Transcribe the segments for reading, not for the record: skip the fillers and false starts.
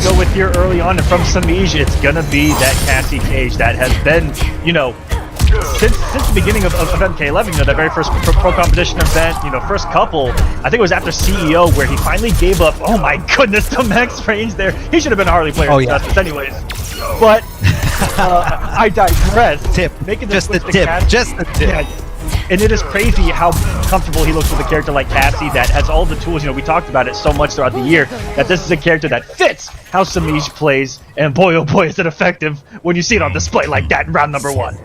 go with here early on, and from Samij, it's gonna be that Cassie Cage that has been, you know, since the beginning of MK11, you know, that very first pro competition event, you know, first couple, I think it was after CEO where he finally gave up. Oh my goodness, the max range there. He should have been a Harley player anyways. But I digress. Making just the tip. Yeah. And it is crazy how comfortable he looks with a character like Cassie that has all the tools. You know, we talked about it so much throughout the year that this is a character that fits how Samij plays, and boy oh boy is it effective when you see it on display like that in round number 1.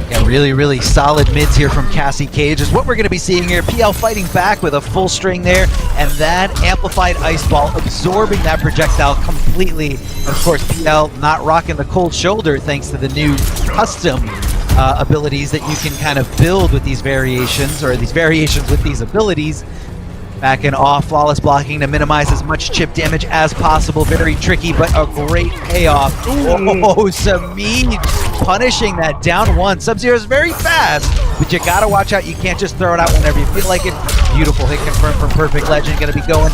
Yeah, really solid mids here from Cassie Cage is what we're going to be seeing here. PL fighting back with a full string there, and that amplified ice ball absorbing that projectile completely. Of course, PL not rocking the cold shoulder thanks to the new custom abilities that you can kind of build with these variations, or these variations with these abilities. Back and off, flawless blocking to minimize as much chip damage as possible. Very tricky, but a great payoff. Oh, Samij punishing that down 1. Sub-Zero is very fast, but you gotta watch out. You can't just throw it out whenever you feel like it. Beautiful hit confirmed from Perfect Legend. Gonna be going,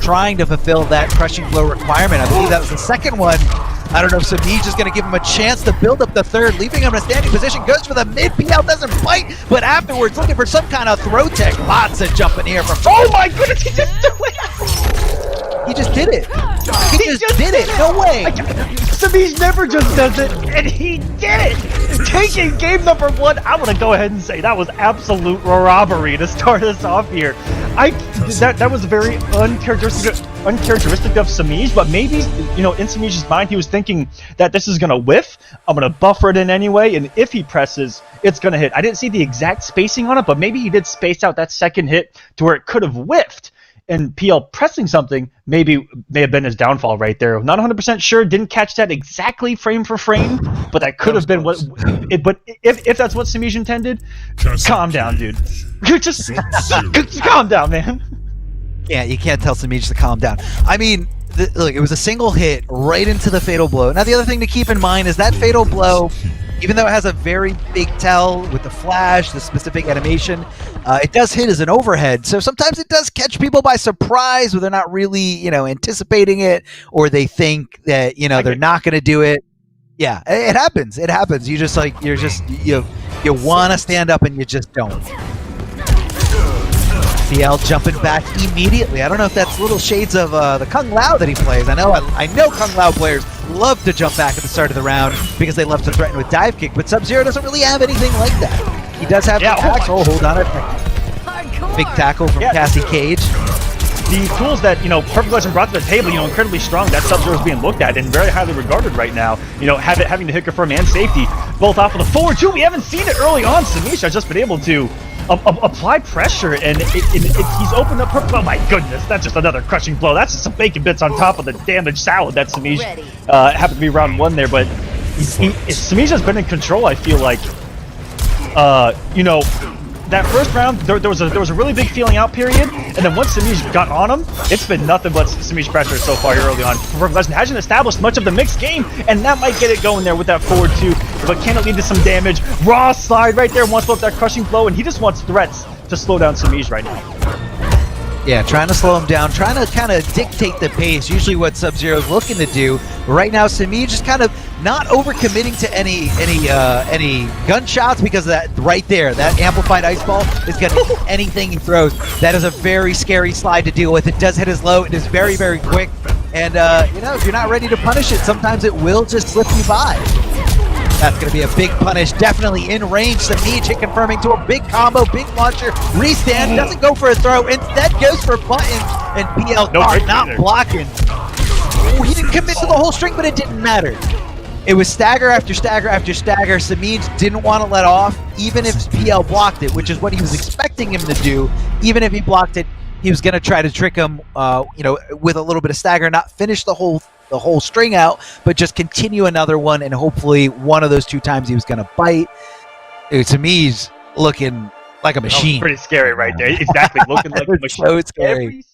trying to fulfill that crushing blow requirement. I believe that was the second one. I don't know if Samij is going to give him a chance to build up the third, leaving him in a standing position. Goes for the mid. PL doesn't fight, but afterwards looking for some kind of throw tech. Lots of jumping here from. Oh my goodness, he just did it! He just did it. He just did it. No way. Samij never just does it, and he did it. Taking game number 1, I'm going to go ahead and say that was absolute robbery to start us off here. That was very uncharacteristic of Samij, but maybe, you know, in Samij's mind, he was thinking that this is going to whiff. I'm going to buffer it in anyway, and if he presses, it's going to hit. I didn't see the exact spacing on it, but maybe he did space out that second hit to where it could have whiffed. And PL pressing something may have been his downfall right there. Not 100% sure. Didn't catch that exactly frame for frame, but that could have been what. But if that's what Samij intended, calm down, dude. Just calm down, man. Yeah, you can't tell Samij to calm down. I mean, look, it was a single hit right into the fatal blow. Now, the other thing to keep in mind is that fatal blow, even though it has a very big tell with the flash, the specific animation, it does hit as an overhead. So sometimes it does catch people by surprise where they're not really, you know, anticipating it, or they think that, you know, they're not going to do it. Yeah, it happens. It happens. You just like, you want to stand up and you just don't. PL jumping back immediately. I don't know if that's little shades of the Kung Lao that he plays. I know Kung Lao players love to jump back at the start of the round because they love to threaten with dive kick, but Sub-Zero doesn't really have anything like that. He does have the attacks. Oh, hold on it. Big tackle from Cassie Cage. The tools that, you know, Perfect Legend brought to the table, you know, incredibly strong. That Sub-Zero is being looked at and very highly regarded right now. You know, having to hit confirm and safety both off of the forward too. We haven't seen it early on. Samij has just been able to apply pressure, and he's opened up. Oh my goodness, that's just another crushing blow. That's just some bacon bits on top of the damaged salad that Samij happened to be round 1 there. But Samij has been in control, I feel like. You know, that first round, there was a really big feeling out period, and then once Samij got on him, it's been nothing but Samij pressure so far early on. Perfect Legend hasn't established much of the mixed game, and that might get it going there with that forward 2, but can it lead to some damage? Raw slide right there, wants to that crushing blow, and he just wants threats to slow down Samij right now. Yeah, trying to slow him down, trying to kind of dictate the pace, usually what Sub-Zero is looking to do. But right now, Samij is kind of not overcommitting to any gunshots, because that right there, that amplified ice ball is going to hit anything he throws. That is a very scary slide to deal with. It does hit his low. It is very, very quick. And, you know, if you're not ready to punish it, sometimes it will just slip you by. That's going to be a big punish, definitely in range. Samij hit confirming to a big combo, big launcher, restand, doesn't go for a throw, instead goes for buttons, and PL not blocking. Ooh, he didn't commit to the whole string, but it didn't matter. It was stagger after stagger after stagger. Samij didn't want to let off, even if PL blocked it, which is what he was expecting him to do. Even if he blocked it, he was going to try to trick him, you know, with a little bit of stagger, not finish the whole string out, but just continue another one, and hopefully one of those 2 times he was going to bite. Samij's looking like a machine. Pretty scary right there. Exactly, looking like a machine. So scary.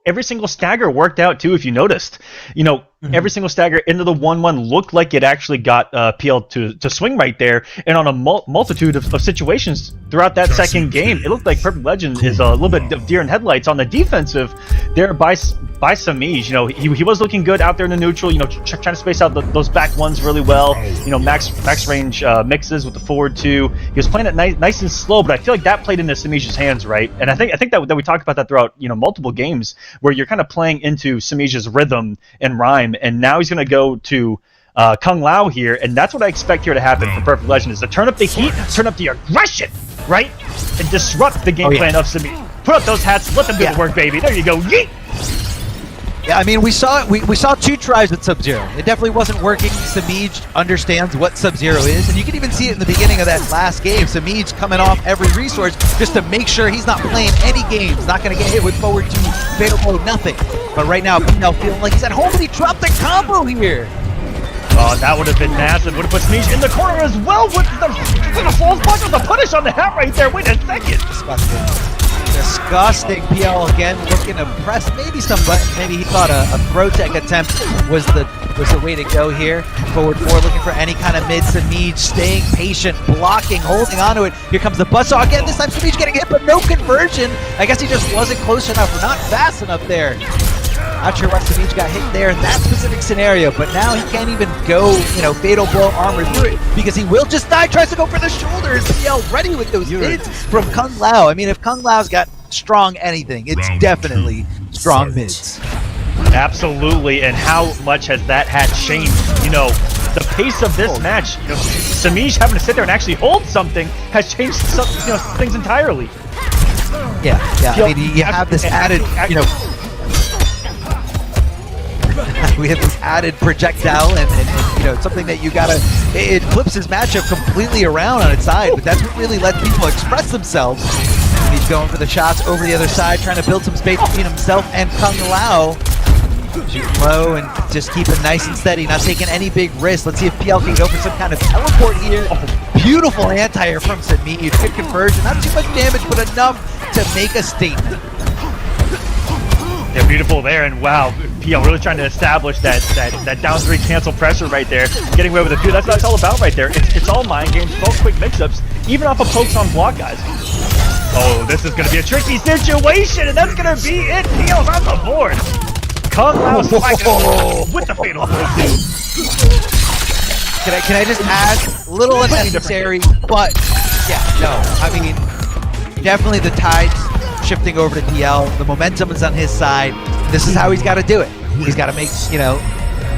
Every single stagger worked out too, if you noticed. You know, Every single stagger into the 1-1 looked like it actually got PL to swing right there, and on a multitude of situations throughout that second game, it looked like Perfect Legend is a little bit of deer in headlights on the defensive there by Samij. You know, he was looking good out there in the neutral, you know, trying to space out those back ones really well. You know, max range mixes with the forward two. He was playing it nice and slow, but I feel like that played into Samij's hands, right? And I think that we talked about that throughout, you know, multiple games where you're kind of playing into Samij's rhythm and rhyme. And now he's going to go to Kung Lao here, and that's what I expect here to happen for Perfect Legend, is to turn up the heat, turn up the aggression, right? And disrupt the game plan of Samij. Put up those hats, let them do the work, baby. There you go. Yeet! Yeah, I mean, we saw two tries with Sub-Zero. It definitely wasn't working. Samij understands what Sub-Zero is, and you can even see it in the beginning of that last game. Samij coming off every resource just to make sure he's not playing any games, not going to get hit with forward two, fatal blow, nothing. But right now, PL feeling like he's at home, and he dropped the combo here. Oh, that would have been massive. Would have put Samij in the corner as well with the false punch with the punish on the hat right there. Wait a second. Disgusting. PL again looking to press maybe some buttons. Maybe he thought a throw tech attempt was the way to go here. Forward four looking for any kind of mid. Samij staying patient, blocking, holding onto it. Here comes the buzzsaw again. This time Samij getting hit, but no conversion. I guess he just wasn't close enough or not fast enough there. Not sure why Samij got hit there in that specific scenario, but now he can't even go, you know, fatal blow armor through it because he will just die. Tries to go for the shoulders. PL ready with those hits from Kung Lao. I mean, if Kung Lao's got strong anything, it's definitely strong mids. Absolutely, and how much has that hat changed? You know, the pace of this match, you know, Samij having to sit there and actually hold something has changed some, you know, things entirely. Yeah. I mean, you have this added, you know, we have this added projectile and you know, something that you gotta, it flips his matchup completely around on its side, but that's what really lets people express themselves. And he's going for the shots over the other side, trying to build some space between himself and Kung Lao. Shooting low and just keeping nice and steady, not taking any big risks. Let's see if PL can go for some kind of teleport here. Beautiful anti-air from Samij. Good conversion, not too much damage, but enough to make a statement. Yeah, beautiful there, and wow, PL really trying to establish that down three cancel pressure right there, getting away with it too. That's what it's all about right there. It's all mind games, it's all quick mix-ups, even off of pokes on block, guys. Oh, this is going to be a tricky situation, and that's going to be it. PL's on the board. Kung Lao with the fatal blow too. Can I just add a little unnecessary, but yeah, no, I mean, definitely the tides shifting over to PL. The momentum is on his side. This is how he's got to do it. He's got to make, you know,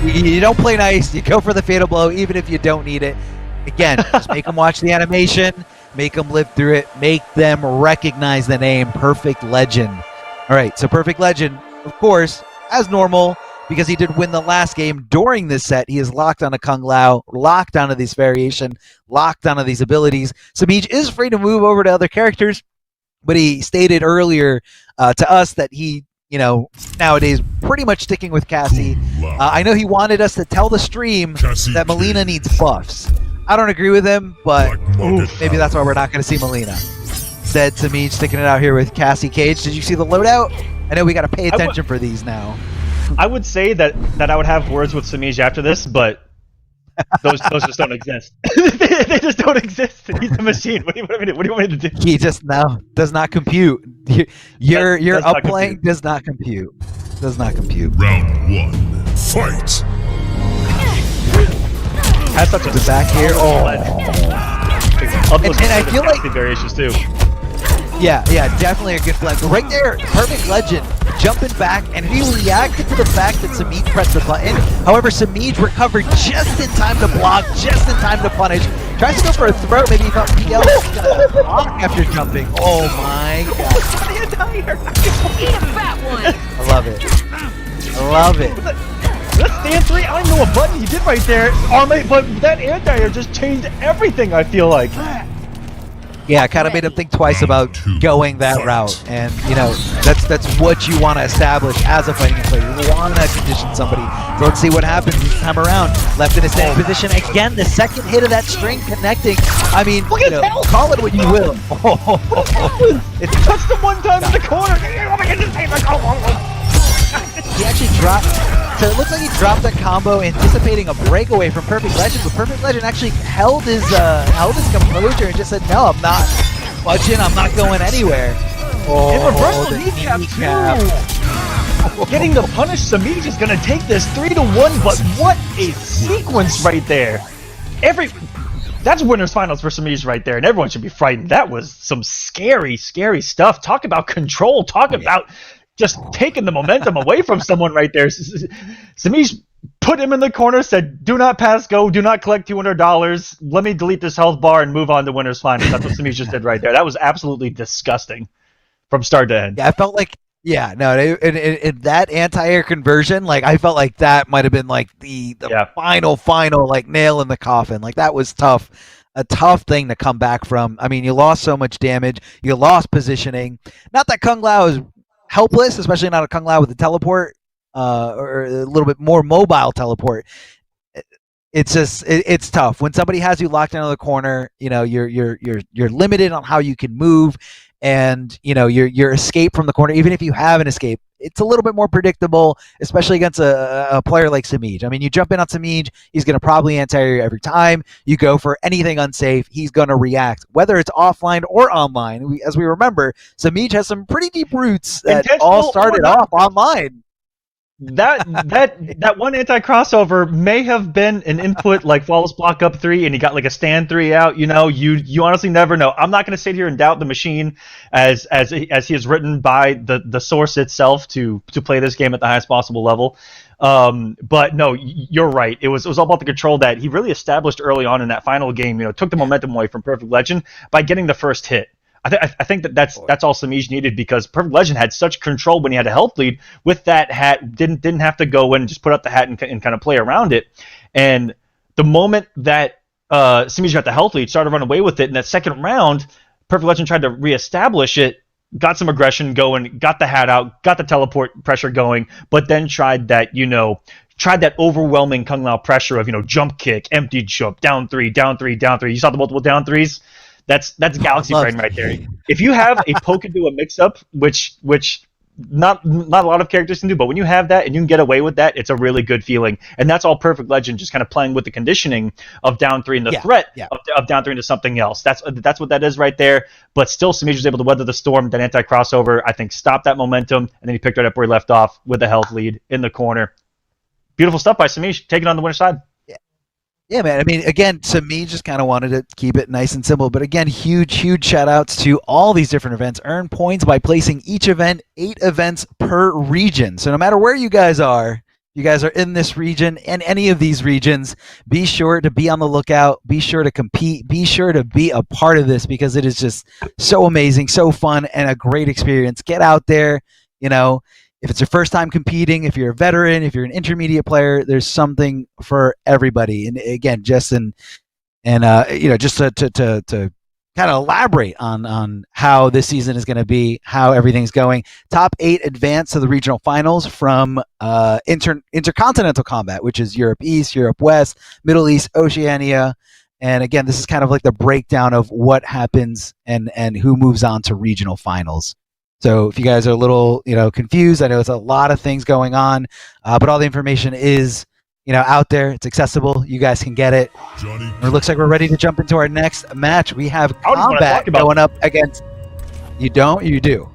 you don't play nice. You go for the fatal blow, even if you don't need it. Again, just make them watch the animation, make them live through it, make them recognize the name Perfect Legend. All right, so Perfect Legend, of course, as normal, because he did win the last game during this set, he is locked onto Kung Lao, locked onto this variation, locked onto these abilities. Samij is free to move over to other characters, but he stated earlier to us that he, you know, nowadays pretty much sticking with Cassie. I know he wanted us to tell the stream that Melina needs buffs. I don't agree with him, but maybe that's why we're not going to see Melina. Instead, Samij sticking it out here with Cassie Cage. Did you see the loadout? I know we got to pay attention for these now. I would say that I would have words with Samij after this, but those just don't exist. They just don't exist. He's a machine. What do you want me to do? He just now does not compute. Your upplaying does not compute. Does not compute. Round one, fight. Has such a back here. Oh, and I feel like the variations too. Yeah, definitely a good flex. Right there, Perfect Legend jumping back, and he reacted to the fact that Samij pressed the button. However, Samij recovered just in time to block, just in time to punish. Tries to go for a throw. Maybe he thought PL was going to block after jumping. Oh my god. Eat a fat one. I love it. I love it. That stand three, I don't know what button he did right there, but that anti-air just changed everything, I feel like. Yeah, I kind of made him think twice about going that route, and you know that's what you want to establish as a fighting player. You want to condition somebody. So let's see what happens this time around. Left in a same position again. The second hit of that string connecting. I mean, you know, call it what you will. It's touched him one time in the corner. He actually dropped So it looks like he dropped that combo, anticipating a breakaway from Perfect Legend, but Perfect Legend actually held his composure and just said, "No, I'm not budging. I'm not going anywhere." Oh, And reversal the kneecap kneecap. too. Getting the punish, Samij is going to take this 3-1, but what a sequence right there. That's winner's finals for Samij right there, and everyone should be frightened. That was some scary, scary stuff. Talk about control. Talk about just taking the momentum away from someone right there. Samij put him in the corner, said, "Do not pass go, do not collect $200. Let me delete this health bar and move on to winner's finals." That's what Samij just did right there. That was absolutely disgusting from start to end. Yeah, I felt like, in that anti-air conversion, like I felt like that might have been like the final like nail in the coffin. Like that was tough, a tough thing to come back from. I mean, you lost so much damage, you lost positioning. Not that Kung Lao is helpless, especially not a Kung Lao with a teleport or a little bit more mobile teleport. It's just it's tough when somebody has you locked into the corner. You know, you're limited on how you can move. And your escape from the corner, even if you have an escape, it's a little bit more predictable, especially against a player like Samij. I mean, you jump in on Samij, he's going to probably anti-air you every time. You go for anything unsafe, he's going to react, whether it's offline or online. As we remember, Samij has some pretty deep roots that all started off online. That one anti-crossover may have been an input like flawless block up 3 and he got like a stand 3 out. You honestly never know. I'm not going to sit here and doubt the machine as he is written by the source itself to play this game at the highest possible level. But no, you're right. It was all about the control that he really established early on in that final game. Took the momentum away from Perfect Legend by getting the first hit. I think that's all Samij needed, because Perfect Legend had such control when he had a health lead with that hat. Didn't have to go in and just put up the hat and kind of play around it. And the moment that Samij got the health lead, started to run away with it. In that second round, Perfect Legend tried to reestablish it, got some aggression going, got the hat out, got the teleport pressure going, but then tried that overwhelming Kung Lao pressure of jump kick, empty jump, down 3, down 3, down 3. You saw the multiple down 3s. That's Galaxy Brain right there. If you have a poke into a mix-up, which not a lot of characters can do, but when you have that and you can get away with that, it's a really good feeling. And that's all Perfect Legend, just kind of playing with the conditioning of down 3 and the threat of down 3 into something else. That's what that is right there. But still, Samij was able to weather the storm. That anti-crossover, I think, stopped that momentum, and then he picked it up where he left off with a health lead in the corner. Beautiful stuff by Samij, taking on the winner's side. Yeah, man. I mean, again, Samij just kind of wanted to keep it nice and simple. But again, huge shout outs to all these different events. Earn points by placing each event 8 events per region. So no matter where you guys are in this region and any of these regions, be sure to be on the lookout. Be sure to compete. Be sure to be a part of this, because it is just so amazing, so fun, and a great experience. Get out there, If it's your first time competing, if you're a veteran, if you're an intermediate player, there's something for everybody. And again, just to kind of elaborate on how this season is going to be, how everything's going. Top 8 advance to the regional finals from Intercontinental Combat, which is Europe East, Europe West, Middle East, Oceania. And again, this is kind of like the breakdown of what happens and who moves on to regional finals. So if you guys are a little, confused, I know it's a lot of things going on, but all the information is, out there. It's accessible. You guys can get it. And it looks like we're ready to jump into our next match. We have Kombat going up against. You don't? You do.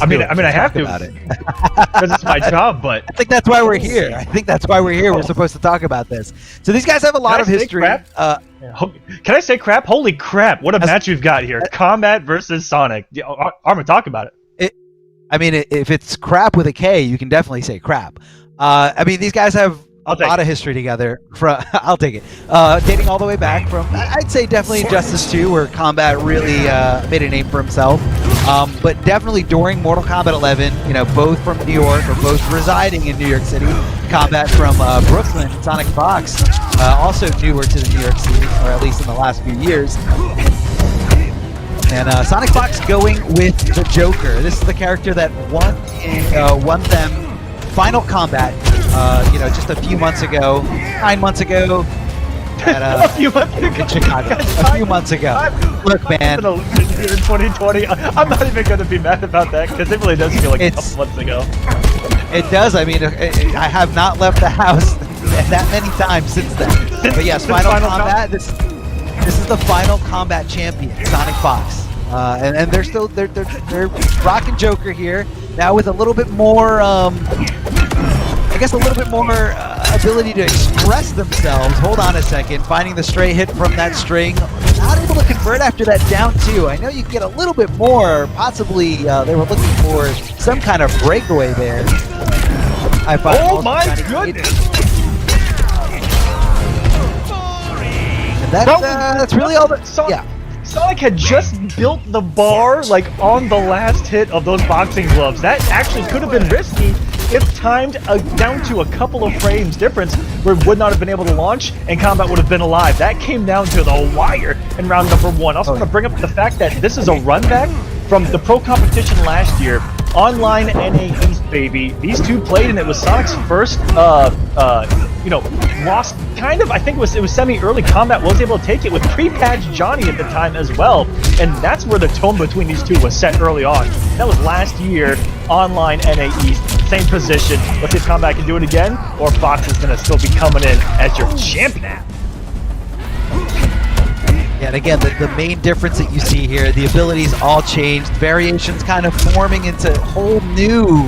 I mean, I have to about it because it's my job. But I think that's why we're here. We're supposed to talk about this. So these guys have a lot of history. Can I say crap? Holy crap! What a match we've got here. Kombat versus Sonic. Arma, talk about it. If it's crap with a K, you can definitely say crap. These guys have a lot of history together. I'll take it. Dating all the way back from, I'd say definitely Injustice 2, where Kombat really made a name for himself. But definitely during Mortal Kombat 11, both from New York, or both residing in New York City. Kombat from Brooklyn, SonicFox, also newer to the New York City, or at least in the last few years. And SonicFox going with the Joker. This is the character that won them Final Combat, just a few months ago, 9 months ago. A few months ago. In Chicago. A few months ago. Look, man. Here in 2020, I'm not even going to be mad about that, because it really does feel like a couple months ago. It does. I mean, I have not left the house that many times since then. But yes, Final Combat. This is the Final Combat champion, SonicFox, and they're still they're rocking Joker here now with a little bit more. I guess a little bit more ability to express themselves. Hold on a second. Finding the stray hit from that string. Not able to convert after that down two. I know you can get a little bit more. Possibly they were looking for some kind of breakaway there. Oh my goodness! And that's really all that. Yeah. Sonic had just built the bar like on the last hit of those boxing gloves. That actually could have been risky if timed down to a couple of frames difference, where it would not have been able to launch and Kombat would have been alive. That came down to the wire in round number 1. I also want to bring up the fact that this is a run back from the pro competition last year. Online NA East, baby. These two played, and it was Sonic's first, lost kind of. I think it was semi-early. Kombat was able to take it with pre-patch Johnny at the time as well, and that's where the tone between these two was set early on. That was last year. Online NA East, same position. Let's see if Kombat can do it again, or Fox is gonna still be coming in as your champion. Yeah, and again, the main difference that you see here, the abilities all changed, variations kind of forming into whole new,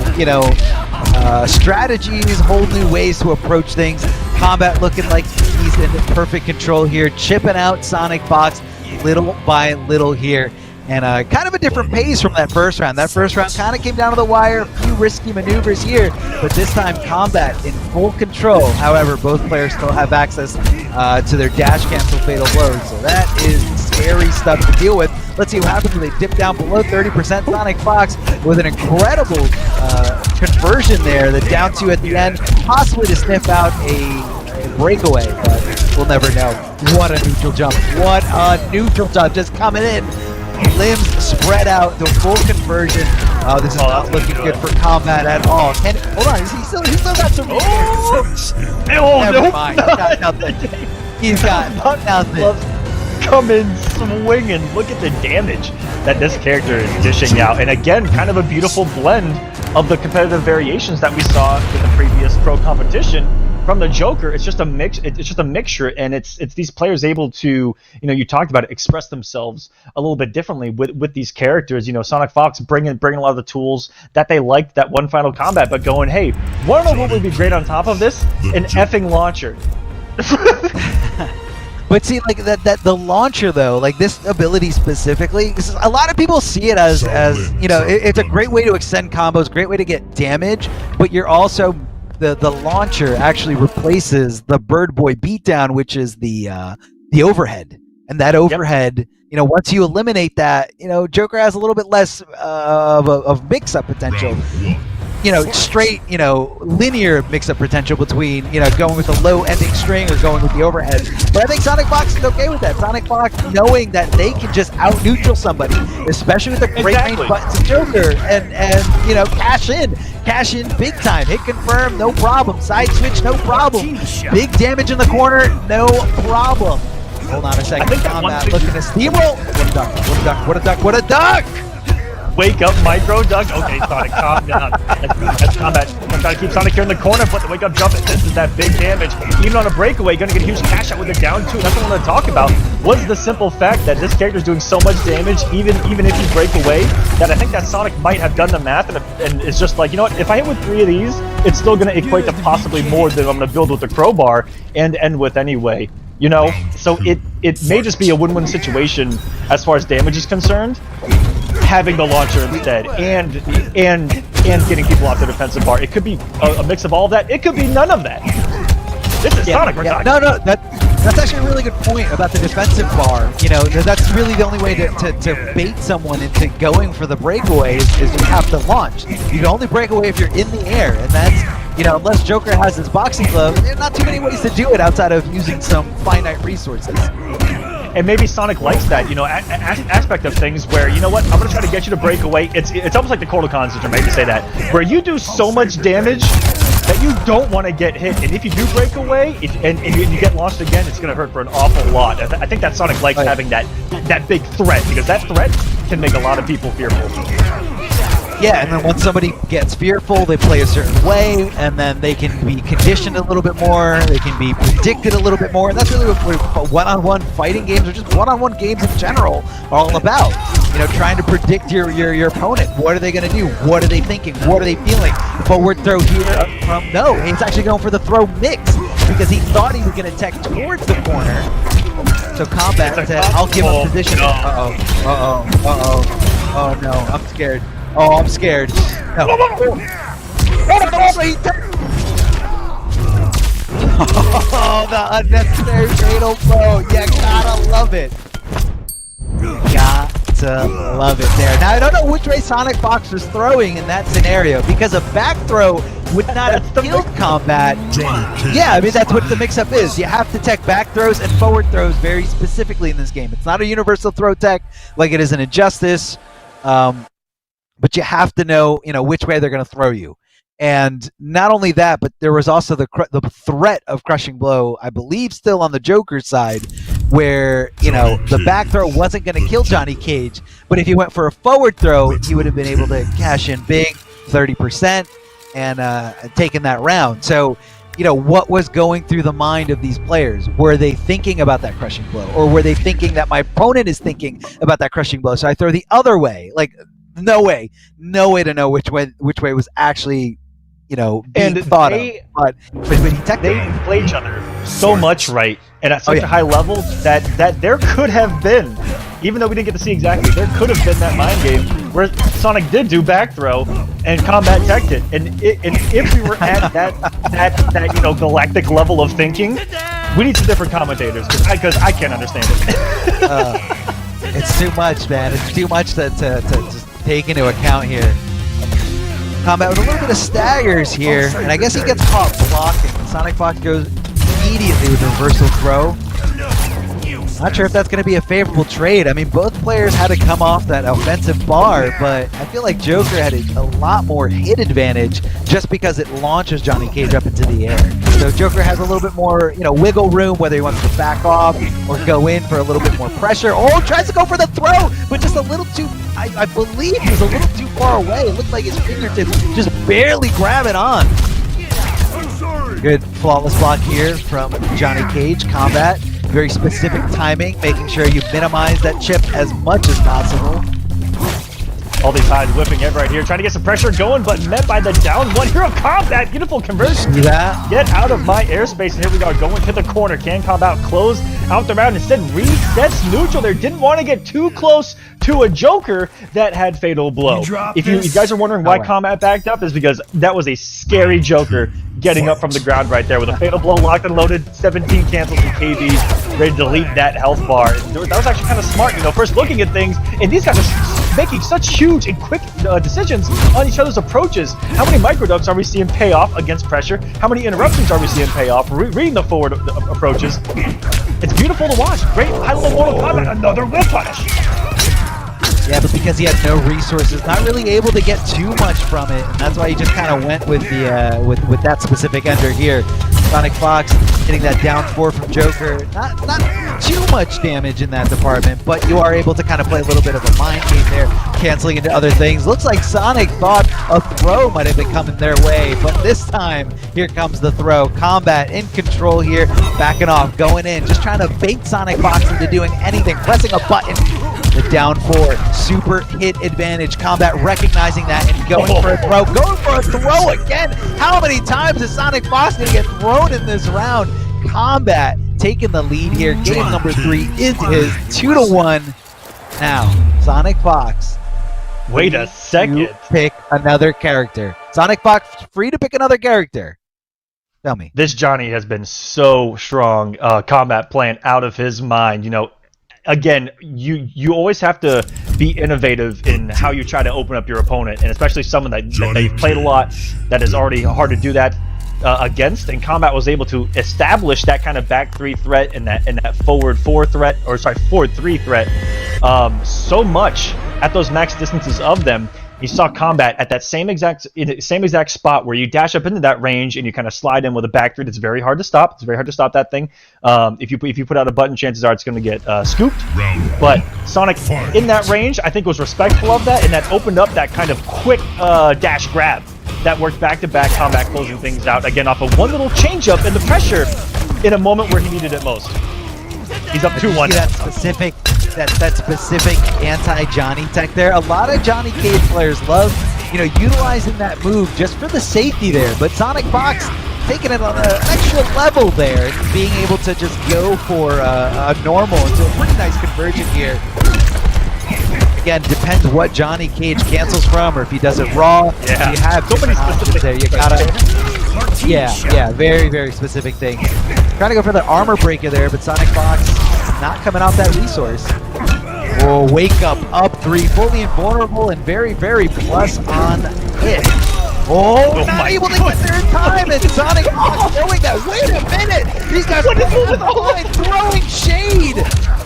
strategies, whole new ways to approach things. Kombat looking like he's in perfect control here, chipping out SonicFox little by little here. And kind of a different pace from that first round. That first round kind of came down to the wire, a few risky maneuvers here, but this time Kombat in full control. However, both players still have access to their dash cancel fatal blows, so that is scary stuff to deal with. Let's see what happens when they dip down below 30%. SonicFox with an incredible conversion there, the down two at the end, possibly to sniff out a breakaway, but we'll never know. What a neutral jump. What a neutral jump, just coming in. Limbs spread out, the full conversion. This is not looking good for Kombat at all. Hold on, he's still got some. Never mind. He's got nothing. He's got nothing. Come in swinging. Look at the damage that this character is dishing out, and again, kind of a beautiful blend of the competitive variations that we saw in the previous pro competition. From the Joker, it's just a mix. It's just a mixture, and it's these players able to, you talked about it, express themselves a little bit differently with these characters. SonicFox bringing a lot of the tools that they liked that one Final Combat, but going, hey, want to know what would be great on top of this? An effing launcher. But see, like that the launcher though, like this ability specifically, a lot of people see it as it's a great way to extend combos, great way to get damage, but you're also the launcher actually replaces the Bird Boy beatdown, which is the overhead, and that overhead, once you eliminate that, Joker has a little bit less of mix-up potential. Straight, linear mix-up potential between, going with a low ending string or going with the overhead. But I think SonicFox is okay with that. SonicFox knowing that they can just out-neutral somebody, especially with the great range buttons of Joker, and cash in big time. Hit confirm, no problem. Side switch, no problem. Big damage in the corner, no problem. Hold on a second. Kombat looking to steamroll. What a duck, what a duck, what a duck, what a duck! Wake up, micro duck. Okay, Sonic, calm down. That's Kombat. I'm trying to keep Sonic here in the corner, but the wake up jump, this is that big damage. Even on a breakaway, going to get a huge cash out with a down two. That's what I want to talk about. Was the simple fact that this character is doing so much damage, even if you break away, that I think that Sonic might have done the math and it's just like, if I hit with 3 of these, it's still going to equate to possibly more than I'm going to build with the crowbar and end with anyway. So it may just be a win-win situation as far as damage is concerned, having the launcher instead, and getting people off the defensive bar. It could be a mix of all of that. It could be none of that. This is Sonic. No, that's actually a really good point about the defensive bar. That's really the only way to bait someone into going for the breakaway is you have to launch. You can only break away if you're in the air, and that's, unless Joker has his boxing glove, there's not too many ways to do it outside of using some finite resources. And maybe Sonic likes that, aspect of things where, I'm going to try to get you to break away. It's almost like the Kodokan syndrome, maybe say that, where you do so much damage that you don't want to get hit. And if you do break away, and you get launched again, it's going to hurt for an awful lot. I think that Sonic likes having that big threat, because that threat can make a lot of people fearful. Yeah, and then once somebody gets fearful, they play a certain way, and then they can be conditioned a little bit more, they can be predicted a little bit more, and that's really what one-on-one fighting games, or just one-on-one games in general, are all about. You know, trying to predict your opponent. What are they going to do? What are they thinking? What are they feeling? Forward throw here from, no, he's actually going for the throw mix, because he thought he was going to tech towards the corner. So Kombat said, I'll give him position. Oh no, I'm scared. Oh, I'm scared. No. Oh, the unnecessary fatal blow. You gotta love it. Gotta love it there. Now, I don't know which way SonicFox was throwing in that scenario, because a back throw would not have killed Kombat. Yeah, I mean, that's what the mix-up is. You have to tech back throws and forward throws very specifically in this game. It's not a universal throw tech like it is in Injustice. But you have to know, which way they're going to throw you. And not only that, but there was also the threat of crushing blow, I believe, still on the Joker's side, where, the back throw wasn't going to kill Johnny Cage. But if he went for a forward throw, he would have been able to cash in big, 30%, and taken that round. So, what was going through the mind of these players? Were they thinking about that crushing blow? Or were they thinking that my opponent is thinking about that crushing blow, so I throw the other way? Like, no way to know which way was actually, being thought of. But when he they play each other so much right, and at such a high level that there could have been, even though we didn't get to see exactly, there could have been that mind game where Sonic did do back throw and Kombat teched it, and if we were at that galactic level of thinking, we need some different commentators because I can't understand it. It's too much, man. It's too much to take into account here. Kombat with a little bit of staggers here, and I guess he gets caught blocking. SonicFox goes immediately with a reversal throw. Not sure if that's going to be a favorable trade. I mean, both players had to come off that offensive bar, but I feel like Joker had a lot more hit advantage just because it launches Johnny Cage up into the air. So Joker has a little bit more, wiggle room, whether he wants to back off or go in for a little bit more pressure. Oh, tries to go for the throw, but just a little too, I believe he was a little too far away. It looked like his fingertips just barely grabbing on. Good flawless block here from Johnny Cage. Kombat, very specific timing, making sure you minimize that chip as much as possible. All these highs whipping it right here, trying to get some pressure going, but met by the down one. Hero Kombat, beautiful conversion. See that? Get out of my airspace, and here we go, going to the corner. Can Kombat close out the round? Instead, resets neutral there. Didn't want to get too close to a Joker that had fatal blow. If you guys are wondering why Kombat backed up, is because that was a scary Joker getting up from the ground right there with a fatal blow locked and loaded, 17 cancels and KBs, ready to delete that health bar. That was actually kind of smart, first looking at things, and these guys are making such huge and quick decisions on each other's approaches. How many microdubs are we seeing pay off against pressure? How many interruptions are we seeing pay off? Reading the forward approaches. It's beautiful to watch. Great high-level Mortal Kombat. Another whip punish. Yeah, but because he had no resources, not really able to get too much from it, and that's why he just kind of went with the with that specific ender here. SonicFox hitting that down 4 from Joker. Not too much damage in that department, but you are able to kind of play a little bit of a mind game there, canceling into other things. Looks like Sonic thought a throw might have been coming their way, but this time, here comes the throw. Kombat in control here, backing off, going in, just trying to bait SonicFox into doing anything, pressing a button. The down 4, super hit advantage. Kombat recognizing that and going for a throw. Going for a throw again. How many times is SonicFox going to get thrown in this round? Kombat taking the lead here. Game number 3 is his, 2-1. Now, SonicFox. Wait a second. Pick another character. SonicFox free to pick another character. Tell me. This Johnny has been so strong. Kombat playing out of his mind. Again, you always have to be innovative in how you try to open up your opponent, and especially someone that you've played a lot, that is already hard to do that against. And Kombat was able to establish that kind of back 3 threat and that forward 4 threat, or sorry, forward 3 threat, so much at those max distances of them You saw Kombat at that same exact spot where you dash up into that range and you kind of slide in with a back three. That's very hard to stop. It's very hard to stop that thing. If you put out a button, chances are it's going to get scooped. But Sonic in that range, I think, was respectful of that, and that opened up that kind of quick dash grab that worked back to back. Kombat closing things out again off of one little change up in the pressure in a moment where he needed it most. He's up 2-1. That specific anti-Johnny tech there. A lot of Johnny Cage players love, utilizing that move just for the safety there. But SonicFox taking it on an extra level there, being able to just go for a normal into a pretty nice conversion here. Again, depends what Johnny Cage cancels from, or if he does it raw. Yeah. You have so many specific there. You gotta. Yeah, very, very specific thing. Trying to go for the armor breaker there, but SonicFox not coming out that resource. Will wake up 3, fully invulnerable, and very, very plus on it. Oh, not able to get there in time, and SonicFox knowing that. Wait a minute! These guys are behind, throwing shade!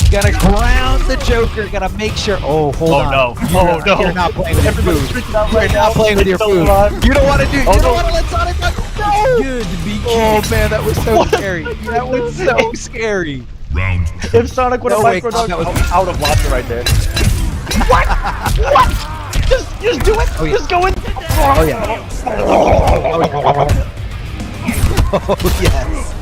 Gonna ground the Joker, gotta make sure. Oh, hold on. No. You're not playing with your food. You're not playing with your food. You don't want to do. You don't want to let SonicFox. No! Oh man, that was so scary. That was so scary. Round If Sonic would have micrododged, out of lobster right there. What? Just do it. Oh, yeah. Just go in. Oh yeah. Oh yes.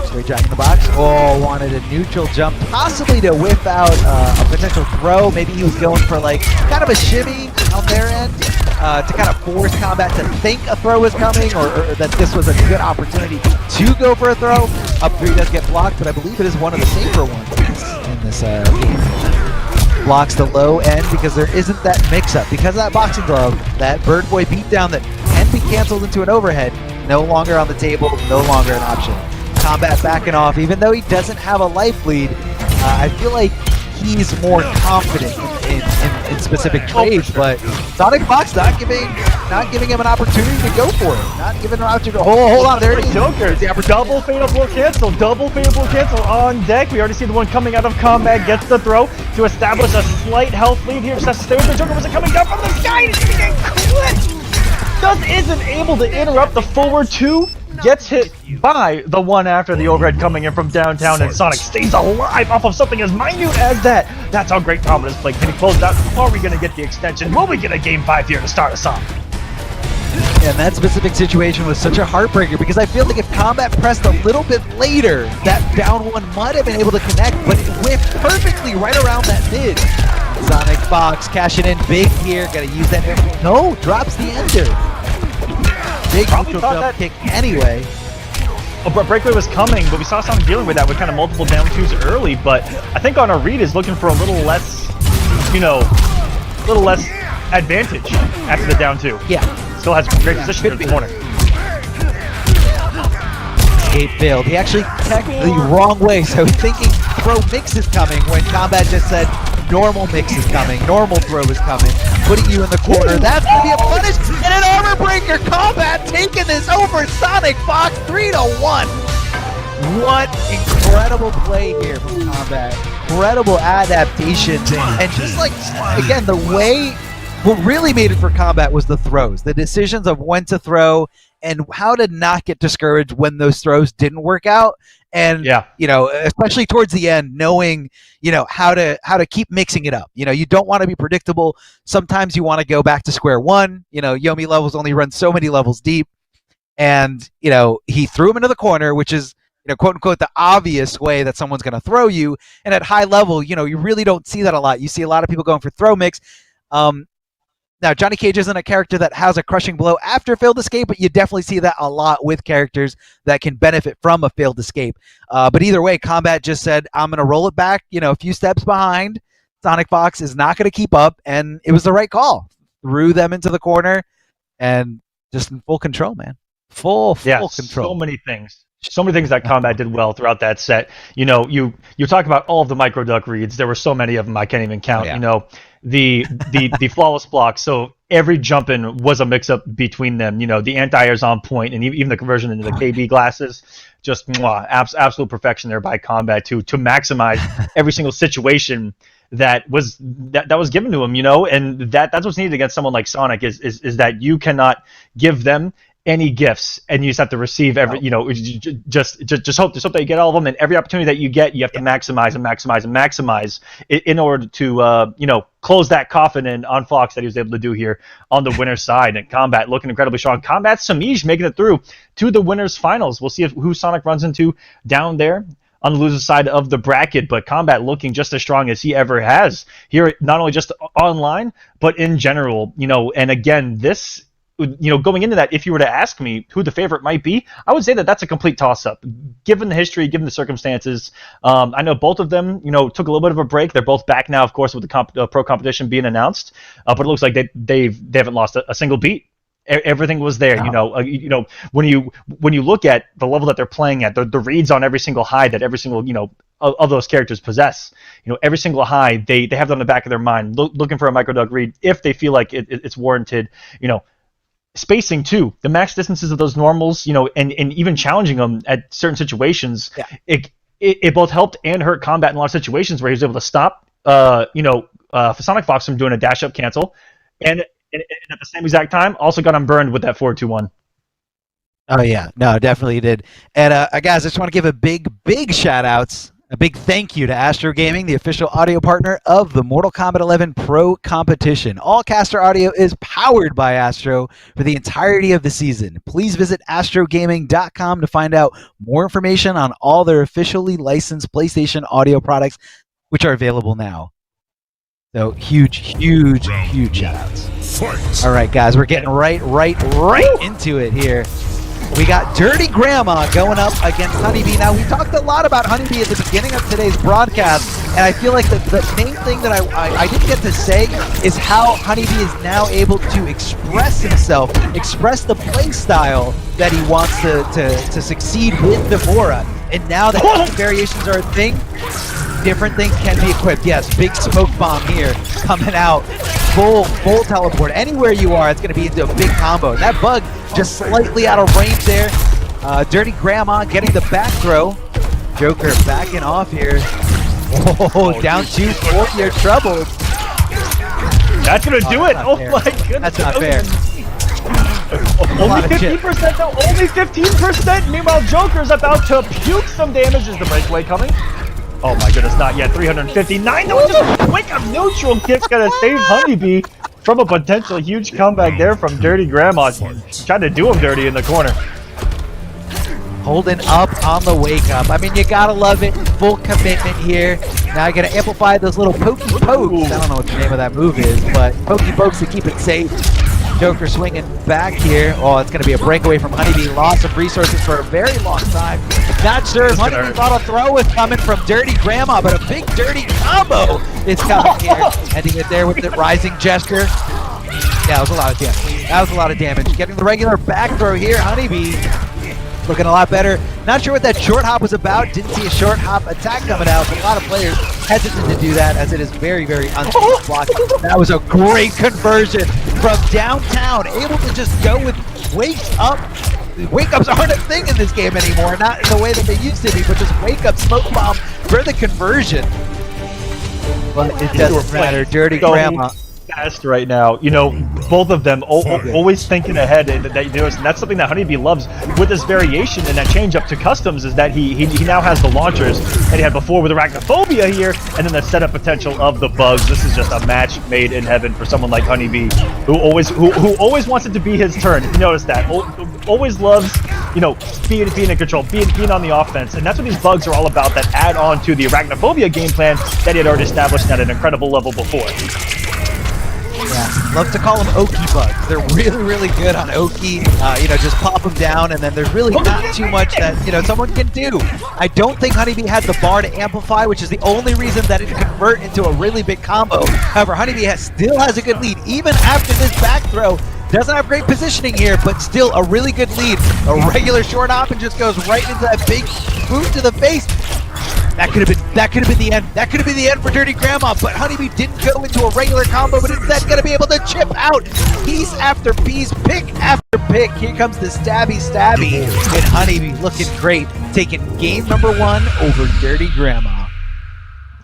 Straight jack in the box. Oh, wanted a neutral jump, possibly to whip out a potential throw. Maybe he was going for like kind of a shimmy on their end to kind of force Kombat to think a throw was coming, or that this was a good opportunity to go for a throw. Up 3 does get blocked, but I believe it is one of the safer ones in this game. Blocks the low end because there isn't that mix-up. Because of that boxing glove, that Bird Boy beatdown that can be canceled into an overhead, no longer on the table, no longer an option. Kombat backing off, even though he doesn't have a life lead. I feel like he's more confident in specific trades, but SonicFox not giving him an opportunity to go for it. Not giving him an opportunity to hold on, there it is. Joker, double fatal blow cancel, on deck. We already see the one coming out of Kombat, gets the throw to establish a slight health lead here. Just has to stay with the Joker. Was it coming down from the sky? And he's getting clipped. Isn't able to interrupt the forward 2. Gets hit by the one after the overhead coming in from downtown, and Sonic stays alive off of something as minute as that. That's how great Kombat is played. Can he close it out? Are we going to get the extension? Will we get a Game 5 here to start us off? And that specific situation was such a heartbreaker because I feel like if Kombat pressed a little bit later, that down one might have been able to connect, but it whipped perfectly right around that mid. SonicFox cashing in big here, gotta use that. No, drops the ender. Big neutral jump kick anyway. Breakaway was coming, but we saw Sonic dealing with that with kind of multiple down 2s early, but I think on a read is looking for a little less, advantage after the down 2. Yeah. Still has great position in the corner. Escape failed. He actually teched the wrong way, so he's thinking throw mix is coming when Kombat just said normal mix is coming, normal throw is coming, putting you in the corner. That's going to be a punish and an armor breaker. Kombat taking this over SonicFox 3-1. What incredible play here from Kombat. Incredible adaptation. And just like, again, the way, what really made it for Kombat was the throws, the decisions of when to throw and how to not get discouraged when those throws didn't work out. And, especially towards the end, knowing, how to keep mixing it up. You don't want to be predictable. Sometimes you want to go back to square one. Yomi levels only run so many levels deep. And, he threw him into the corner, which is, quote unquote, the obvious way that someone's going to throw you. And at high level, you really don't see that a lot. You see a lot of people going for throw mix. Now, Johnny Cage isn't a character that has a crushing blow after failed escape, but you definitely see that a lot with characters that can benefit from a failed escape. But either way, Kombat just said, I'm going to roll it back, a few steps behind. SonicFox is not going to keep up, and it was the right call. Threw them into the corner, and just in full control, man. Full control. So many things. So many things that Kombat did well throughout that set. You talk about all of the micro duck reads. There were so many of them I can't even count. The flawless block. So every jump in was a mix up between them. The anti-air's on point, and even the conversion into the KB glasses. Just absolute perfection there by Kombat to maximize every single situation that was given to him, you know, and that's what's needed against someone like Sonic is that you cannot give them any gifts, and you just have to receive every, you know, just hope that you get all of them, and every opportunity that you get, you have to maximize in order to you know, close that coffin in on Fox that he was able to do here on the winner's side. And Kombat looking incredibly strong. Kombat Samij making it through to the winner's finals. We'll see who Sonic runs into down there on the loser side of the bracket, but Kombat looking just as strong as he ever has here, not only just online, but in general, you know. And again, this, you know, going into that, if you were to ask me who the favorite might be, I would say that that's a complete toss-up, given the history, given the circumstances. I know both of them, you know, took a little bit of a break. They're both back now, of course, with the pro competition being announced, but it looks like they haven't lost a single beat. Everything was there, you know. When you look at the level that they're playing at, the reads on every single high that every single, you know, of those characters possess, you know, every single high they have it on the back of their mind, looking for a micro dug read if they feel like it's warranted, you know. Spacing too, the max distances of those normals, you know, and even challenging them at certain situations, it both helped and hurt Kombat in a lot of situations where he was able to stop, you know, SonicFox from doing a dash up cancel, and at the same exact time also got him burned with that 4-2-1. Oh yeah, no, definitely did. And guys, I just want to give a big shout outs. A big thank you to Astro Gaming, the official audio partner of the Mortal Kombat 11 Pro Competition. All caster audio is powered by Astro for the entirety of the season. Please visit astrogaming.com to find out more information on all their officially licensed PlayStation audio products, which are available now. So huge shout outs. All right, guys, we're getting right into it here. We got Dirty Grandma going up against Honeybee. Now, we talked a lot about Honeybee at the beginning of today's broadcast, and I feel like the main thing that I didn't get to say is how Honeybee is now able to express himself, express the play style that he wants to succeed with Devora. And now that variations are a thing, different things can be equipped. Yes, big smoke bomb here coming out. Full teleport. Anywhere you are, it's going to be into a big combo. And that bug just slightly out of range there. Dirty Grandma getting the back throw. Joker backing off here. Oh, down 2-4 here, trouble. That's going to do it. Oh Fair. my goodness. That's not fair. Only 15% though, only 15%. Meanwhile, Joker's about to puke some damage. Is the breakaway coming? Oh my goodness, not yet. 359. No, just a quick neutral kick's gonna save Honeybee from a potential huge comeback there from Dirty Grandma. Trying to do him dirty in the corner. Holding up on the wake up. I mean, you gotta love it. Full commitment here. Now you're gonna amplify those little pokey pokes. I don't know what the name of that move is, but pokey pokes to keep it safe. Joker swinging back here. Oh, it's going to be a breakaway from Honeybee. Loss of resources for a very long time. Not sure if Honeybee thought a throw was coming from Dirty Grandma, but a big dirty combo is coming here. Ending it there with the rising gesture. Yeah, that was a lot of damage. That was a lot of damage. Getting the regular back throw here. Honeybee looking a lot better. Not sure what that short hop was about. Didn't see a short hop attack coming out. But a lot of players hesitant to do that as it is very unsafe block. That was a great conversion from downtown. Able to just go with wake up. Wake ups aren't a thing in this game anymore. Not in the way that they used to be, but just wake up smoke bomb for the conversion. But it doesn't matter. Dirty Grandma. Fast right now, you know, both of them always thinking ahead, and that's something that Honeybee loves with this variation and that change up to customs, is that he now has the launchers that he had before with Arachnophobia here, and then the setup potential of the bugs. This is just a match made in heaven for someone like Honeybee, who always wants it to be his turn. You notice that, always loves, you know, being in control, being on the offense, and that's what these bugs are all about, that add on to the Arachnophobia game plan that he had already established at an incredible level before. Yeah, love to call them Oki bugs. They're really good on Oki. You know, just pop them down, and then there's really not too much that, you know, someone can do. I don't think Honeybee had the bar to amplify, which is the only reason that it convert into a really big combo. However, Honeybee still has a good lead, even after this back throw. Doesn't have great positioning here, but still a really good lead. A regular short hop and just goes right into that big boot to the face. That could have been the end. That could have been the end for Dirty Grandma, but Honeybee didn't go into a regular combo, but instead going to be able to chip out piece after piece, pick after pick. Here comes the stabby, and Honeybee looking great, taking game number 1 over Dirty Grandma.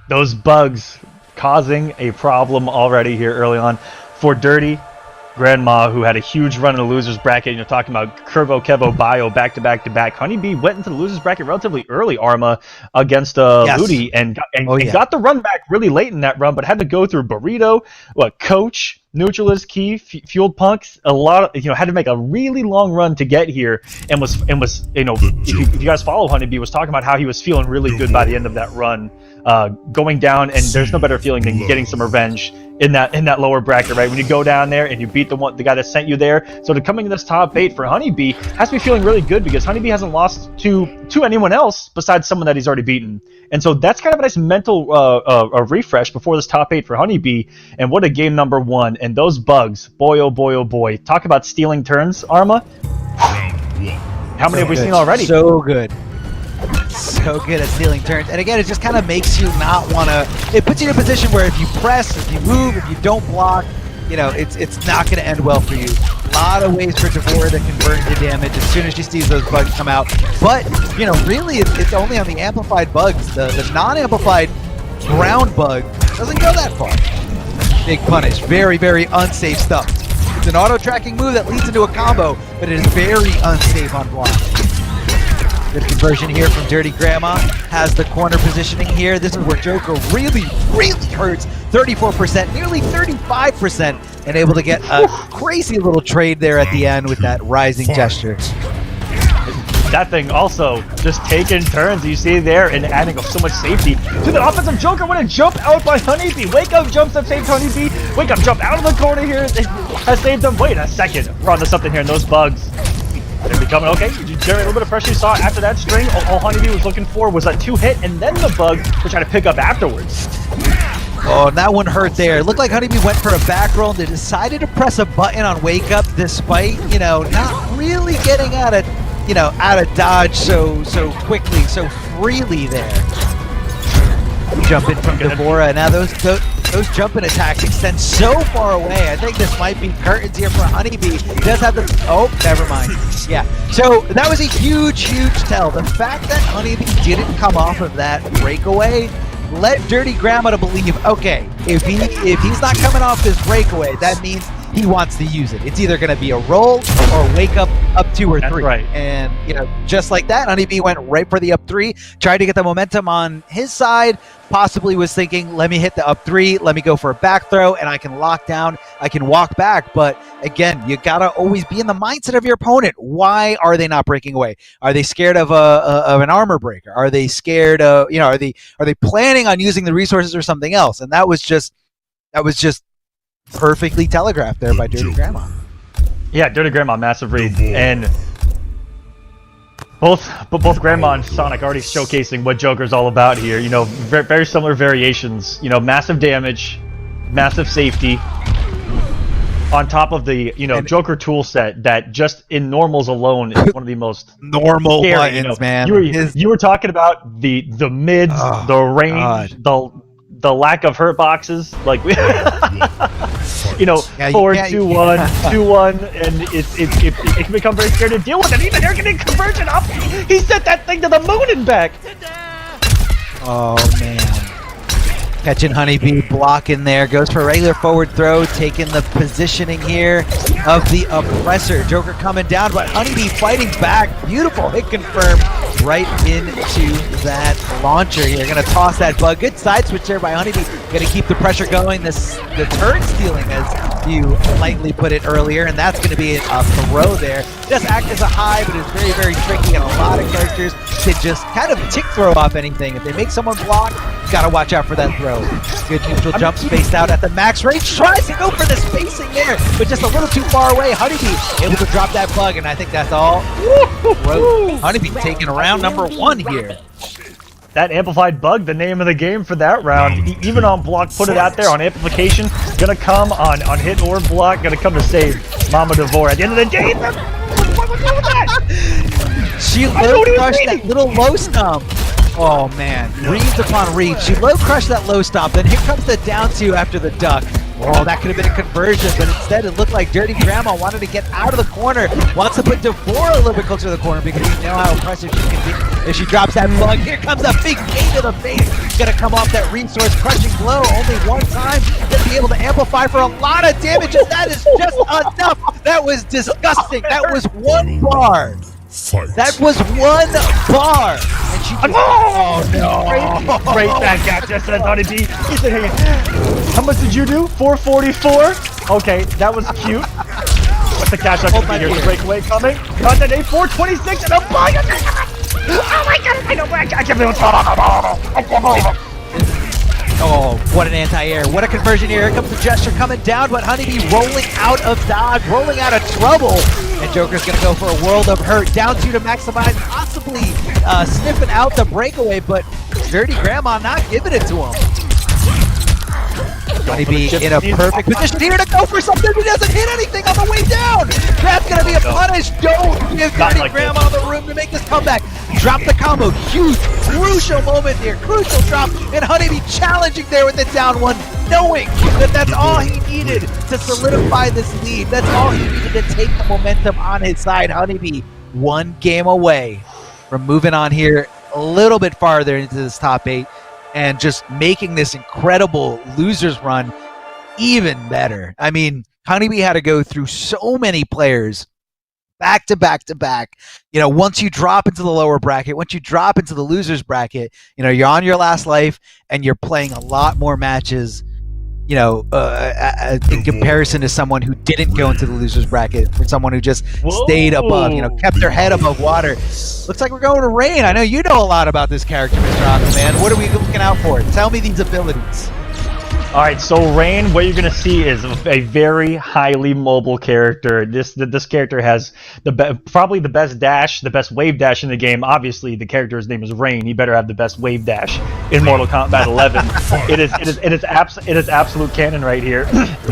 Those bugs causing a problem already here early on for Dirty Grandma, who had a huge run in the losers bracket. You're talking about Curvo, Kevo, Bio back to back. Honeybee went into the losers bracket relatively early, Arma, against Ludi, and got the run back really late in that run, but had to go through Burrito, Coach, Neutralist, Key, Fueled Punks, a lot of, had to make a really long run to get here, and was if you guys follow Honeybee, was talking about how he was feeling really good by the end of that run, going down, and there's no better feeling than getting some revenge in that lower bracket, right? When you go down there and you beat the guy that sent you there. So to coming in this top 8 for Honeybee has to be feeling really good, because Honeybee hasn't lost to anyone else besides someone that he's already beaten. And so that's kind of a nice mental refresh before this top 8 for Honeybee. And what a game number 1. And those bugs, boy, oh boy, oh boy. Talk about stealing turns, Arma. How many have we seen already? So good. So good at stealing turns. And again, it just kind of makes you not want to... It puts you in a position where if you press, if you move, if you don't block, it's not going to end well for you. A lot of ways for Devora to convert into damage as soon as she sees those bugs come out. But, really, it's only on the amplified bugs. The non-amplified ground bug doesn't go that far. Big punish. Very, very unsafe stuff. It's an auto-tracking move that leads into a combo, but it is very unsafe on block. Good conversion here from Dirty Grandma. Has the corner positioning here. This is where Joker really, really hurts. 34%, nearly 35%, and able to get a crazy little trade there at the end with that rising gesture. That thing also just taking turns, you see there, and adding so much safety to the offensive Joker. What a jump out by Honeybee. Wake up jumps that saved Honeybee. Wake up jump out of the corner here has saved them. Wait a second. We're onto something here, and those bugs. They're becoming okay. You generate a little bit of pressure. You saw after that string, all Honeybee was looking for was that 2-hit, and then the bug to try to pick up afterwards. Oh, and that one hurt there. It looked like Honeybee went for a back roll. They decided to press a button on Wake Up, despite not really getting out of dodge so quickly, so freely there. Jump in from Devora. Now those jumping attacks extend so far away. I think this might be curtains here for Honeybee. He does have the... Oh, never mind. Yeah. So that was a huge, huge tell. The fact that Honeybee didn't come off of that breakaway led Dirty Grandma to believe, okay, if he's not coming off this breakaway, that means he wants to use it. It's either going to be a roll or Wake Up 2 or 3. That's right. And, just like that, Honeybee went right for the up 3, tried to get the momentum on his side, possibly was thinking, let me hit the up 3, let me go for a back throw, and I can lock down, I can walk back. But again, you got to always be in the mindset of your opponent. Why are they not breaking away? Are they scared of an armor breaker? Are they scared of, are they planning on using the resources or something else? And that was just perfectly telegraphed there by Dirty Grandma. Yeah, Dirty Grandma, massive read, and both Grandma and Sonic already showcasing what Joker's all about here. Very similar variations. Massive damage, massive safety, on top of the Joker tool set that just in normals alone is one of the most normal scary, buttons, man. You were talking about the mids, the range, the lack of hurt boxes, like we, 4, 2, 1, 2-1, and it can become very scary to deal with. And even they're getting conversion up. He sent that thing to the moon and back. Oh man. Catching Honeybee, blocking there, goes for a regular forward throw, taking the positioning here of the oppressor. Joker coming down, but Honeybee fighting back. Beautiful hit confirm right into that launcher here. Gonna toss that bug. Good side switch there by Honeybee. Gonna keep the pressure going. The turn stealing, as you lightly put it earlier, and that's gonna be a throw there. Does act as a high, but it's very, very tricky, and a lot of characters can just kind of tick throw off anything. If they make someone block, gotta watch out for that throw. Good neutral jump, spaced out at the max range. Tries to go for the spacing there, but just a little too far away. Honeybee able to drop that bug, and I think that's all. Honeybee taking round number 1 here. That amplified bug, the name of the game for that round. Even on block, put it out there on amplification. Gonna come on hit or block. Gonna come to save Mama Devora. At the end of the day, what was that? She low crushed that little low stomp. Oh man, reads upon reads. She low crushed that low stop, then here comes the down two after the duck. Oh, that could have been a conversion, but instead it looked like Dirty Grandma wanted to get out of the corner, wants to put Devorah a little bit closer to the corner because you know how impressive she can be if she drops that bug. Here comes a big K to the face. Gonna come off that resource crushing blow only one time to be able to amplify for a lot of damage, and that is just enough. That was disgusting. That was one bar. Fight. That was one bar. And she just, oh no. Great back catch, just says Honeybee. He said, hey, how much did you do? 444? Okay, that was cute. What's the catch up here? The breakaway coming. Got that a 426 and a bug. Oh my god, I know, I can't believe it. Oh, what an anti-air. What a conversion here. Here comes the gesture coming down, but Honeybee rolling out of dodge, rolling out of trouble. And Joker's going to go for a world of hurt. Down two to maximize, possibly sniffing out the breakaway, but Dirty Grandma not giving it to him. Honeybee in a perfect position here to go for something. He doesn't hit anything on the way down. That's going to be a punish. Don't give Dirty Grandma the room to make this comeback. Drop the combo. Huge, crucial moment here. Crucial drop. And Honeybee challenging there with the down one, knowing that that's all he needed to solidify this lead. That's all he needed to take the momentum on his side. Honeybee one game away from moving on here a little bit farther into this top 8 and just making this incredible losers run even better. I mean, Honeybee had to go through so many players back to back to back. You know, once you drop into the lower bracket, once you drop into the losers bracket, you know, you're on your last life and you're playing a lot more matches, you know, in comparison to someone who didn't go into the losers bracket, for someone who just stayed above, you know, kept their head above water. Looks like we're going to Rain. I know you know a lot about this character, Mr. Aquaman. What are we looking out for? Tell me these abilities. All right, so Rain, what you're gonna see is a very highly mobile character. This character has probably the best dash, the best wave dash in the game. Obviously, the character's name is Rain. He better have the best wave dash in Mortal Kombat 11. It is absolute canon right here.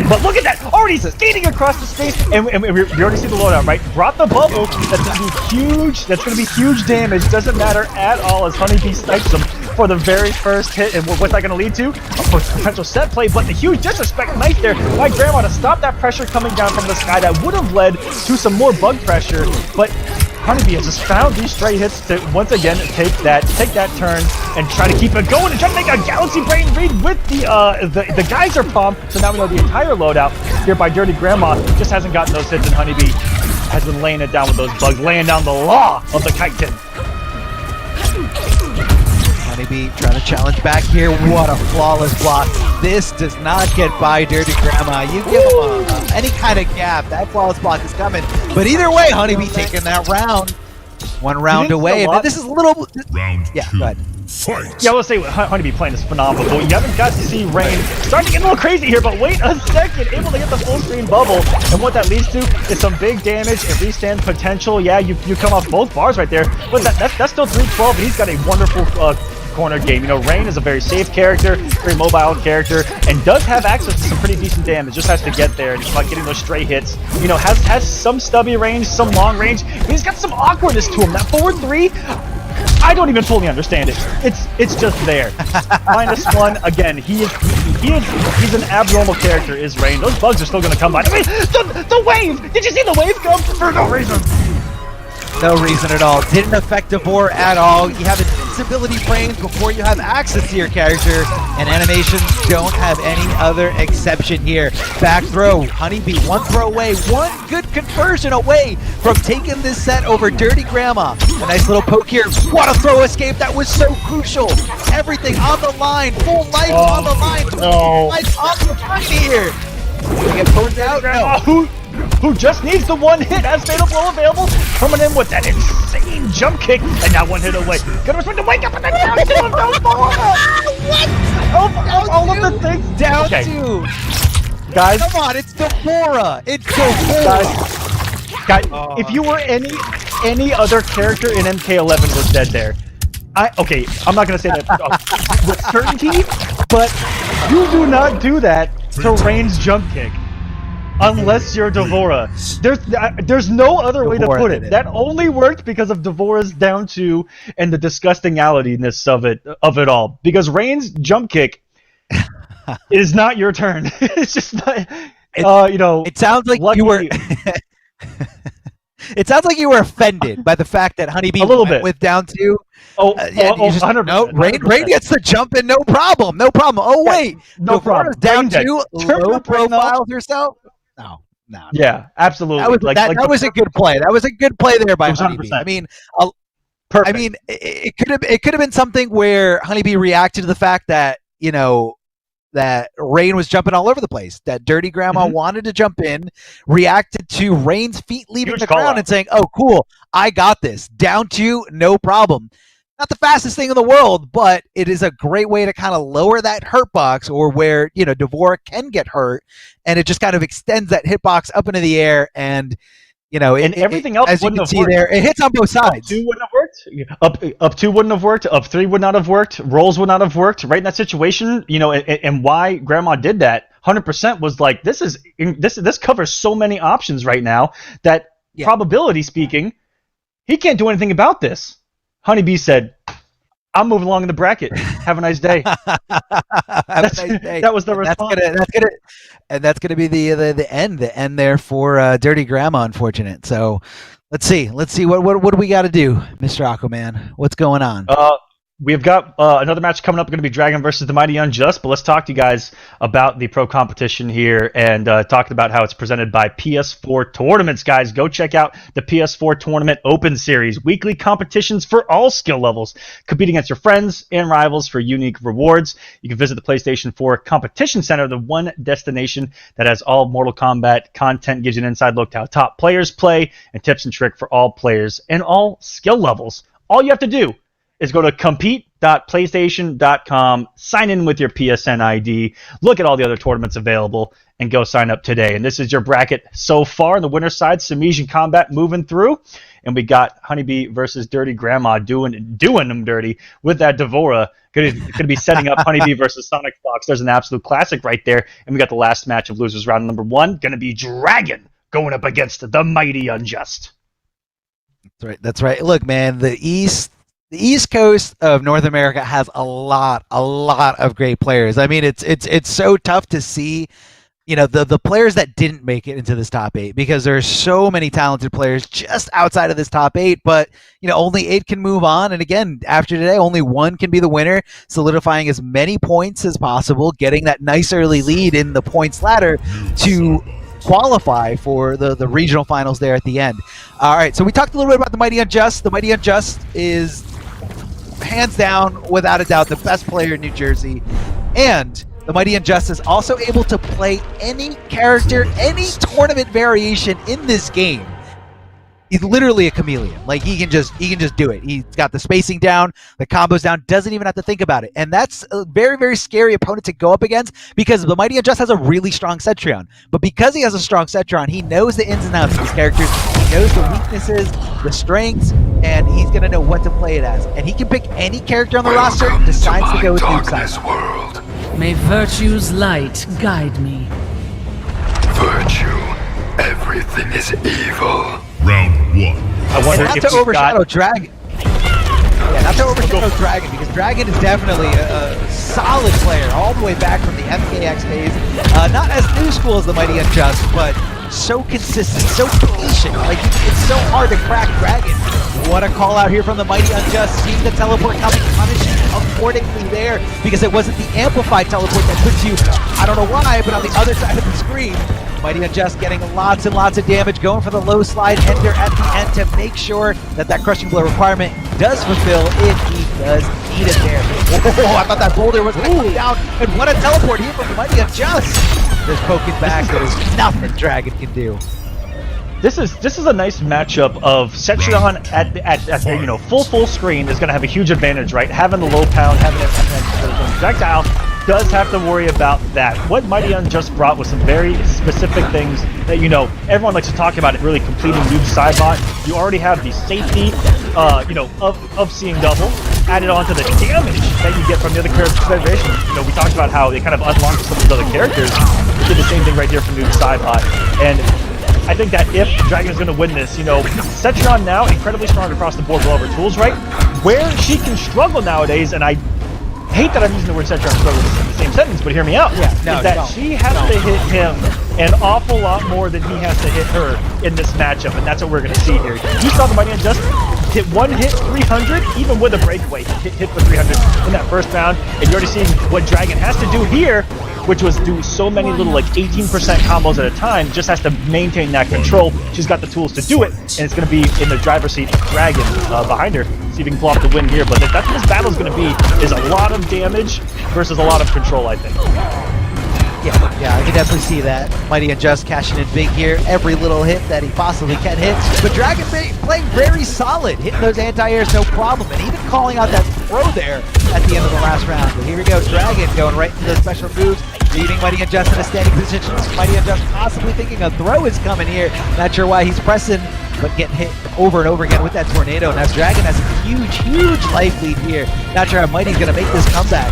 But look at that! Already skating across the space, and we already see the loadout, right? Drop the bubble. That's gonna be huge. That's gonna be huge damage. Doesn't matter at all as Honeybee snipes him for the very first hit. And what's that gonna lead to? A potential set play, but the huge disrespect knife there by Grandma to stop that pressure coming down from the sky that would have led to some more bug pressure. But Honeybee has just found these stray hits to once again take that turn and try to keep it going and try to make a Galaxy Brain read with the geyser pump. So now we know the entire loadout here by Dirty Grandma just hasn't gotten those hits, and Honeybee has been laying it down with those bugs, laying down the law of the chitin. Honeybee trying to challenge back here. What a flawless block. This does not get by Dirty Grandma. You give him any kind of gap, that flawless block is coming. But either way, Honeybee taking that round. One round away. And this is a little... Round yeah, two. go ahead. Fight. Yeah, I will say Honeybee playing is phenomenal. But you haven't got to see Rain starting to get a little crazy here, but wait a second, able to get the full screen bubble. And what that leads to is some big damage and restand potential. Yeah, you come off both bars right there, but that's still 312, and he's got a wonderful corner game. You know, Rain is a very safe character, very mobile character, and does have access to some pretty decent damage. Just has to get there, and it's about getting those stray hits. You know, has some stubby range, some long range, but he's got some awkwardness to him. That forward 3, I don't even fully understand it. It's just there. -1 again. He's an abnormal character. Is Rain? Those bugs are still going to come by. I mean, the wave. Did you see the wave come for no reason? No reason at all. Didn't affect Devorah at all. You have invincibility frames before you have access to your character, and animations don't have any other exception here. Back throw. Honeybee, one throw away, one good conversion away from taking this set over Dirty Grandma. A nice little poke here. What a throw escape. That was so crucial. Everything on the line. Full life on the line. No. Life on the line here. We get poked out? No. Who just needs the one hit, has Fatal Blow available, coming in with that insane jump kick, and now one hit away. Gonna respect to wake up and then down two of those balls! What? All of the things Down okay. two. Guys, Come on, it's Devorah. It's Devorah. guys, if you were any other character in MK11 was dead there. Okay, I'm not gonna say that with certainty, but you do not do that to Rain's jump kick. unless you're Devora. There's no other way to Devora put did it. it. That only worked because of Devora's down 2 and the disgustingness of it all. Because Rain's jump kick is not your turn. It's just not. It sounds like you were. It sounds like you were offended by the fact that Honeybee A little went bit. with down 2. Yeah, 100%. No, Rain 100%. gets the jump in, no problem. Oh, Yeah, wait. no problem. Down Rain dead. 2, Turn low up right now. profile herself? No. Yeah, absolutely. That was a good play. That was a good play there by It was Honeybee. 100%. I mean, Perfect. it could have been something where Honeybee reacted to the fact that, that Rain was jumping all over the place. That Dirty Grandma wanted to jump in, reacted to Rain's feet leaving Huge the call ground out. and saying, "Oh, cool, I got this. Down 2, no problem." Not the fastest thing in the world, but it is a great way to kind of lower that hurt box, or where Devora can get hurt, and it just kind of extends that hitbox up into the air, and everything else as you wouldn't can have see worked. there, it hits on both sides. 2 wouldn't have worked. Up 2 wouldn't have worked. Up 3 would not have worked. Rolls would not have worked. Right in that situation, and why Grandma did that 100% was like this covers so many options right now that probability speaking, he can't do anything about this. Honeybee said, "I'm moving along in the bracket. Have a nice day." That was the response. That's gonna be the end there for Dirty Grandma, unfortunate. So let's see what do we got to do, Mr. Aquaman? What's going on? We've got another match coming up. Going to be Dragon versus the Mighty Unjust. But let's talk to you guys about the pro competition here and talking about how it's presented by PS4 Tournaments. Guys, go check out the PS4 Tournament Open Series. Weekly competitions for all skill levels. Compete against your friends and rivals for unique rewards. You can visit the PlayStation 4 Competition Center, the one destination that has all Mortal Kombat content, gives you an inside look to how top players play, and tips and tricks for all players and all skill levels. All you have to do is go to compete.playstation.com, sign in with your PSN ID, look at all the other tournaments available, and go sign up today. And this is your bracket so far. On the winner's side, Samij and Kombat moving through, and we got Honeybee versus Dirty Grandma doing them dirty with that Devora. Going to be setting up Honeybee versus SonicFox. There's an absolute classic right there. And we got the last match of losers round number 1. Going to be Dragon going up against the Mighty Unjust. That's right. Look, man, the East Coast of North America has a lot of great players. I mean, it's so tough to see, the players that didn't make it into this top 8, because there's so many talented players just outside of this top 8, but only 8 can move on. And again, after today, only 1 can be the winner, solidifying as many points as possible, getting that nice early lead in the points ladder to qualify for the regional finals there at the end. All right, so we talked a little bit about the Mighty Unjust. The Mighty Unjust is hands down, without a doubt, the best player in New Jersey. And the Mighty Unjust is also able to play any character, any tournament variation in this game. He's literally a chameleon. Like, he can just do it. He's got the spacing down, the combos down, doesn't even have to think about it. And that's a very, very scary opponent to go up against, because the Mighty Unjust has a really strong Cetrion. But because he has a strong Cetrion, he knows the ins and outs of his characters. He knows the weaknesses, the strengths, and he's going to know what to play it as. And he can pick any character on the roster, decides to go with Noob Side. World. May virtue's light guide me. Virtue. Everything is evil. Round 1. I wonder Not if to we've overshadow got... Dragon. Yeah, not to overshadow Dragon, because Dragon is definitely a solid player all the way back from the MKX days. Not as new school as the Mighty Unjust, but so consistent, so patient. Like, it's so hard to crack Dragon. What a call out here from the Mighty Unjust, seeing the teleport coming, punishing accordingly there, because it wasn't the amplified teleport that puts you, I don't know why, but on the other side of the screen. Mighty Unjust getting lots and lots of damage, going for the low slide enter at the end to make sure that crushing blow requirement does fulfill if he does need it there. Oh, I thought that boulder was going to come down, and what a teleport here from Mighty Unjust. Just poking back, there's nothing Dragon can do. This is a nice matchup of Cetrion at full screen is going to have a huge advantage, right? Having the low pound, having a projectile does have to worry about that. What Mighty Unjust brought was some very specific things that everyone likes to talk about. It really completing Noob Sidebot. You already have the safety you know, of seeing double, added on to the damage that you get from the other characters' variations. You know, we talked about how they kind of unlocked some of these other characters. We did the same thing right here from Noob Saibot. And I think that if Dragon is going to win this, you know, Cetrion now incredibly strong across the board with all of her tools, right? Where she can struggle nowadays, and I hate that I'm using the word Cetrion struggle in the same sentence, but hear me out. Yeah, no, is that she has to hit him an awful lot more than he has to hit her in this matchup, and that's what we're going to see here. You saw the Mighty Unjust hit one hit 300, even with a breakaway, hit for 300 in that first round, and you're already seeing what Dragon has to do here, which was do so many little like 18% combos at a time, just has to maintain that control. She's got the tools to do it, and it's going to be in the driver's seat, Dragon behind her. See if he can pull off the win here, but that's what this battle is going to be, is a lot of damage versus a lot of control, I think. Yeah, I can definitely see that. Mighty Unjust cashing in big here. Every little hit that he possibly can hit. But Dragon playing very solid, hitting those anti-airs no problem, and even calling out that throw there at the end of the last round. But here we go, Dragon going right into those special moves, leaving Mighty Unjust in a standing position. Mighty Unjust possibly thinking a throw is coming here. Not sure why he's pressing, but getting hit over and over again with that tornado. Now Dragon has a huge life lead here. Not sure how Mighty's going to make this comeback.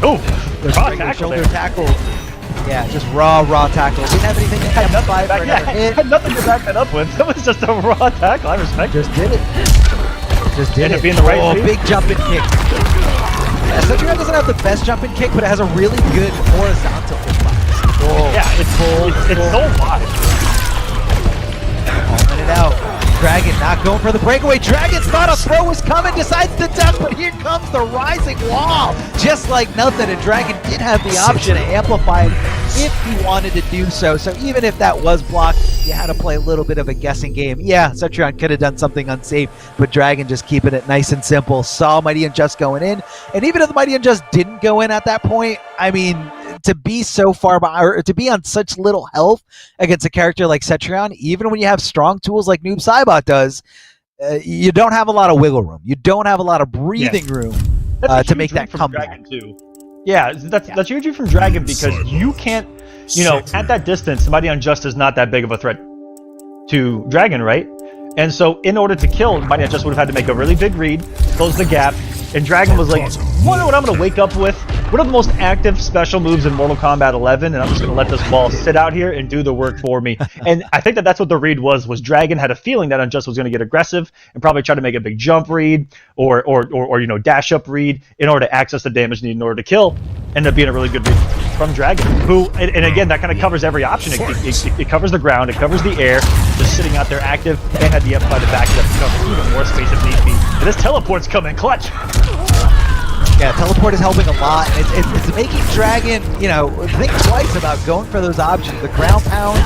Oh, raw tackle shoulder there. tackle. Yeah, just raw tackle. Didn't have anything to catch up by for another hit. Had nothing to back that up with. That was just a raw tackle. I respect it. Just did it. Just did Ended it. up being the right oh, speed. big jumping kick. Yeah, Cetrion doesn't have the best jumping kick, but it has a really good horizontal response. Oh, Yeah, it's so wide. Palming it out. Dragon not going for the breakaway. Dragon thought a throw was coming, decides to duck, but here comes the rising wall. Just like nothing, and Dragon did have the option to amplify it if he wanted to do so. So even if that was blocked, you had to play a little bit of a guessing game. Yeah, Cetrion could have done something unsafe, but Dragon just keeping it nice and simple. Saw Mighty Unjust going in, and even if the Mighty Unjust didn't go in at that point, I mean, to be so far behind, or to be on such little health against a character like Cetrion, even when you have strong tools like Noob Saibot does, you don't have a lot of wiggle room. You don't have a lot of breathing room to make that comeback. Too. Yeah, that's huge from Dragon because you can't, you know, at that distance, Mighty Unjust is not that big of a threat to Dragon, right? And so in order to kill, Mighty Unjust would have had to make a really big read, close the gap, and Dragon was like, wonder what I'm going to wake up with? What are the most active special moves in Mortal Kombat 11? And I'm just going to let this ball sit out here and do the work for me. And I think that's what the read was Dragon had a feeling that Unjust was going to get aggressive and probably try to make a big jump read or you know, dash up read in order to access the damage needed in order to kill. Ended up being a really good read from Dragon, who, and again, that kind of covers every option. It covers the ground, it covers the air, just sitting out there active, and had the upside to back it up to cover even more space if need be. And this teleport's coming clutch. Yeah, teleport is helping a lot. It's making Dragon, you know, think twice about going for those options. The ground pound,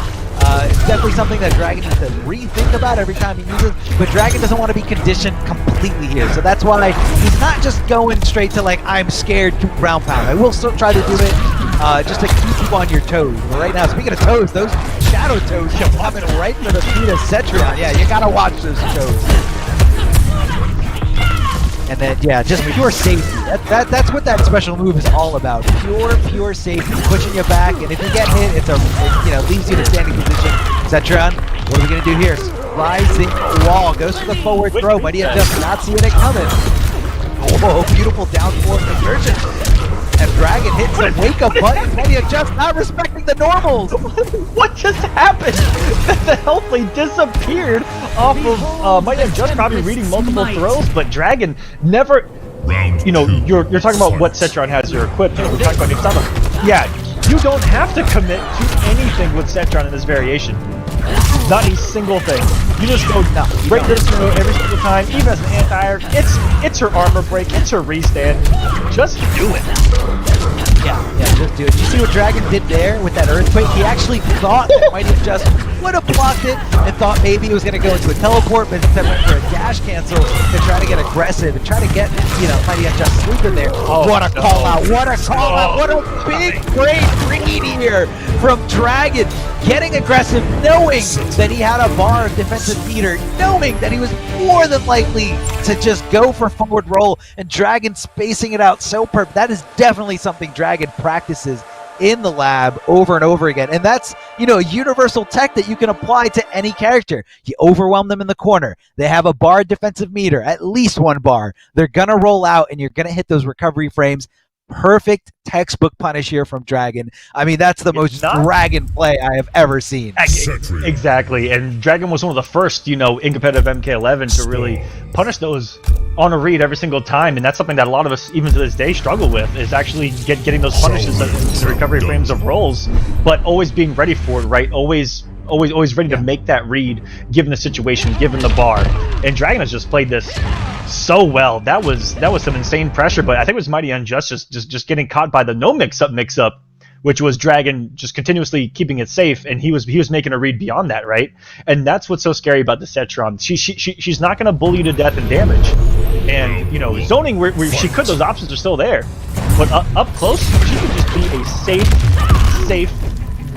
it's definitely something that Dragon needs to rethink about every time he uses. But Dragon doesn't want to be conditioned completely here, so that's why he's not just going straight to like, I'm scared to ground pound. I will still try to do it just to keep you on your toes. But right now, speaking of toes, those shadow toes are coming right for the feet of Cetrion. Yeah, you gotta watch those toes. And then, yeah, just pure safety. That's what that special move is all about. Pure safety, pushing you back, and if you get hit, it you know, leaves you in a standing position. Cetrion, what are we gonna do here? Rising wall, goes for the forward throw. Mighty Unjust not seeing it coming. Whoa, beautiful down forward conversion. And Dragon hits the wake-up button. Mighty Unjust not respecting the normals. What just happened? The health lead disappeared off of Mighty Unjust probably reading multiple throws, but Dragon never. You know, you're talking about what Cetrion has here equipped. You know, we're talking about Noob Saibot. Yeah, you don't have to commit to anything with Cetrion in this variation. Not a single thing. You just go right this through every single time, even as an anti-air. It's her armor break, it's her restand. Just do it. Yeah, just do it. You see what Dragon did there with that earthquake? He actually thought that Mighty Unjust would have blocked it and thought maybe he was going to go into a teleport, but instead went for a dash cancel to try to get aggressive and try to get, you know, Mighty Unjust sleeping there. Oh, what a call out! What a call out! What a big great read here from Dragon, getting aggressive, knowing that he had a bar of defensive meter, knowing that he was more than likely to just go for forward roll, and Dragon spacing it out so perfect. That is definitely something Dragon practices in the lab over and over again. And that's, a universal tech that you can apply to any character. You overwhelm them in the corner. They have a bar defensive meter, at least one bar. They're going to roll out, and you're going to hit those recovery frames. Perfect textbook punish here from Dragon. I mean, that's the most Dragon play I have ever seen. Exactly, and Dragon was one of the first, in competitive MK11 to really punish those on a read every single time, and that's something that a lot of us, even to this day, struggle with, is actually getting those punishes, the recovery frames of rolls, but always being ready for it, right? Always ready to make that read, given the situation, given the bar. And Dragon has just played this so well. That was some insane pressure, but I think it was Mighty Unjust just getting caught by the no mix-up, which was Dragon just continuously keeping it safe, and he was making a read beyond that, right? And that's what's so scary about the Cetron. She's not going to bully you to death and damage. And, zoning where she could, those options are still there. But up close, she could just be a safe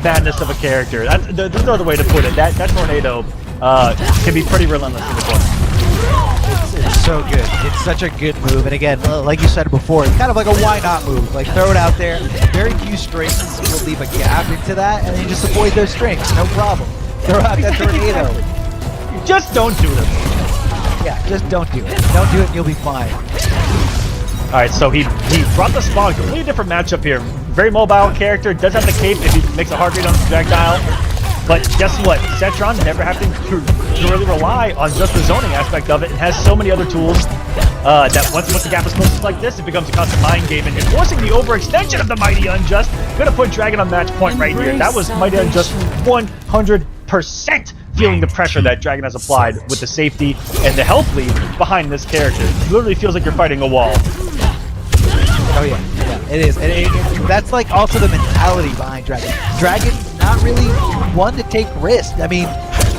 madness of a character. There's no other way to put it. That tornado can be pretty relentless in the corner. It's so good. It's such a good move. And again, like you said before, it's kind of like a why not move. Like, throw it out there. Very few strings will leave a gap into that, and then you just avoid those strings. No problem. Throw out that tornado. Just don't do it. Yeah, just don't do it. Don't do it and you'll be fine. Alright, so he brought the spawn. Completely different matchup here. Very mobile character. Does have the cape if he makes a hard read on the projectile. But guess what? Cetron never having to really rely on just the zoning aspect of it, and has so many other tools that once the gap is close like this, it becomes a constant mind game, and enforcing the overextension of the Mighty Unjust. Gonna put Dragon on match point right here. That was Mighty Unjust 100% feeling the pressure that Dragon has applied with the safety and the health lead behind this character. It literally feels like you're fighting a wall. Oh yeah, it is. That's like also the mentality behind Dragon. Dragon not really one to take risks. I mean,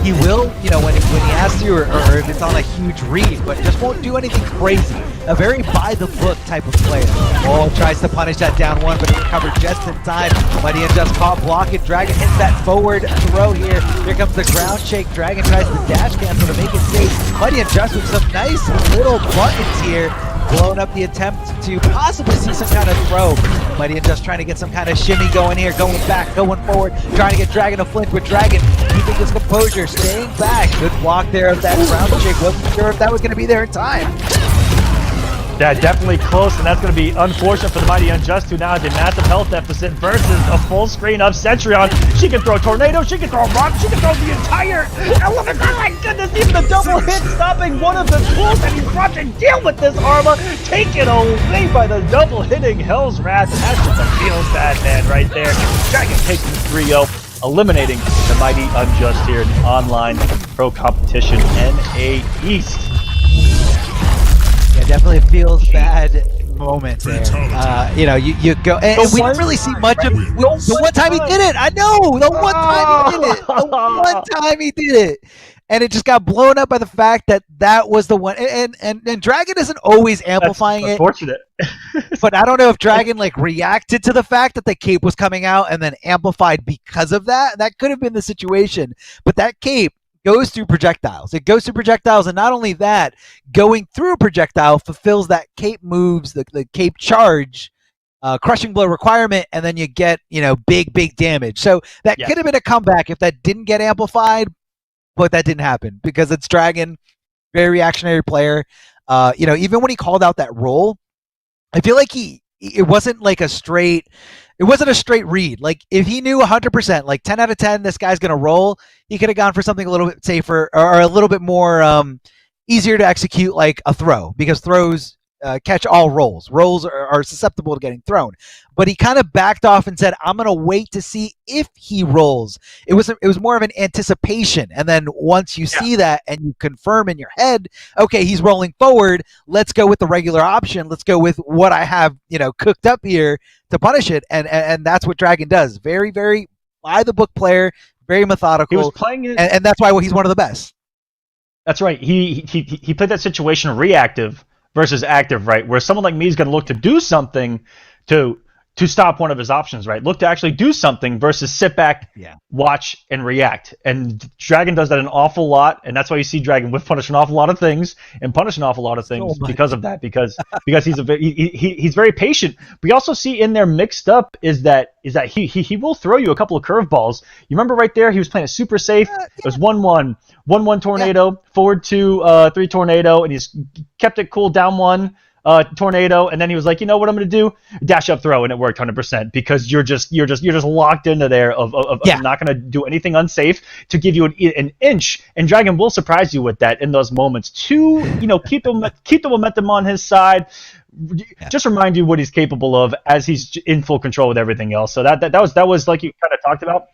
he will, when he has to, or if it's on a huge read, but just won't do anything crazy. A very by-the-book type of player. Oh, tries to punish that down one, but he recovered just in time. Mighty Unjust caught blocking. Dragon hits that forward throw here. Here comes the ground shake. Dragon tries to dash cancel to make it safe. Mighty Unjust with some nice little buttons here, blowing up the attempt to possibly see some kind of throw. Mighty Unjust trying to get some kind of shimmy going here, going back, going forward, trying to get Dragon to flinch, with Dragon keeping his composure, staying back. Good block there of that ground shake. Wasn't sure if that was going to be there in time. Yeah, definitely close, and that's going to be unfortunate for the Mighty Unjust, who now has a massive health deficit versus a full screen of Cetrion. She can throw a tornado, she can throw a rock, she can throw the entire element. Oh my goodness, even the double hit stopping one of the tools that he's brought to deal with this Arma, taken away by the double hitting Hell's Wrath. And that's just a feels bad man right there. Dragon takes the 3-0, eliminating the Mighty Unjust here in online pro competition NA East. Yeah, definitely feels bad moment there. You go, and we didn't really see much of the one time he did it. I know, the one time he did it. The one time he did it. And it just got blown up by the fact that was the one. And Dragon isn't always amplifying it. Unfortunate. But I don't know if Dragon reacted to the fact that the cape was coming out and then amplified because of that. That could have been the situation. But that cape goes through projectiles. It goes through projectiles, and not only that, going through a projectile fulfills that cape moves, the cape charge, crushing blow requirement, and then you get, big damage. So that could have been a comeback if that didn't get amplified, but that didn't happen because it's Dragon, very reactionary player. Even when he called out that roll, I feel like it wasn't like a straight read. Like, if he knew 100%, like 10 out of 10, this guy's going to roll, he could have gone for something a little bit safer or a little bit more easier to execute, like a throw, because throws catch all rolls. Rolls are susceptible to getting thrown. But he kind of backed off and said, I'm going to wait to see if he rolls. It was more of an anticipation. And then once you see that and you confirm in your head, okay, he's rolling forward, let's go with the regular option. Let's go with what I have, cooked up here to punish it. And that's what Dragon does. Very, very by the book player, very methodical. He was playing it, and that's why he's one of the best. That's right. He played that situation reactive versus active, right? Where someone like me is going to look to do something to to stop one of his options, right? Look to actually do something versus sit back, watch, and react. And Dragon does that an awful lot, and that's why you see Dragon whiff punish an awful lot of things and punish an awful lot of things because of that. Because he's very patient. We also see in there mixed up is that he will throw you a couple of curveballs. You remember right there, he was playing it super safe. It was 1-1, 1-1 tornado, forward 2, 3 tornado, and he's kept it cool, down 1. Tornado, and then he was like, you know what I'm going to do? Dash up throw, and it worked 100% because you're just locked into there of not going to do anything unsafe to give you an inch, and Dragon will surprise you with that in those moments to keep the momentum on his side. Just remind you what he's capable of as he's in full control with everything else. So that was like you kind of talked about,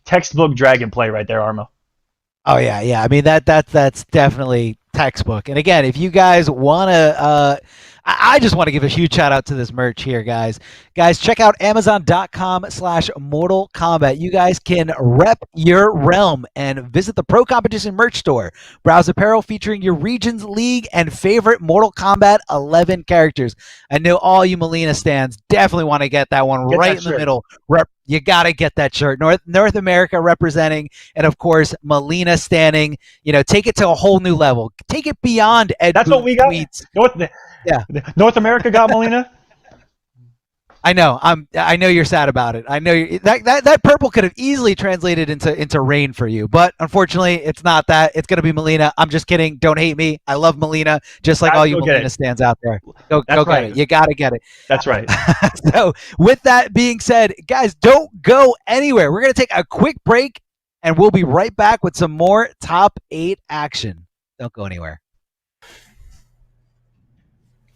textbook Dragon play right there, Armo. Oh yeah. I mean that's definitely textbook. And again, if you guys want to, I just want to give a huge shout out to this merch here, guys. Guys, check out Amazon.com/Mortal Kombat. You guys can rep your realm and visit the Pro Competition merch store. Browse apparel featuring your region's league and favorite Mortal Kombat 11 characters. I know all you Melina stands definitely want to get that one right in the middle. You got to get that shirt. North America representing, and of course, Melina standing. Take it to a whole new level. Take it beyond Ed. That's what we got. North America got Melina. I know. I know you're sad about it. I know that purple could have easily translated into rain for you, but unfortunately, it's not that. It's gonna be Melina. I'm just kidding. Don't hate me. I love Melina, just like all you Melina stands out there. Go get it. You gotta get it. That's right. So, with that being said, guys, don't go anywhere. We're gonna take a quick break, and we'll be right back with some more top 8 action. Don't go anywhere.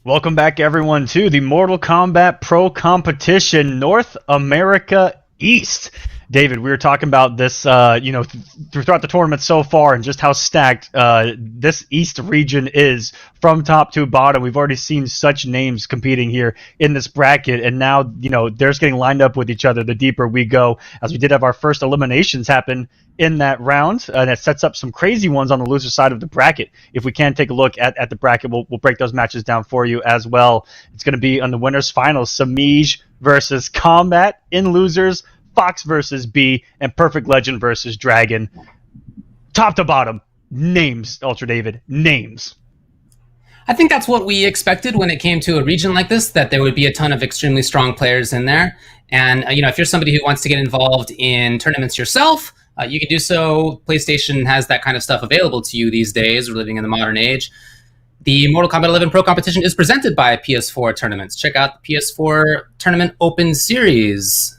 Welcome back, everyone, to the Mortal Kombat Pro Competition North America East. David, we were talking about this, throughout the tournament so far and just how stacked this East region is from top to bottom. We've already seen such names competing here in this bracket, and now, they're just getting lined up with each other the deeper we go, as we did have our first eliminations happen in that round, and it sets up some crazy ones on the loser side of the bracket. If we can take a look at the bracket, we'll break those matches down for you as well. It's going to be on the winners finals, Samij versus Kombat in losers, Fox versus B, and Perfect Legend versus Dragon. Top to bottom, names, Ultra David, names. I think that's what we expected when it came to a region like this, that there would be a ton of extremely strong players in there. And, if you're somebody who wants to get involved in tournaments yourself, you can do so. PlayStation has that kind of stuff available to you these days. We're living in the modern age. The Mortal Kombat 11 Pro Competition is presented by PS4 Tournaments. Check out the PS4 Tournament Open Series.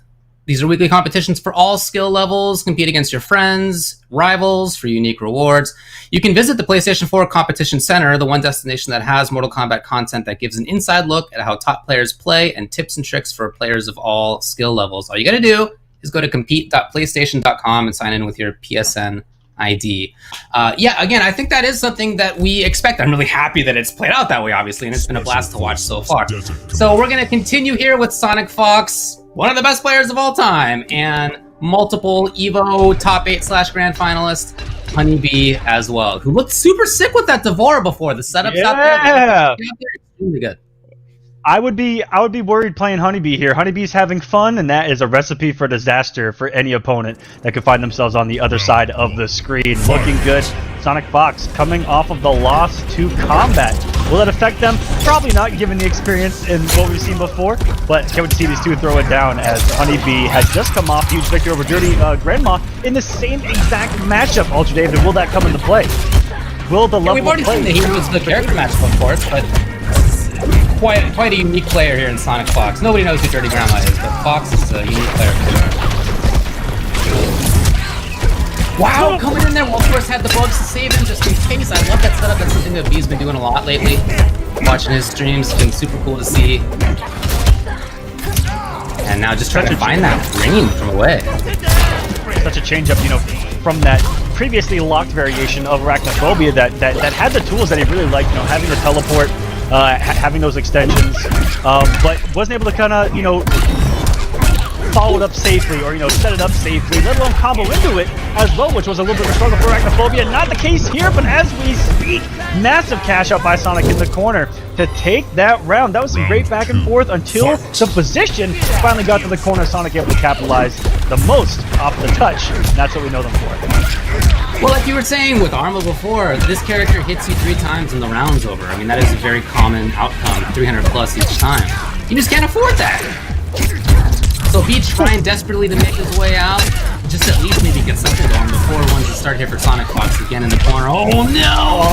These are weekly competitions for all skill levels. Compete against your friends, rivals for unique rewards. You can visit the PlayStation 4 Competition Center, the one destination that has Mortal Kombat content that gives an inside look at how top players play and tips and tricks for players of all skill levels. All you got to do is go to compete.playstation.com and sign in with your PSN ID. Again, I think that is something that we expect. I'm really happy that it's played out that way, obviously, and it's been a blast to watch so far. So we're going to continue here with SonicFox, one of the best players of all time, and multiple EVO top 8 / grand finalist, Honeybee as well, who looked super sick with that Devora before. The setup's out there. It's really good. I would be worried playing Honeybee here. Honeybee's having fun, and that is a recipe for disaster for any opponent that could find themselves on the other side of the screen. Looking good. SonicFox coming off of the loss to Kombat. Will it affect them? Probably not, given the experience in what we've seen before, but can't wait to see these two throw it down, as Honeybee has just come off huge victory over Dirty Grandma in the same exact matchup. Ultra David, will that come into play? Will the level We've already seen the Heroes of the character matchup, of course, but quite a unique player here in SonicFox. Nobody knows who Dirty Grandma is, but Fox is a unique player for sure. Wow, coming in there, Wolfforce had the bugs to save him just in case. I love that setup. That's something that B's been doing a lot lately. Watching his streams, it's been super cool to see. And now just trying to find that range from away. Such a change up, from that previously locked variation of Arachnophobia that had the tools that he really liked, having the teleport, having those extensions, but wasn't able to kind of, followed up safely or, set it up safely, let alone combo into it as well, which was a little bit of a struggle for Arachnophobia. Not the case here, but as we speak, massive cash out by Sonic in the corner to take that round. That was some great back and forth until the position finally got to the corner. Sonic able to capitalize the most off the touch, and that's what we know them for. Well, like you were saying with Arma before, this character hits you 3 times and the round's over. I mean, that is a very common outcome, 300 plus each time. You just can't afford that. So Beach trying desperately to make his way out, just at least maybe get something going before ones to start here for SonicFox again in the corner. Oh no!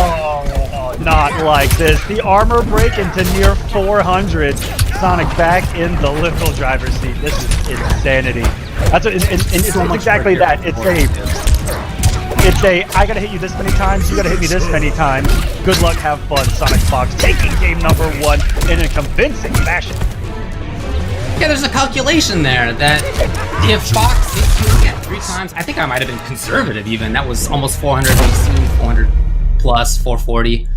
Oh, not like this. The armor break into near 400. Sonic back in the little driver's seat. This is insanity. That's what, and it's exactly that. It's a, I gotta hit you this many times, you gotta hit me this many times. Good luck, have fun, SonicFox taking game number 1 in a convincing fashion. Yeah, there's a calculation there that if Fox hits you again 3 times, I think I might have been conservative even. That was almost 400 AC, 400 plus, 440.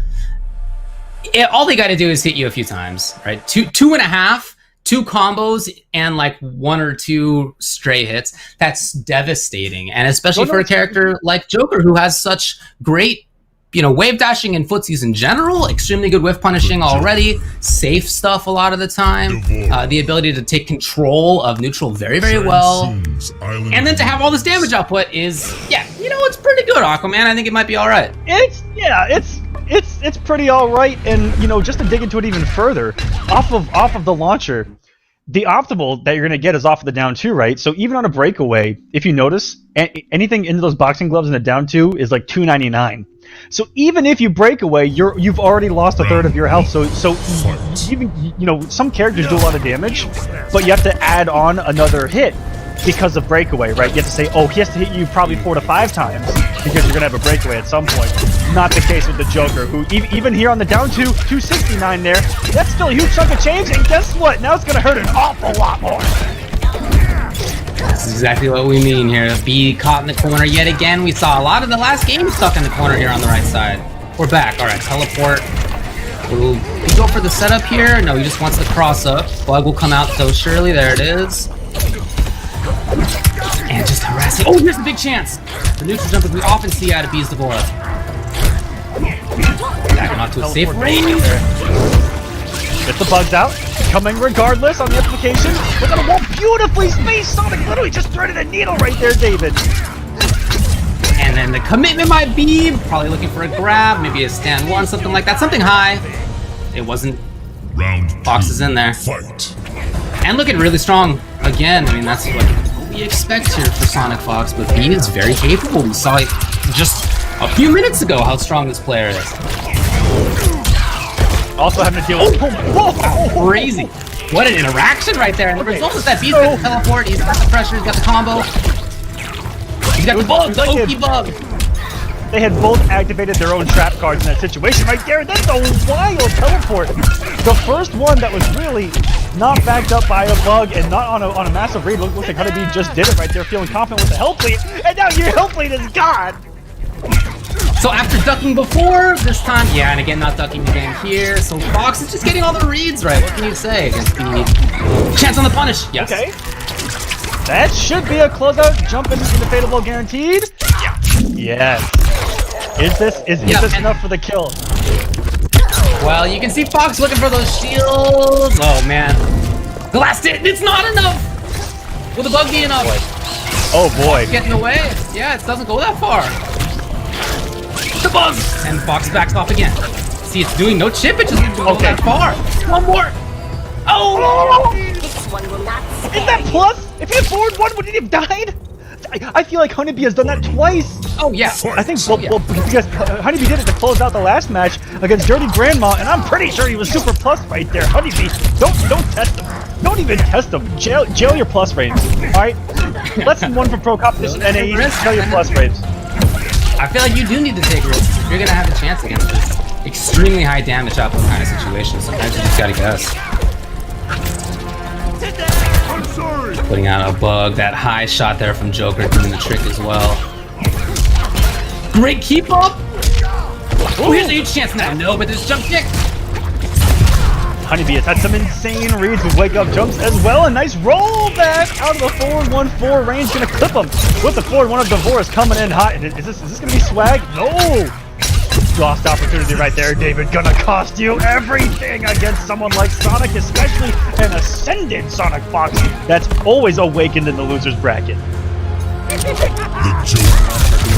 All they gotta do is hit you a few times, right? Two and a half, 2 combos, and like 1 or 2 stray hits. That's devastating. And especially for a character like Joker, who has such great, wave dashing and footsies in general, extremely good whiff punishing already, safe stuff a lot of the time, the ability to take control of neutral very, very well. And then to have all this damage output is, it's pretty good, Aquaman. I think it might be all right. It's pretty all right, and just to dig into it even further, off of the launcher, the optimal that you're gonna get is off of the down 2, right? So even on a breakaway, if you notice, anything into those boxing gloves in the down 2 is like $2.99. So even if you break away, you've already lost a third of your health. So even some characters do a lot of damage, but you have to add on another hit because of breakaway, right? You have to say, oh, he has to hit you probably 4 to 5 times because you're gonna have a breakaway at some point. Not the case with the Joker, who even here on the down 2, 269 there, that's still a huge chunk of change, and guess what? Now it's gonna hurt an awful lot more. That's exactly what we mean here. B caught in the corner yet again. We saw a lot of the last game stuck in the corner here on the right side. We're back. All right, teleport. Will he go for the setup here? No, he just wants the cross up. Bug will come out though, surely. There it is. And just harassing. Oh, here's the big chance. The neutral jump that we often see out of B's Devora. Backing off to a safe range. Get the bugs out. Coming regardless on the application. We're gonna wall beautifully spaced. Sonic literally just threaded a needle right there, David. And then the commitment might be probably looking for a grab, maybe a stand 1, something like that. Something high. It wasn't. Fox is in there. Fight. And looking really strong again. I mean, that's what we expect here for SonicFox, but B is very capable. We saw it just a few minutes ago how strong this player is. Also having to deal with crazy. What an interaction right there. And the result is that B's got the teleport, he's got the pressure, he's got the combo. He's got the bug, the Oki bug. They had both activated their own trap cards in that situation right there. That's a wild teleport. The first one that was really not backed up by a bug and not on a massive read. Looks like Honeybee just did it right there, feeling confident with the health lead. And now your health lead is gone. So after ducking before, this time, and again, not ducking again here. So Fox is just getting all the reads right. What can you say against the chance on the punish? Yes. Okay. That should be a closeout. Jump into the fatal blow guaranteed. Yes. Is this enough for the kill? Well, you can see Fox looking for those shields. Oh man. The last hit, it's not enough. Will the bug be enough? Oh boy. Get in the way. Yeah, it doesn't go that far. The bug! And Fox backs off again. See, it's doing no chip, it just didn't go that far. One more! Oh! This one will not stand. Is that plus? If he had forward 1, would he have died? I feel like Honeybee has done that twice. Oh yeah. I think because Honeybee did it to close out the last match against Dirty Grandma, and I'm pretty sure he was super plus right there. Honeybee, don't test him. Don't even test him. Jail your plus frames. All right. Lesson 1 for pro competition NAE. Jail your plus frames. I feel like you do need to take risks if you're gonna have a chance against this extremely high damage output kind of situation. Sometimes you just gotta guess. Putting out a bug, that high shot there from Joker doing the trick as well. Great keep up! Oh, here's a huge chance now. No, but there's jump kick. Honeybee has had some insane reads with wake-up jumps as well. A nice roll back out of the forward 1-4 range. Gonna clip him with the forward 1 of Divorce coming in hot. Is this gonna be swag? No! Lost opportunity right there, David. Gonna cost you everything against someone like Sonic, especially an ascended SonicFox that's always awakened in the loser's bracket.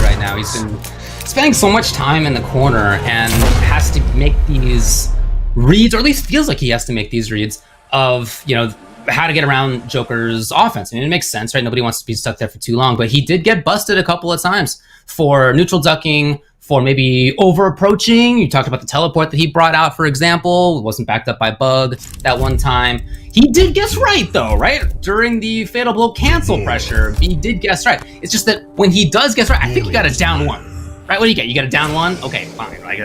Right now, he's been spending so much time in the corner and has to make these reads, or at least feels like he has to make these reads of, you know, how to get around Joker's offense. I mean, it makes sense, right? Nobody wants to be stuck there for too long, but he did get busted a couple of times for neutral ducking, for maybe over approaching. You talked about the teleport that he brought out, for example. It wasn't backed up by bug that one time. He did guess right, though, right? During the Fatal Blow cancel pressure, he did guess right. It's just that when he does guess right, I think you got a down 1. Right, what do you get? You got a down 1? Okay, fine. Right,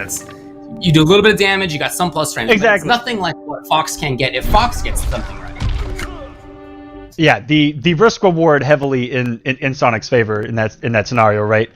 you do a little bit of damage, you got some plus strength. Exactly. It's nothing like what Fox can get if Fox gets something right. Yeah, the risk reward heavily in Sonic's favor in that scenario, right?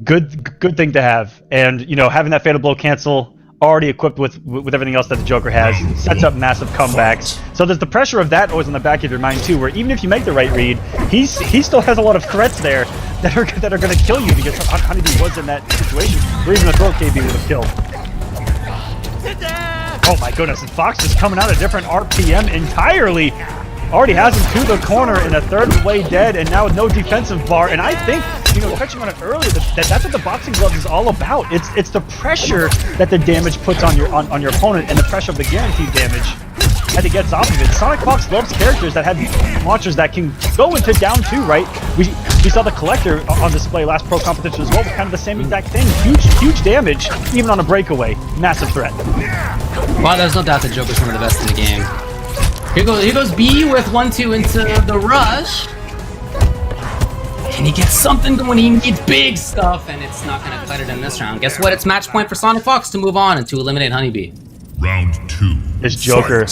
Good thing to have, and you know, having that Fatal Blow cancel already equipped with everything else that the Joker has sets up massive comebacks. So there's the pressure of that always in the back of your mind too, where even if you make the right read, he still has a lot of threats there that are going to kill you, because Honeybee was in that situation where even a throat KB would have killed. Oh my goodness, and Fox is coming out a different RPM entirely. Already has him to the corner in a third way dead, and now with no defensive bar. And I think, you know, touching on it earlier, that's what the boxing gloves is all about. It's the pressure that the damage puts on your opponent, and the pressure of the guaranteed damage that he gets off of it. SonicFox loves characters that have launchers that can go into down 2, right? We saw the Collector on display last pro competition as well, with kind of the same exact thing. Huge damage, even on a breakaway. Massive threat. Well, there's no doubt that Joker's one of the best in the game. Here goes B with 1-2 into the rush. And he gets something going. He needs big stuff, and it's not going to cut it in this round. Guess what? It's match point for SonicFox to move on and to eliminate Honeybee. Round 2. This Joker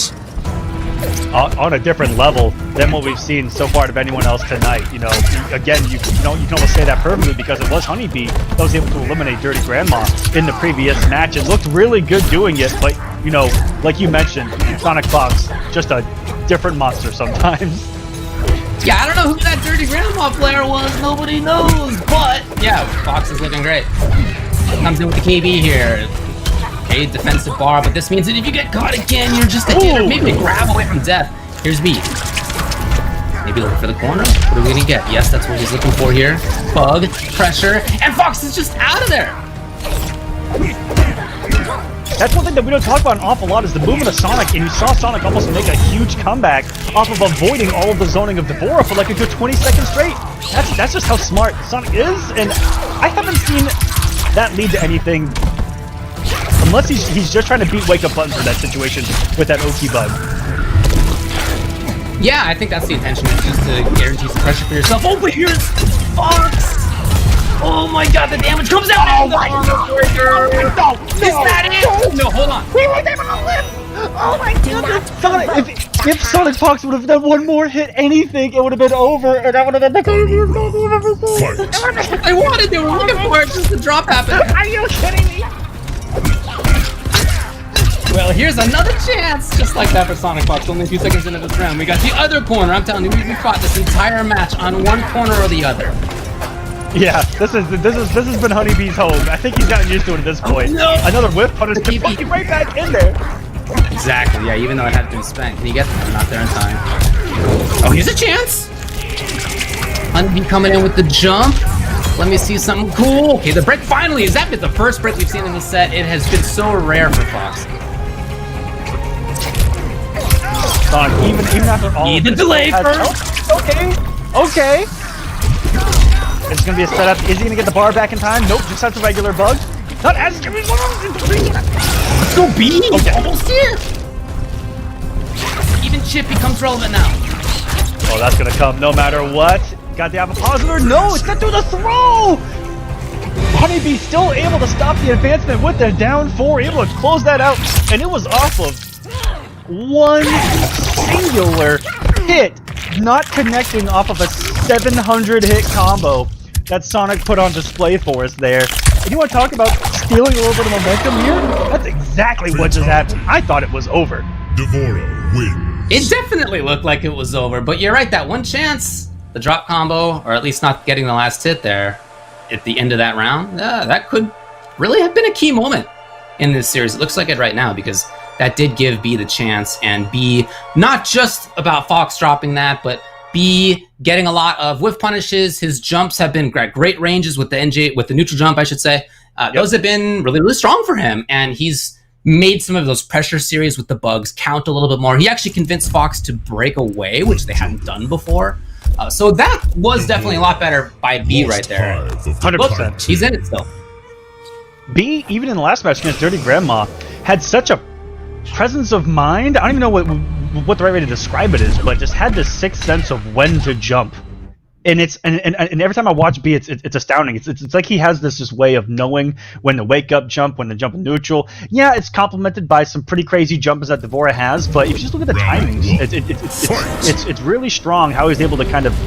on a different level than what we've seen so far of anyone else tonight. You know, again, you can almost say that perfectly, because it was Honeybee that was able to eliminate Dirty Grandma in the previous match. It looked really good doing it, but you know, like you mentioned, SonicFox, just a different monster sometimes. Yeah, I don't know who that Dirty Grandma player was. Nobody knows, but yeah, Fox is looking great. Comes in with the KB here. Okay, defensive bar, but this means that if you get caught again, you're just a hit, or maybe a grab away from death. Here's B. Maybe looking for the corner. What are we gonna get? Yes, that's what he's looking for here. Bug, pressure, and Fox is just out of there. That's one thing that we don't talk about an awful lot, is the movement of Sonic, and you saw Sonic almost make a huge comeback off of avoiding all of the zoning of Devora for like a good 20 seconds straight. That's just how smart Sonic is, and I haven't seen that lead to anything, unless he's just trying to beat wake-up buttons for that situation with that Oki bug. Yeah, I think that's the intention, is just to guarantee some pressure for yourself. Oh, but here's Fox! Oh my god, the damage comes out! Oh my god! No, is that it? No, hold on. We were able to live! Oh my god! If SonicFox would have done one more hit, anything, it would have been over, and that would have been the craziest thing you've ever seen. They were looking for it, just the drop happened. Are you kidding me? Well, here's another chance, just like that for SonicFox. Only a few seconds into this round, we got the other corner. I'm telling you, we fought this entire match on one corner or the other. Yeah, this has been Honeybee's home. I think he's gotten used to it at this point. Oh, no. Another whip punish to fucking right back in there. Exactly, yeah, even though it had been spent. Can he get there? Not there in time. Oh, here's a chance! Honeybee coming in with the jump. Let me see something cool. Okay, the break finally is that the first break we've seen in the set. It has been so rare for Fox. Even after all Need the delay first. Okay. It's gonna be a setup. Is he gonna get the bar back in time? Nope, just has the regular bug. Not as good. Let's go B. Okay. Almost here. Even Chip becomes relevant now. Oh, that's gonna come no matter what. Got the appositor. No, it's not through the throw. Honeybee still able to stop the advancement with the down 4, able to close that out, and it was off of one singular hit, not connecting off of a 700 hit combo that Sonic put on display for us there. And you want to talk about stealing a little bit of momentum here? That's exactly what just happened. I thought it was over. Devora wins. It definitely looked like it was over, but you're right, that one chance, the drop combo, or at least not getting the last hit there at the end of that round, that could really have been a key moment in this series. It looks like it right now, because that did give B the chance, and B, not just about Fox dropping that, but B getting a lot of whiff punishes. His jumps have been at great ranges with the NJ, with the neutral jump, I should say. Those have been really, really strong for him, and he's made some of those pressure series with the bugs count a little bit more. He actually convinced Fox to break away, which they hadn't done before. So that was definitely a lot better by B right there. 100%. He's in it still. B, even in the last match against Dirty Grandma, had such a presence of mind. I don't even know what the right way to describe it is, but just had this sixth sense of when to jump. And it's and every time I watch B, it's astounding. It's like he has this way of knowing when to wake up jump, when to jump in neutral. Yeah, it's complemented by some pretty crazy jumpers that Devora has, but if you just look at the timings, it's really strong how he's able to kind of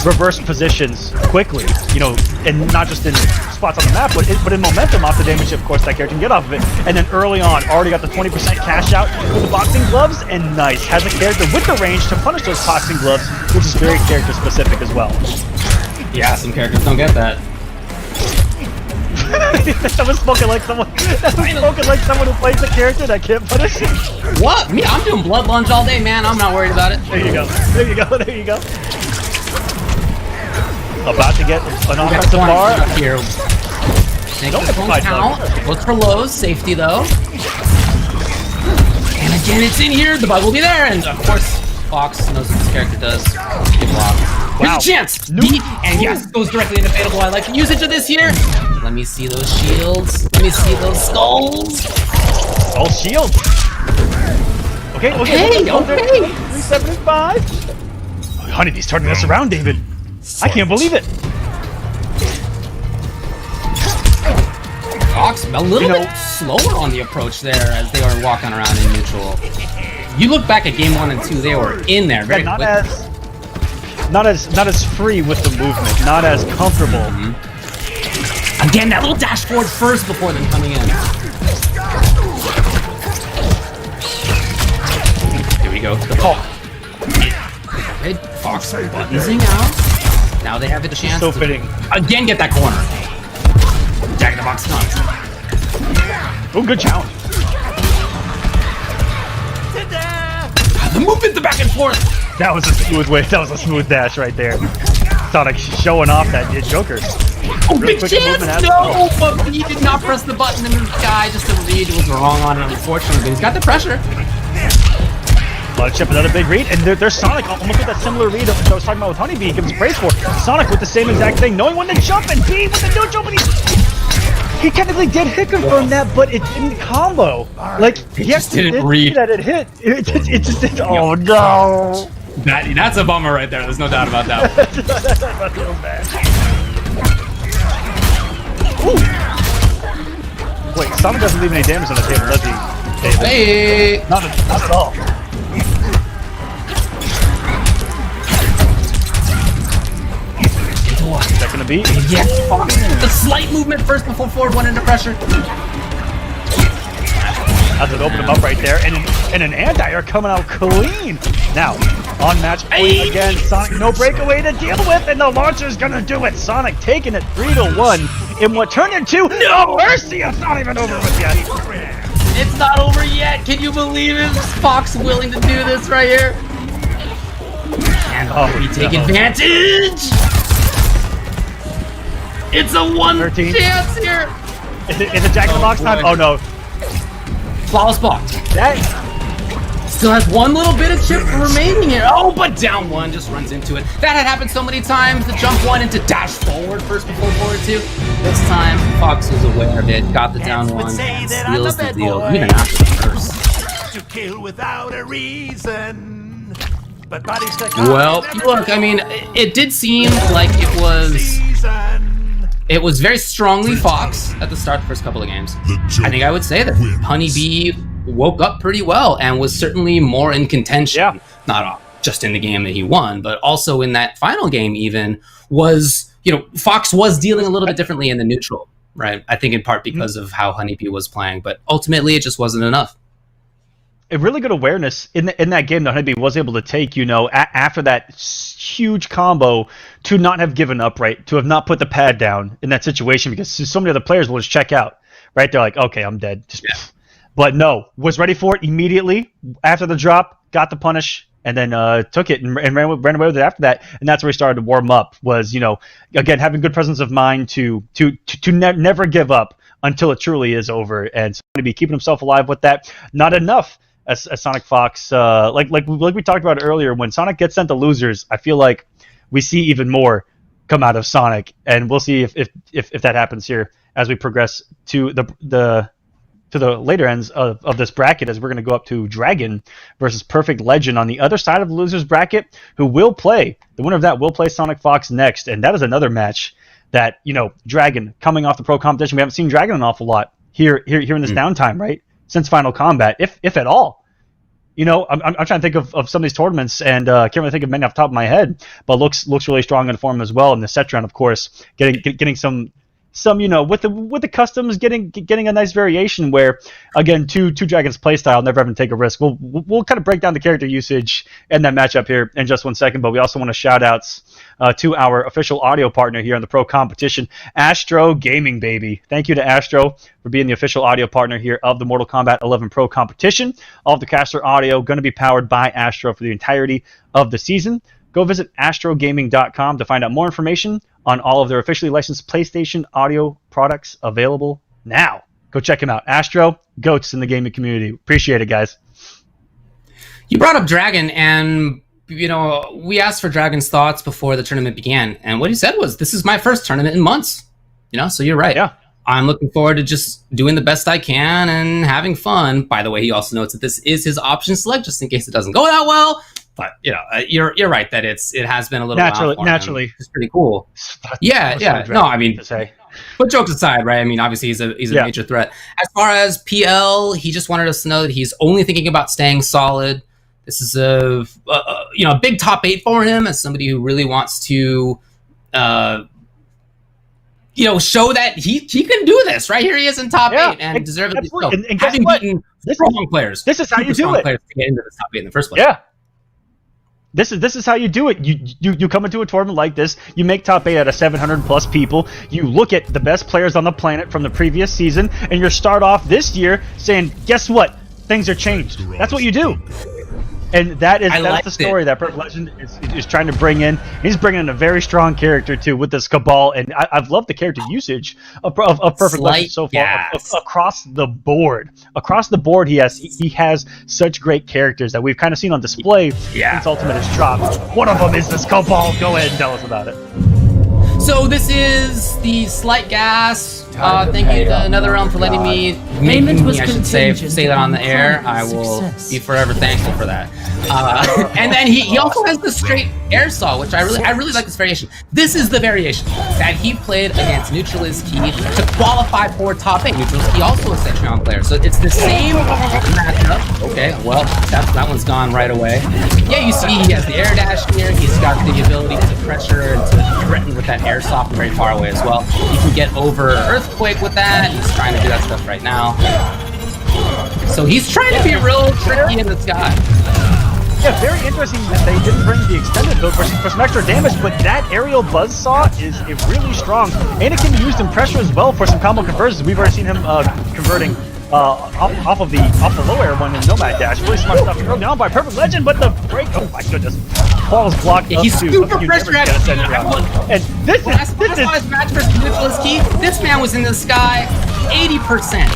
reverse positions quickly, you know, and not just in spots on the map, but in momentum off the damage, of course, that character can get off of it. And then early on, already got the 20% cash out with the boxing gloves, and nice, has a character with the range to punish those boxing gloves, which is very character specific as well. Yeah, some characters don't get that. That was spoken like someone. That was spoken like someone who plays a character that can't punish it. What? Me? I'm doing blood lunge all day, man. I'm not worried about it. There you go. There you go. There you go. About to get an offensive bar here. Makes the phone count. Look for lows. Safety though. And again, it's in here. The bug will be there, and of course, Fox knows what this character does. Good block. Here's a chance! B, and yes, it goes directly into Fatal Blow. I like the usage of this here. Let me see those shields. Let me see those skulls. All shields. Okay. 375. Honeybee's turning this around, David. I can't believe it. Fox a little bit slower on the approach there as they were walking around in neutral. You look back at game 1 and 2, they were in there very quickly. Not as free with the movement, not as comfortable. Again, that little dash forward first before them coming in. Here we go. The call. Okay, Fox buttonsing out. Now they have the chance So to fitting. again get that corner. Jack in the Box nuts. Oh, good challenge. The movement, the back and forth. That was a smooth way. That was a smooth dash right there. Sonic showing off that Joker. Oh, Really big quick chance! movement No, but he did not press the button, and this guy just a read was wrong on it. Unfortunately, he's got the pressure. A lot of chip, another big read, and there's Sonic almost with that similar read that I was talking about with Honeybee. He gives praise for Sonic with the same exact thing, knowing when to jump, and B with the neutral, but he technically did hit confirm that, but it didn't combo. Like, yes, just didn't read that it hit. It just didn't. Oh no! That's a bummer right there. There's no doubt about that. That's so bad. Ooh. Wait, Sonic doesn't leave any damage on the table, does he? Hey! Not at all. Is that gonna be? Yes, Fox. The slight movement first before forward went into pressure. That's it, open him up right there, and an anti-air coming out clean. Now, on match point again, Sonic no breakaway to deal with, and the launcher's gonna do it. Sonic taking it 3-1 in what turned into no mercy. It's not even over with yet. It's not over yet. Can you believe it? Fox willing to do this right here. And we take advantage. It's a 1 13. chance here. Is it Jack in the Box time? Oh no. Flawless block. That Still has one little bit of chip remaining here. Oh, but down one, just runs into it. That had happened so many times. The jump one into dash forward first before forward two. This time, Fox was aware of it, got the down one, seals the deal, even after the first. To kill without a reason. But Well, look, I mean, it did seem like it was very strongly Fox at the start of the first couple of games. I think I would say that Honeybee woke up pretty well and was certainly more in contention. Yeah. Not just in the game that he won, but also in that final game even was, Fox was dealing a little bit differently in the neutral, right? I think in part because of how Honeybee was playing, but ultimately it just wasn't enough. a really good awareness in that game that Honeybee was able to take, you know, after that huge combo, to not have given up, right? To have not put the pad down in that situation, because so many other players will just check out, right? They're like, okay, I'm dead. But no, was ready for it immediately after the drop, got the punish, and then took it and ran away with it after that. And that's where he started to warm up, was, you know, again, having good presence of mind to never give up until it truly is over. And so to be keeping himself alive with that. Not enough. As SonicFox, like we talked about earlier, when Sonic gets sent to losers, I feel like we see even more come out of Sonic, and we'll see if that happens here as we progress to the later ends of this bracket, as we're going to go up to Dragon versus Perfect Legend on the other side of the losers bracket, who will play, the winner of that will play SonicFox next, and that is another match that, you know, Dragon coming off the pro competition, we haven't seen Dragon an awful lot here in this downtime, right? Since Final Combat, if at all. You know, I'm trying to think of some of these tournaments, and can't really think of many off the top of my head, but looks really strong in form as well. In the set round, of course, getting some you know, with the customs, getting a nice variation where, again, two Dragons playstyle, never having to take a risk. We'll kind of break down the character usage in that matchup here in just 1 second, but we also want to shout outs to our official audio partner here on the pro competition, Astro Gaming, baby. Thank you to Astro for being the official audio partner here of the Mortal Kombat 11 pro competition. All of the caster audio going to be powered by Astro for the entirety of the season. Go visit astrogaming.com to find out more information on all of their officially licensed PlayStation audio products available now. Go check them out. Astro, goats in the gaming community. Appreciate it, guys. You brought up Dragon, and, you know, we asked for Dragon's thoughts before the tournament began, and what he said was, this is my first tournament in months. You know, so you're right. Yeah. I'm looking forward to just doing the best I can and having fun. By the way, he also notes that this is his option select, just in case it doesn't go that well. But, you know, you're right that it has been a little naturally. It's pretty cool. Yeah. No, I mean, but jokes aside, right? I mean, obviously he's a major threat. As far as PL, he just wanted us to know that he's only thinking about staying solid. This is a big top 8 for him, as somebody who really wants to show that he can do this. Right here he is in top 8 and deservedly so. And having beaten strong players. This is how you do it. Players to get into the top 8 in the first place. Yeah. This is how you do it. You come into a tournament like this, you make top 8 out of 700 plus people, you look at the best players on the planet from the previous season, and you start off this year saying, guess what? Things are changed. That's what you do. And that's the story that Perfect Legend is trying to bring in. He's bringing in a very strong character, too, with this Cabal. And I've loved the character usage of Perfect Legend so far across the board. Across the board, he has such great characters that we've kind of seen on display since Ultimate has dropped. One of them is this Cabal. Go ahead and tell us about it. So this is the Slight Gas. Thank you to NetherRealm for letting me say that on the air. I will be forever thankful for that. And then he also has the straight air saw, which I really like this variation. This is the variation that he played against Neutral is Key to qualify for top 8. Neutral is Key also a Cetron player, so it's the same matchup. Okay, well that one's gone right away. Yeah, you see he has the air dash here. He's got the ability to pressure and to threaten with that air saw from very far away as well. He can get over Earthquake with that. He's trying to do that stuff right now. So he's trying to be real tricky in the sky. Yeah, very interesting that they didn't bring the extended build for some extra damage, but that aerial buzzsaw is really strong, and it can be used in pressure as well for some combo conversions. We've already seen him converting off the low air one in Nomad Dash. Really smart stuff early on by Perfect Legend, but the break, oh my goodness, Paul's blocked. Yeah, he's super pressure active. And this is match versus Neutral is Key. This man was in the sky 80%.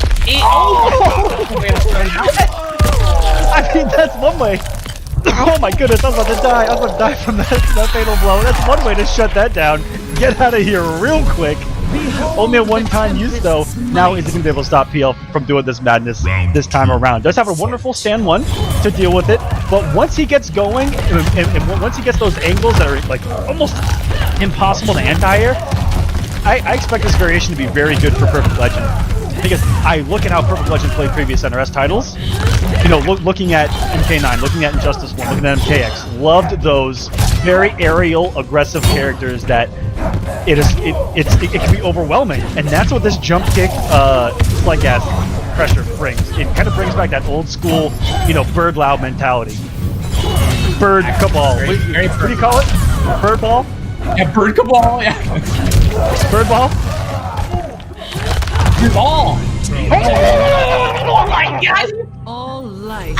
I mean, that's one way. Oh my goodness, I was about to die. I was about to die from that fatal blow. That's one way to shut that down. Get out of here real quick. Only a one-time use, though. Now is he going to be able to stop PL from doing this madness this time around. Does have a wonderful stand 1 to deal with it, but once he gets going, and once he gets those angles that are like almost impossible to anti-air, I expect this variation to be very good for Perfect Legend. Because I look at how Perfect Legend played previous NRS titles, you know, looking at MK9, looking at Injustice 1, looking at MKX, loved those very aerial, aggressive characters that it can be overwhelming, and that's what this jump kick, like as pressure brings. It kind of brings back that old school, you know, bird loud mentality. Bird cabal. What do you call it? Bird ball? Yeah, bird cabal. Yeah. Bird ball? Bird ball. Oh my god! All life.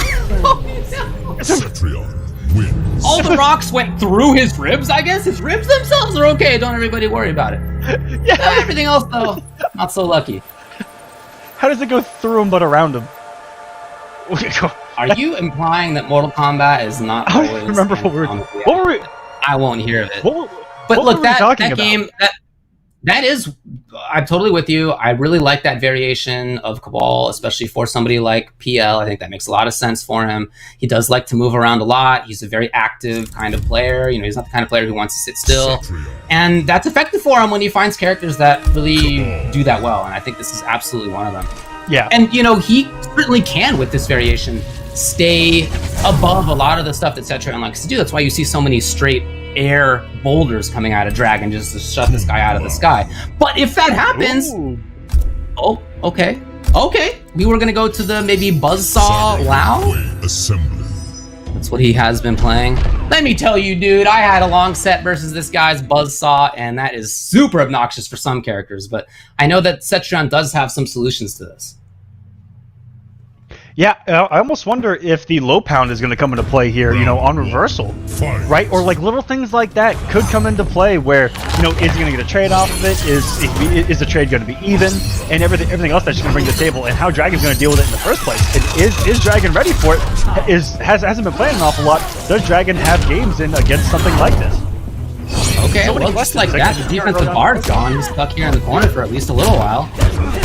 Cetrion wins. All the rocks went through his ribs, I guess. His ribs themselves are okay. Don't everybody worry about it. Yeah. Everything else, though, not so lucky. How does it go through him but around him? Are you implying that Mortal Kombat is not I always... don't remember what were we... I won't hear of it. What But what look, were we that talking about? game... That is, I'm totally with you. I really like that variation of Cabal, especially for somebody like PL. I think that makes a lot of sense for him. He does like to move around a lot. He's a very active kind of player. You know, he's not the kind of player who wants to sit still. And that's effective for him when he finds characters that really do that well. And I think this is absolutely one of them. Yeah. And, you know, he certainly can, with this variation, stay above a lot of the stuff that Cetrion likes to do. That's why you see so many straight air boulders coming out of Dragon just to shut this guy out of the sky. But if that happens... Ooh. Oh, okay. Okay. We were going to go to the maybe Buzzsaw Lao? Assembly. That's what he has been playing. Let me tell you, dude, I had a long set versus this guy's Buzzsaw, and that is super obnoxious for some characters. But I know that Cetrion does have some solutions to this. Yeah, I almost wonder if the low pound is going to come into play here, you know, on reversal, right? Or like little things like that could come into play where, you know, is he going to get a trade off of it? Is the trade going to be even? And everything else that she's going to bring to the table, and how Dragon's going to deal with it in the first place. And is Dragon ready for it? Hasn't been playing an awful lot. Does Dragon have games in against something like this? Okay, So many well, just questions. like that, the defensive bard's gone. He's stuck here in the corner for at least a little while.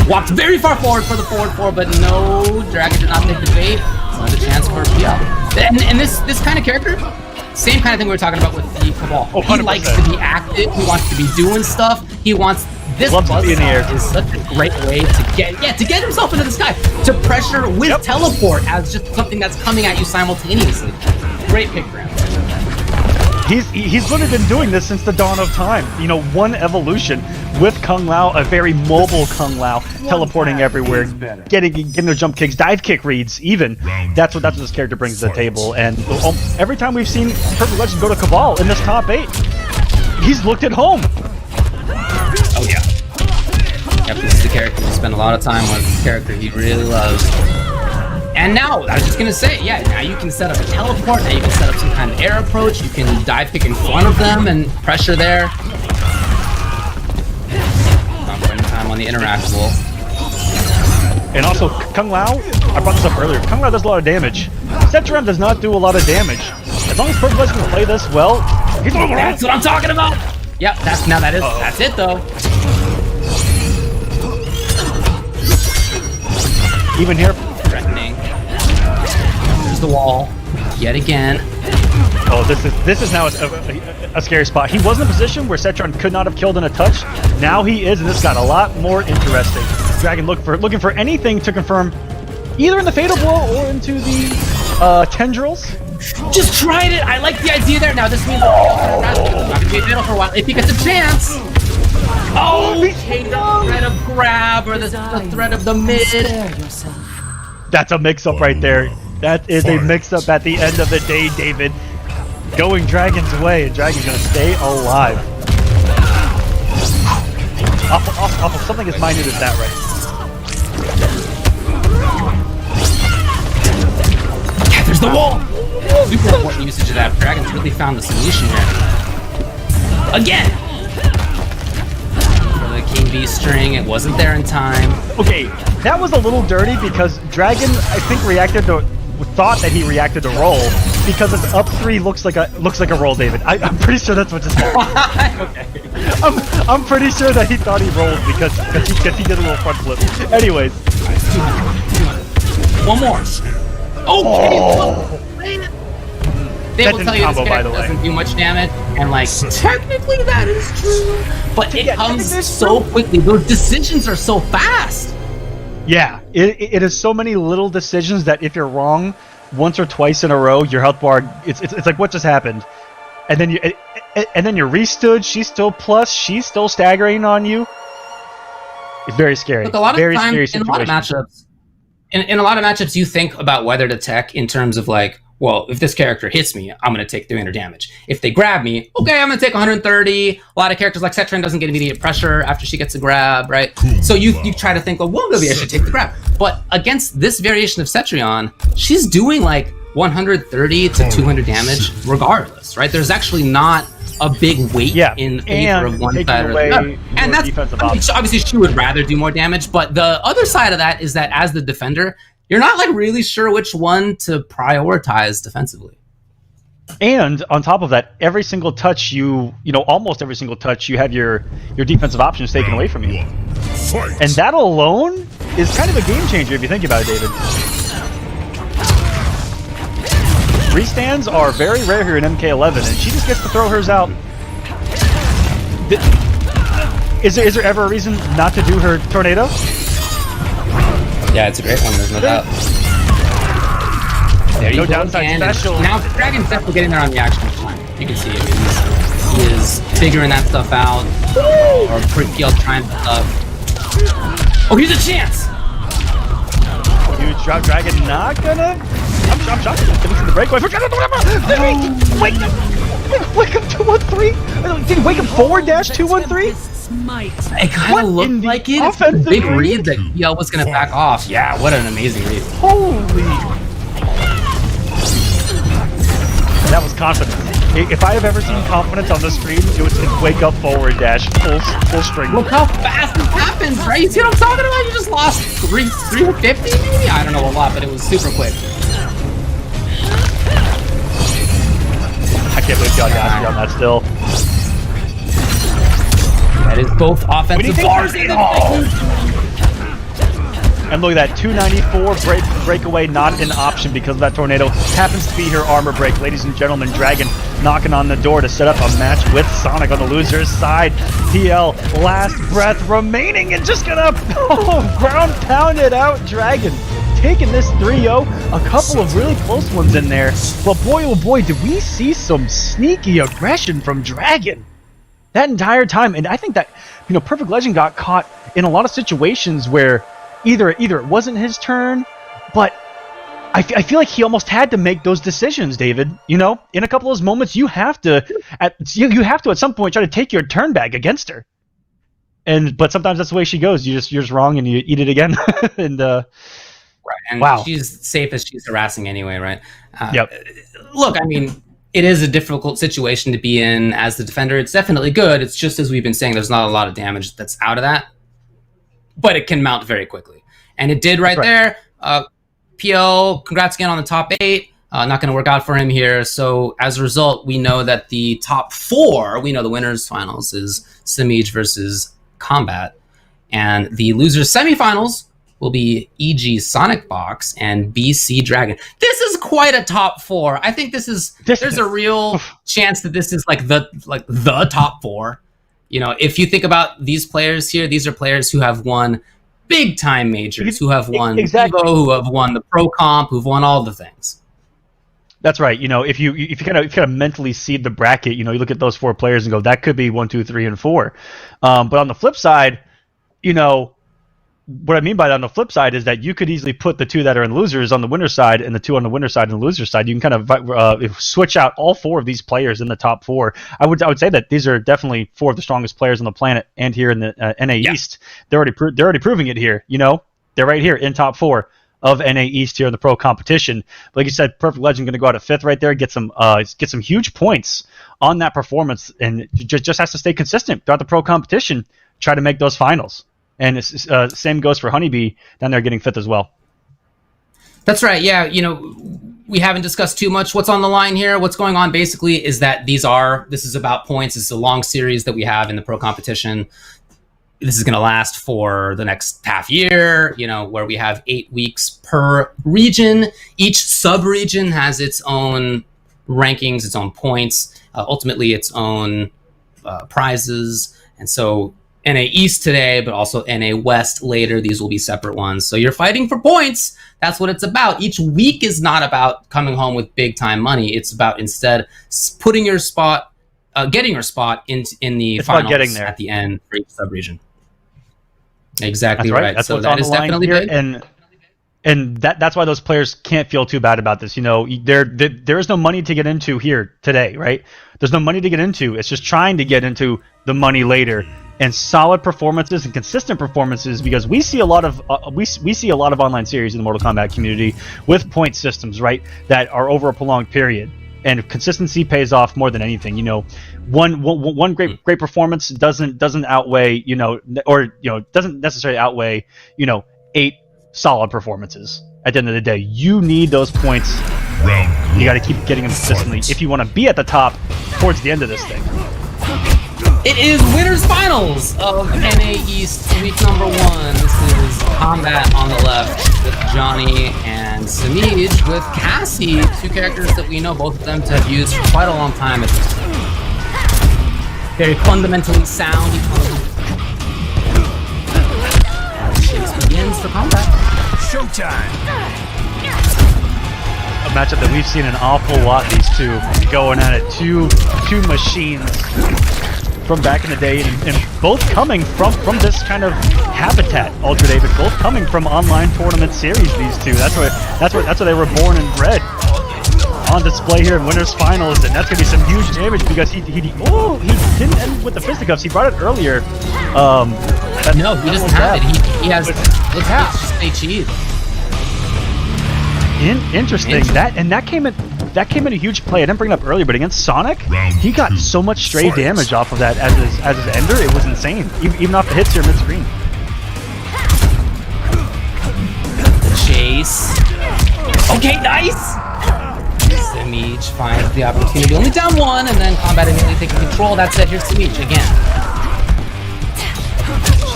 Walked very far forward for the forward four, but no, Dragon did not take the bait. Another chance for PL. And this kind of character, same kind of thing we were talking about with the Cabal. Oh, he likes to be active. He wants to be doing stuff. He wants this. Loves to be in the air. Is such a great way to get himself into the sky, to pressure with teleport as just something that's coming at you simultaneously. Great pick for him. He's really been doing this since the dawn of time. You know, one evolution with Kung Lao, a very mobile Kung Lao, teleporting everywhere, getting their jump kicks, dive kick reads, even. That's what this character brings to the table. And every time we've seen Perfect Legend go to Cabal in this top 8, he's looked at home. Oh yeah. Yep, this is the character you spend a lot of time with. This character he really loves. And now, I was just gonna say, yeah, now you can set up a teleport, now you can set up some kind of air approach, you can dive kick in front of them and pressure there. Not for any time on the interactable. And also, Kung Lao, I brought this up earlier, Kung Lao does a lot of damage. Cetrion does not do a lot of damage. As long as Perfect Legend can play this well, he's over. That's what I'm talking about! Yep, that's it though. Even here, Threatening. There's the wall. Yet again. oh, this is now a scary spot. He was in a position where Cetrion could not have killed in a touch. Now he is, and this got a lot more interesting. Dragon looking for anything to confirm, either in the Fatal Blow or into the tendrils. Just tried it! I like the idea there. Now this means that it's not gonna be a fatal for a while. If he gets a chance! Oh, okay, the threat of grab or the threat of the mid. That's a mix-up right there. That is a mix-up at the end of the day, David. Going Dragon's way, and Dragon's gonna stay alive. Awful. Something as minute as that, right? Yeah, there's the wall! Super important usage of that. Dragon's really found the solution here. Again! For the King Bee string, it wasn't there in time. Okay, that was a little dirty because Dragon, I think, thought that he reacted to roll because his up 3 looks like a roll, David. I'm pretty sure that's what just happened. Okay. I'm pretty sure that he thought he rolled because he did a little front flip. Anyways. One more. Okay. They will tell you this character doesn't do much damage, and like technically that is true, but it comes so quickly. Those decisions are so fast. Yeah, it is so many little decisions that if you're wrong once or twice in a row, your health bar it's like what just happened, and then you're restood. She's still plus. She's still staggering on you. It's very scary. Look, a lot of very time scary in a lot of situation. matchups, in a lot of matchups, you think about whether to tech in terms of like, well, if this character hits me, I'm going to take 300 damage. If they grab me, okay, I'm going to take 130. A lot of characters like Cetran doesn't get immediate pressure after she gets a grab, right? So you try to think, well, maybe I should take the grab. But against this variation of Cetrion, she's doing like 130 to 200 damage regardless, right? There's actually not a big weight in favor of one side or the other. And that's, obviously she would rather do more damage, but the other side of that is that as the defender, you're not like really sure which one to prioritize defensively. And on top of that, every single touch almost every single touch, you have your defensive options taken away from you. Fight. And that alone is kind of a game changer if you think about it, David. Restands are very rare here in MK11, and she just gets to throw hers out. Is there ever a reason not to do her tornado? Yeah, it's a great one, there's no doubt. There you go, downside special. Now, Dragon's definitely getting there on the action time. You can see it. He is figuring that stuff out. Or PL trying stuff. Oh, here's a chance! Huge drop Dragon, not gonna. I'm shocked he's finishing the breakaway. Wake up 213? Did he wake up forward-213? It kind of looked like it. It's a big read that PL was going to back off. Yeah, what an amazing read. Holy. That was confidence. If I have ever seen confidence on the screen, it was wake up forward dash, full string. Look how fast this happens, right? You see what I'm talking about? You just lost 350 maybe? I don't know a lot, but it was super quick. I can't believe you got Dashy on that still. That is both offensive bars and look at that, 294 breakaway, not an option because of that tornado. Happens to be her armor break. Ladies and gentlemen, Dragon knocking on the door to set up a match with Sonic on the loser's side. PL, last breath remaining and just gonna ground pound it out. Dragon taking this 3-0. A couple of really close ones in there. But boy, oh boy, did we see some sneaky aggression from Dragon that entire time. And I think that, Perfect Legend got caught in a lot of situations where either it wasn't his turn, but I feel like he almost had to make those decisions, David. In a couple of those moments, you have to at some point try to take your turn back against her. But sometimes that's the way she goes. You're just wrong and you eat it again. And right. And wow, she's safe as she's harassing anyway, right? Yep. Look, I mean, it is a difficult situation to be in as the defender. It's definitely good. It's just as we've been saying, there's not a lot of damage that's out of that, but it can mount very quickly. And it did right there. PL, congrats again on the top 8. Not going to work out for him here. So as a result, we know that the top 4, we know the winners finals is Samij versus Kombat. And the losers semifinals will be EG SonicFox and BC Dragon. This is quite a top 4. I think there's a real chance that this is like the top 4. If you think about these players here, these are players who have won big time majors, who have won Evo, who have won the Pro Comp, who've won all the things. That's right. If you kind of mentally seed the bracket, you look at those 4 players and go, that could be 1, 2, 3, and 4. But on the flip side, what I mean by that on the flip side is that you could easily put the 2 that are in losers on the winner side and the 2 on the winner side and the loser side. You can kind of switch out all 4 of these players in the top 4. I would say that these are definitely 4 of the strongest players on the planet and here in the NA East. They're already proving it here. They're right here in top 4 of NA East here in the pro competition. Like you said, Perfect Legend going to go out at 5th right there, get some huge points on that performance, and just has to stay consistent throughout the pro competition. Try to make those finals. And same goes for Honeybee down there getting 5th as well. That's right. Yeah, we haven't discussed too much what's on the line here. What's going on basically is that this is about points. This is a long series that we have in the pro competition. This is going to last for the next half year, where we have 8 weeks per region. Each sub-region has its own rankings, its own points, ultimately its own prizes. And so NA East today, but also NA West later. These will be separate ones. So you're fighting for points. That's what it's about. Each week is not about coming home with big time money. It's about instead putting your spot, getting your spot in the finals at the end for each sub-region. Exactly right. That's so that is definitely big. And that's why those players can't feel too bad about this. You know, there is no money to get into here today, right? There's no money to get into. It's just trying to get into the money later. And solid performances and consistent performances, because we see a lot of we see a lot of online series in the Mortal Kombat community with point systems, right, that are over a prolonged period. And consistency pays off more than anything. You know, one great performance doesn't outweigh, you know, or doesn't necessarily outweigh, 8 solid performances. At the end of the day, you need those points. You got to keep getting them consistently if you want to be at the top towards the end of this thing. It is winners finals of NA East week number 1. This is Kombat on the left with Johnny and Samij with Cassie, 2 characters that we know both of them to have used for quite a long time at this point. Very fundamentally sound. Chase begins for Kombat. Showtime. A matchup that we've seen an awful lot, these two going at it. Two machines from back in the day, and both coming from this kind of habitat, Ultra David, both coming from online tournament series, these two. That's where they were born and bred. On display here in winners finals, and that's gonna be some huge damage because he didn't end with the fisticuffs. He brought it earlier. No, he doesn't have it. He has let's just say cheese. Interesting. That came in a huge play. I didn't bring it up earlier, but against Sonic, he got so much stray damage off of that as his ender. It was insane. Even off the hits here mid-screen. Chase. Okay, nice. Samij finds the opportunity. Only down 1, and then Kombat immediately taking control. That's it. Here's Samij again.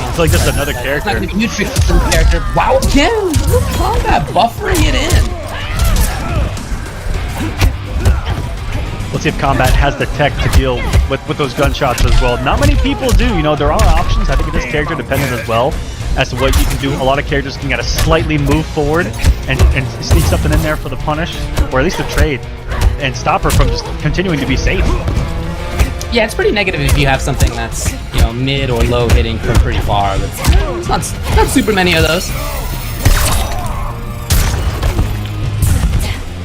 It's like just another character. It's not going to be huge for the character. Wow, again! Look at Kombat buffering it in. Let's see if Kombat has the tech to deal with those gunshots as well. Not many people do. You know, there are options. I think it is character dependent as well as to what you can do. A lot of characters can kind of slightly move forward and sneak something in there for the punish, or at least the trade, and stop her from just continuing to be safe. Yeah, it's pretty negative if you have something that's, mid or low hitting from pretty far. It's not super many of those.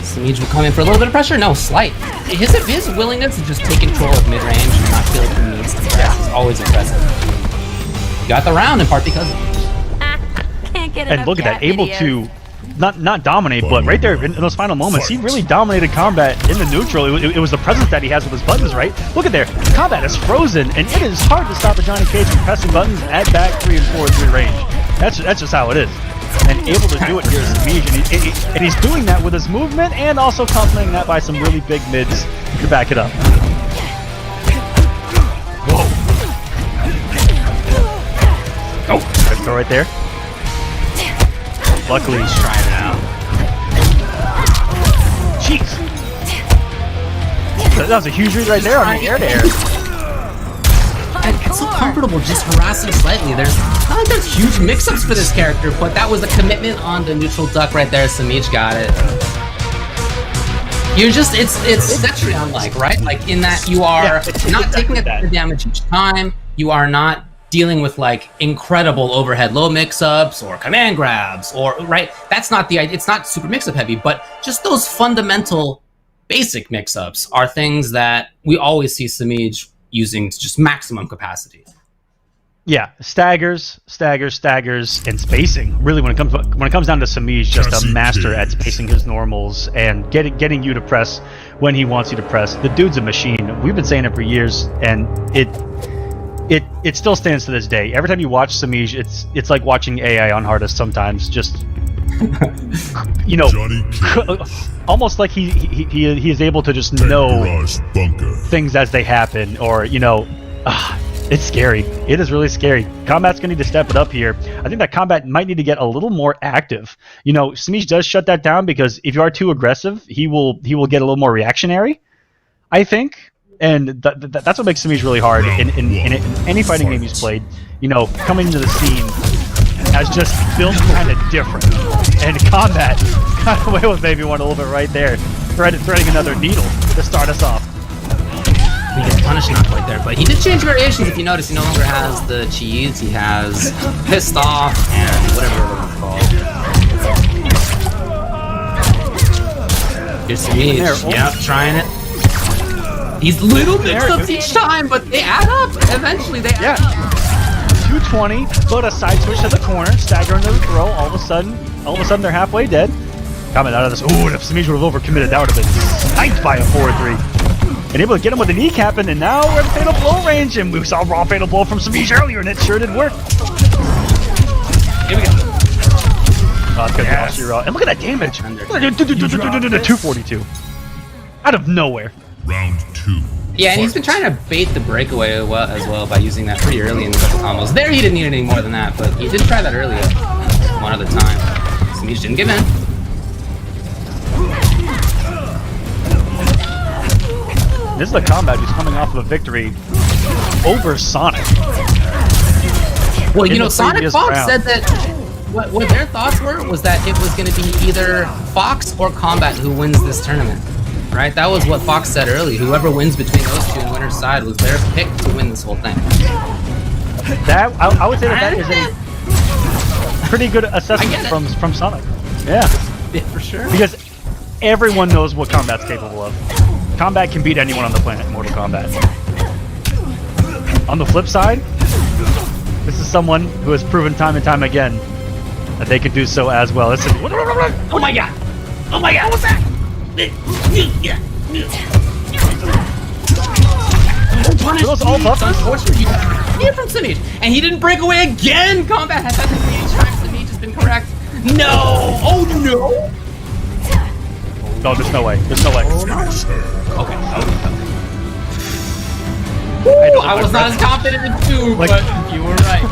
Samij will come in for a little bit of pressure. No, slight. His willingness to just take control of mid-range and not feel like he needs to press is always impressive. You got the round in part because of it. Can't get And look at that, able to not dominate, but right there in those final moments, he really dominated Kombat in the neutral. It was the presence that he has with his buttons, right? Look at there, Kombat is frozen, and it is hard to stop a Johnny Cage from pressing buttons at back 3 and 4 3 range. That's just how it is. And able to do it here is Samij, and he's doing that with his movement, and also complementing that by some really big mids to back it up. Whoa! Oh, let's go right there. Luckily, he's trying it out. Jeez. That was a huge read right there on the air-to-air. It's so comfortable just harassing slightly. There's not like there's huge mix-ups for this character, but that was a commitment on the neutral duck right there. Samij got it. You're just, it's Cetrion-like, right? Like in that you are not taking the damage each time. You are not dealing with like incredible overhead low mix-ups or command grabs or right. That's not the idea. It's not super mix-up heavy, but just those fundamental basic mix-ups are things that we always see Samij using to just maximum capacity. Yeah, staggers, and spacing. Really, when it comes down to Samij, just a master at spacing his normals and getting you to press when he wants you to press. The dude's a machine. We've been saying it for years, and it still stands to this day. Every time you watch Samij, it's like watching AI on hardest sometimes. Just almost like he is able to just know things as they happen, or it's scary. It is really scary. Kombat's gonna need to step it up here. I think that Kombat might need to get a little more active. Samij does shut that down because if you are too aggressive, he will get a little more reactionary, I think. And that's what makes Samij really hard in any fighting game he's played. Coming into the scene as just built kind of different. And Kombat got away with maybe one a little bit right there, threading another needle to start us off. He gets punished not quite there, but he did change variations. If you notice, he no longer has the cheese. He has pissed off and whatever it's called. Here's Samij. There. Yep, trying it. These little mix-ups each time, but they add up. Eventually, they add up. 220, but a side switch to the corner, stagger into the throw. All of a sudden, they're halfway dead. Coming out of this. Ooh, if Samij would have overcommitted, that would have been sniped by a 4-3. And able to get him with a kneecap, and now we're at fatal blow range, and we saw raw fatal blow from Samij earlier, and it sure did work. Here we go. Oh, it's gonna be all she raw. And look at that damage. 242. Out of nowhere. Round 2. Yeah, and he's been trying to bait the breakaway as well by using that pretty early in the double combos. There, he didn't need any more than that, but he did try that earlier one other time. Samij didn't give in. This is the Kombat who's coming off of a victory over Sonic. Well, you know, the previous SonicFox round. said that what their thoughts was that it was going to be either Fox or Kombat who wins this tournament. Right? That was what Fox said early. Whoever wins between those two and winner's side was their pick to win this whole thing. That I would say that is a pretty good assessment from Sonic. Yeah, for sure. because everyone knows what Kombat's capable of. Kombat can beat anyone on the planet in Mortal Kombat. On the flip side, this is someone who has proven time and time again that they can do so as well. Listen. Oh my god! Oh my god! What's that? Those all buffers? Unfortunately, you got from Samij, and he didn't break away again. Kombat has had the each time Samij has been correct. No! Oh no! No, there's no way. There's no way. Okay. I was not as confident in 2, Like- but you were right.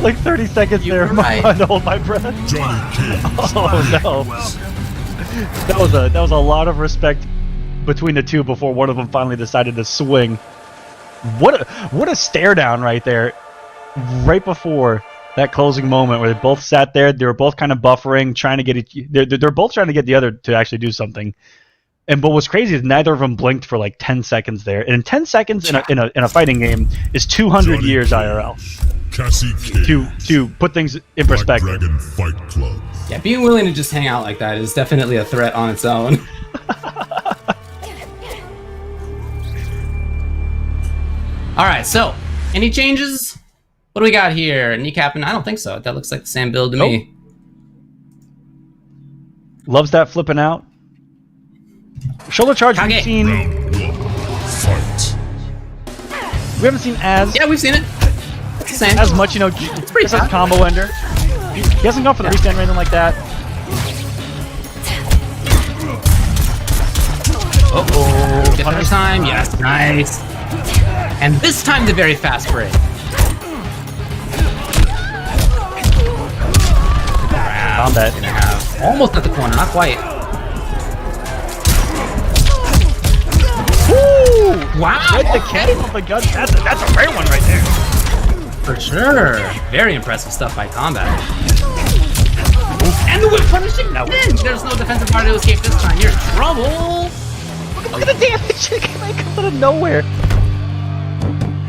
Like 30 seconds You there were right. to hold my breath. Johnny Cage. Oh no. That was a lot of respect between the two before one of them finally decided to swing. What a stare down right there, right before that closing moment where they both sat there. They were both kind of buffering, trying to get they're both trying to get the other to actually do something. And what was crazy is neither of them blinked for like 10 seconds there. And 10 seconds in a fighting game is 200 Johnny years Cage. IRL. Cassie Cage. To put things in Black perspective. Dragon Fight Club. Yeah, being willing to just hang out like that is definitely a threat on its own. Alright, so, any changes? What do we got here? Kneecapping? I don't think so. That looks like the same build to me. Loves that flipping out. Shoulder charge we've Kage. seen. Round 1. Fight. We haven't seen as Yeah, we've seen it. It's the same. as much, you know, pretty just as fast. combo ender. He hasn't gone for the restand or anything like that. Uh-oh. Get there time. Yes, nice. And this time the very fast break. Combat. Almost at the corner, not quite. Woo! Wow. With the cannon of the gun. That's a rare one right there. For sure. Very impressive stuff by Kombat. And the whip punishing No. then. There's no defensive part to escape this time. You're in trouble. Look at the damage. It came out of nowhere.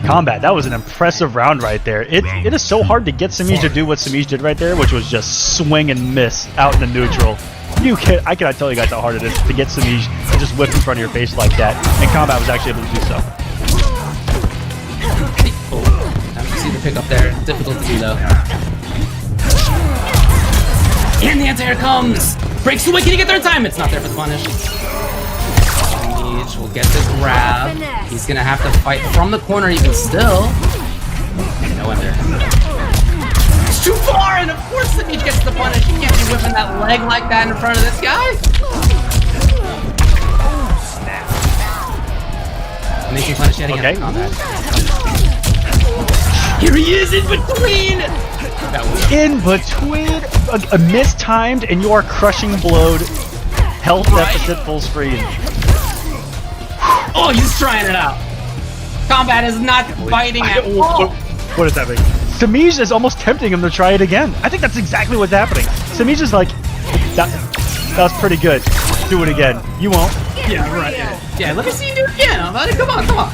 Kombat, that was an impressive round right there. It is so hard to get Samij to do what Samij did right there, which was just swing and miss out in the neutral. I cannot tell you guys how hard it is to get Samij to just whip in front of your face like that, and Kombat was actually able to do so. Oh, I don't see the pickup there. Difficult to do though. And the anti-air comes! Breaks the way, can he get there in time? It's not there for the punish. Samij will get the grab. He's gonna have to fight from the corner even still. No ender. It's too far, and of course Samij gets the punish. He can't be whipping that leg like that in front of this guy. Making punish yet again. Okay. Combat. Here he is in between! That was In between, a mistimed, and you are crushing blowed, health deficit full screen. Oh, he's trying it out. Kombat is not biting at all. What is happening? Samij is almost tempting him to try it again. I think that's exactly what's happening. Samij is like, that was pretty good. Do it again. You won't. Yeah, right. Yeah, let me see you do it again, buddy. Come on, come on.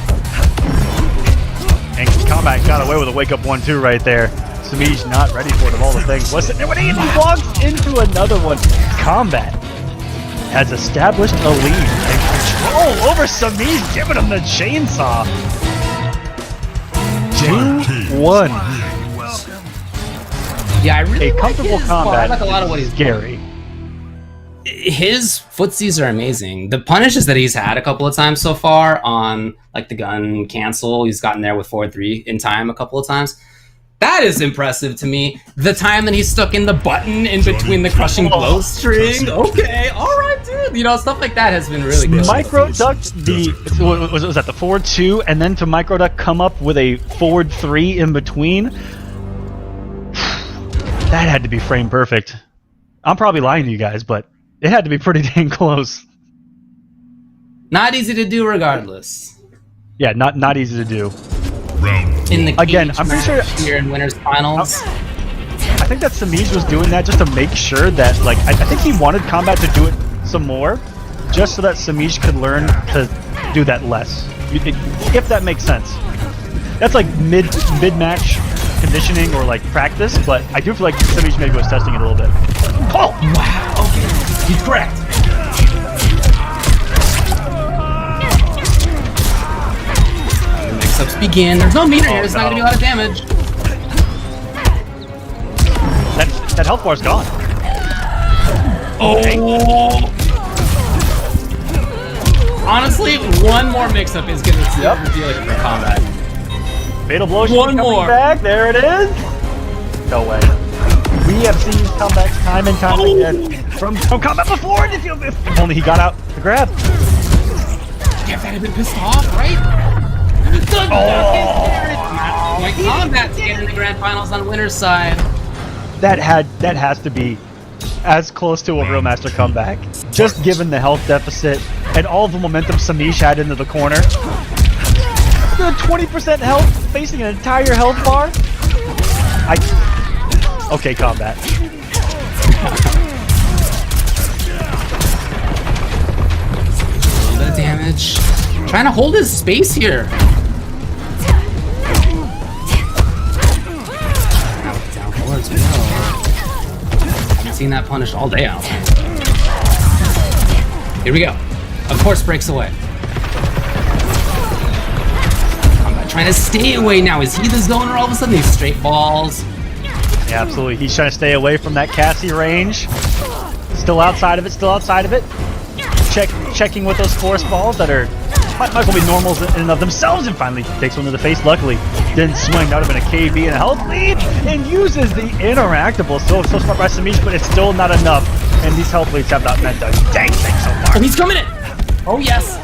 And Kombat got away with a wake-up 1-2 right there. Samij not ready for it of all the things. What's it? When he walks into another one. Kombat has established a lead and control over Samish, giving him the chainsaw. 2-1. Yeah, I really A comfortable combat. I like a lot of what he's scary. His footsies are amazing. The punishes that he's had a couple of times so far on like the gun cancel, he's gotten there with 4-3 in time a couple of times. That is impressive to me. The time that he's stuck in the button in between the crushing blow string. Okay, all right, dude. You know, stuff like that has been really good. Micro ducked was that the forward 2, and then to micro duck come up with a forward 3 in between. That had to be frame perfect. I'm probably lying to you guys, but it had to be pretty dang close. Not easy to do regardless. Yeah, not easy to do. Round In the Again, cage I'm pretty sure- match here in winners finals. I think that Samish was doing that just to make sure that, like, I think he wanted Kombat to do it some more, just so that Samish could learn to do that less. If that makes sense. That's like mid-match conditioning or like practice, but I do feel like Samish maybe was testing it a little bit. Oh! Wow, okay. He's correct. Mix-ups begin. There's no meter here. It's not going to be a lot of damage. That health bar's gone. Oh! Honestly, one more mix-up is going to seal the deal for combat. Fatal blow One coming more. back. There it is. No way. We have seen comebacks time and time again from combat before. If only he got out to grab. If that had been pissed off, right? The duck is there. It's not like combat to get in the grand finals on winner's side. That has to be as close to a real master comeback. Just given the health deficit and all the momentum Samish had into the corner. The 20% health facing an entire health bar. Okay, combat. A little bit of damage. Trying to hold his space here. Down forwards we go. Haven't seen that punished all day out. Here we go. Of course, breaks away. Kombat trying to stay away now. Is he the zoner all of a sudden? These straight balls. Yeah, absolutely. He's trying to stay away from that Cassie range. Still outside of it. Still outside of it. Checking with those force balls that are might as well be normals in and of themselves, and finally takes one to the face. Luckily, didn't swing. That would have been a KB and a health lead, and uses the interactable. So smart by Samish, but it's still not enough. And these health leads have not meant a dang thing so far. Oh, he's coming in. Oh yes.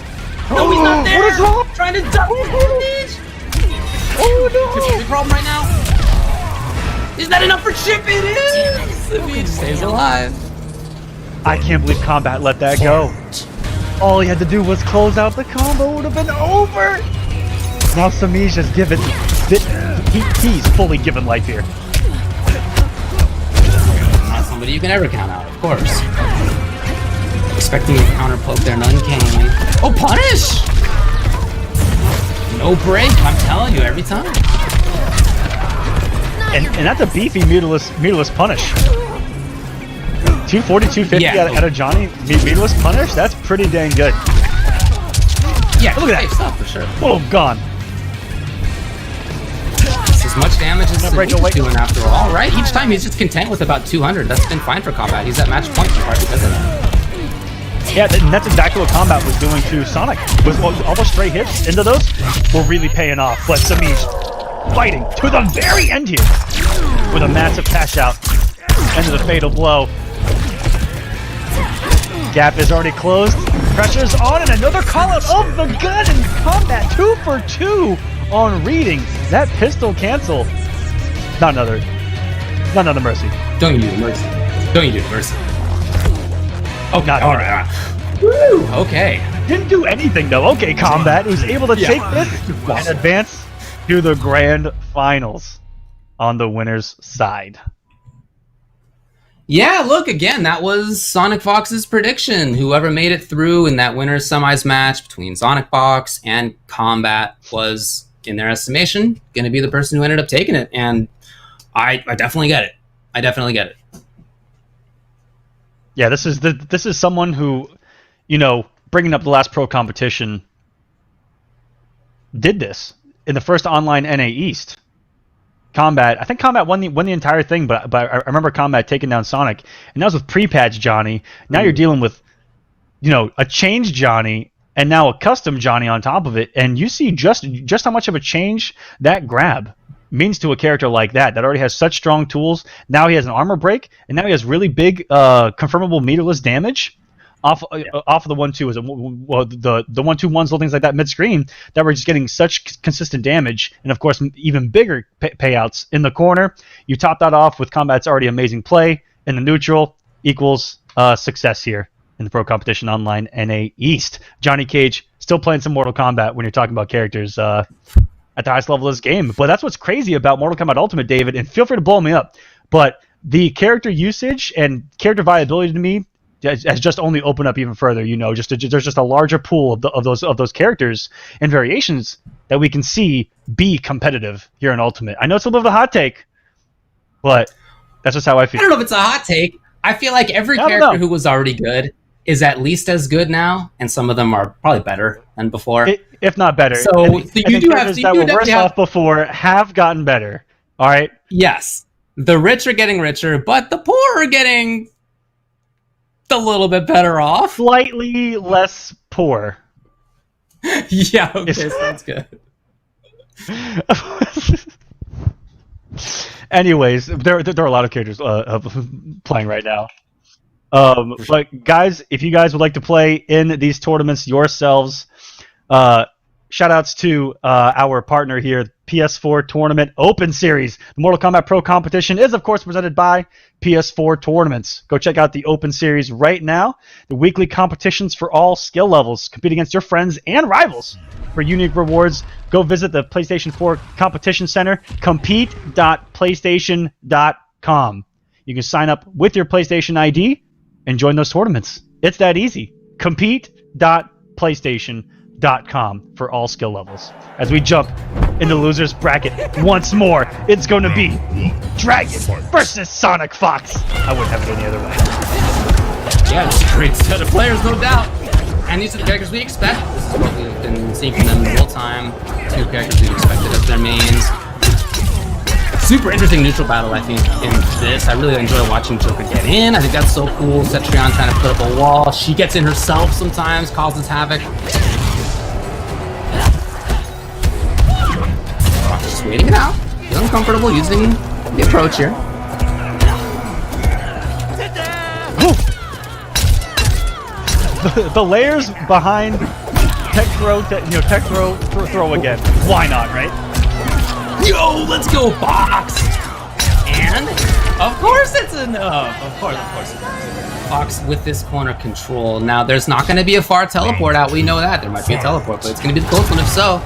No, he's not there. What is wrong? Trying to duck his damage. Oh no. Big problem right now. Is that enough for Chip? It is. Samish stays alive. I can't believe Kombat let that go. All he had to do was close out the combo, would have been over. Now Samish has given, he's fully given life here. Not somebody you can ever count out, of course. Expecting a counter poke there, none came. Oh, punish! No break, I'm telling you, every time. And that's a beefy meterless punish. 240, 250 Yeah. out of Johnny, meterless punish? That's pretty dang good. Yeah, Look at that. Stuff for sure. Oh, gone. It's as much damage as break Samish away. is doing after all, right? Each time he's just content with about 200. That's been fine for Kombat. He's at match point in part because of that. Yeah, and that's exactly what Kombat was doing to Sonic. Was all those stray hits into those were really paying off. But Samish fighting to the very end here with a massive cash out into the fatal blow. Gap is already closed. Pressure's on, and another call out of the gun in combat. 2 for 2 on reading. That pistol cancel. Not another mercy. Don't you do mercy. Don't you do mercy. Oh, God. All right. Woo! Okay. Didn't do anything though. Okay, Kombat was able to take this and advance to the grand finals on the winner's side. Yeah, look, again, that was SonicFox's prediction. Whoever made it through in that winner's semis match between SonicFox and Kombat was, in their estimation, going to be the person who ended up taking it. And I definitely get it. I definitely get it. Yeah, this is someone who you know, bringing up the last pro competition, did this in the first online NA East. Kombat, I think Kombat won the entire thing, but I remember Kombat taking down Sonic, and that was with pre-patch Johnny. Now you're dealing with, you know, a changed Johnny and now a custom Johnny on top of it, and you see just how much of a change that grab means to a character like that already has such strong tools. Now he has an armor break, and now he has really big confirmable meterless damage off of the 1-2, well, the 1-2-1s, little things like that mid-screen that were just getting such consistent damage, and of course even bigger payouts in the corner. You top that off with Kombat's already amazing play in the neutral equals success here in the Pro Competition Online NA East. Johnny Cage still playing some Mortal Kombat when you're talking about characters at the highest level of this game. But that's what's crazy about Mortal Kombat Ultimate, David, and feel free to blow me up. But the character usage and character viability to me has just only opened up even further. You know, there's just a larger pool of those characters and variations that we can see be competitive here in Ultimate. I know it's a little bit of a hot take, but that's just how I feel. I don't know if it's a hot take. I feel like every character who was already good is at least as good now, and some of them are probably better than before, if not better. So you do have that were worse off before have gotten better. All right. Yes, the rich are getting richer, but the poor are getting a little bit better off. Slightly less poor. Yeah, okay, sounds good. Anyways, there are a lot of characters playing right now. But guys, if you guys would like to play in these tournaments yourselves, shout outs to our partner here, PS4 Tournament Open Series. The Mortal Kombat Pro Competition is, of course, presented by PS4 Tournaments. Go check out the Open Series right now. The weekly competitions for all skill levels. Compete against your friends and rivals for unique rewards. Go visit the PlayStation 4 Competition Center, compete.playstation.com. You can sign up with your PlayStation ID and join those tournaments. It's that easy. Compete.playstation.com for all skill levels. As we jump in the losers bracket once more, it's going to be Dragon versus SonicFox. I wouldn't have it any other way. Yeah, it's a great set of players, no doubt. And these are the characters we expect. This is what we've been seeing from them the whole time. Two characters we expected as their mains. Super interesting neutral battle, I think, in this. I really enjoy watching Joker get in. I think that's so cool. Cetrion trying to put up a wall. She gets in herself sometimes, causes havoc. Just waiting it out. Feeling comfortable using the approach here. The layers behind tech throw again. Why not, right? Yo, let's go, Fox! And, of course it's enough. Of course. Fox with this corner control. Now, there's not going to be a far teleport out. We know that. There might be a teleport, but it's going to be the close one if so.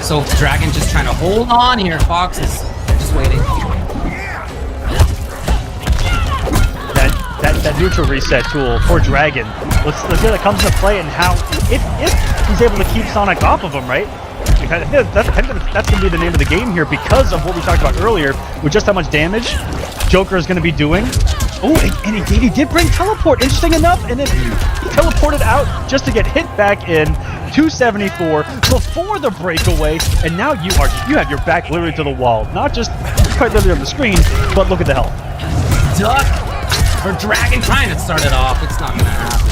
So, Dragon just trying to hold on here. Fox is just waiting. That neutral reset tool for Dragon. Let's see how that comes into play and how if he's able to keep Sonic off of him, right? That's going to be the name of the game here because of what we talked about earlier with just how much damage Joker is going to be doing. Oh, and he did bring teleport, interesting enough, and then he teleported out just to get hit back in 274 before the breakaway, and now you have your back literally to the wall. Not just quite literally on the screen, but look at the health. Duck for Dragon trying to start it off. It's not going to happen.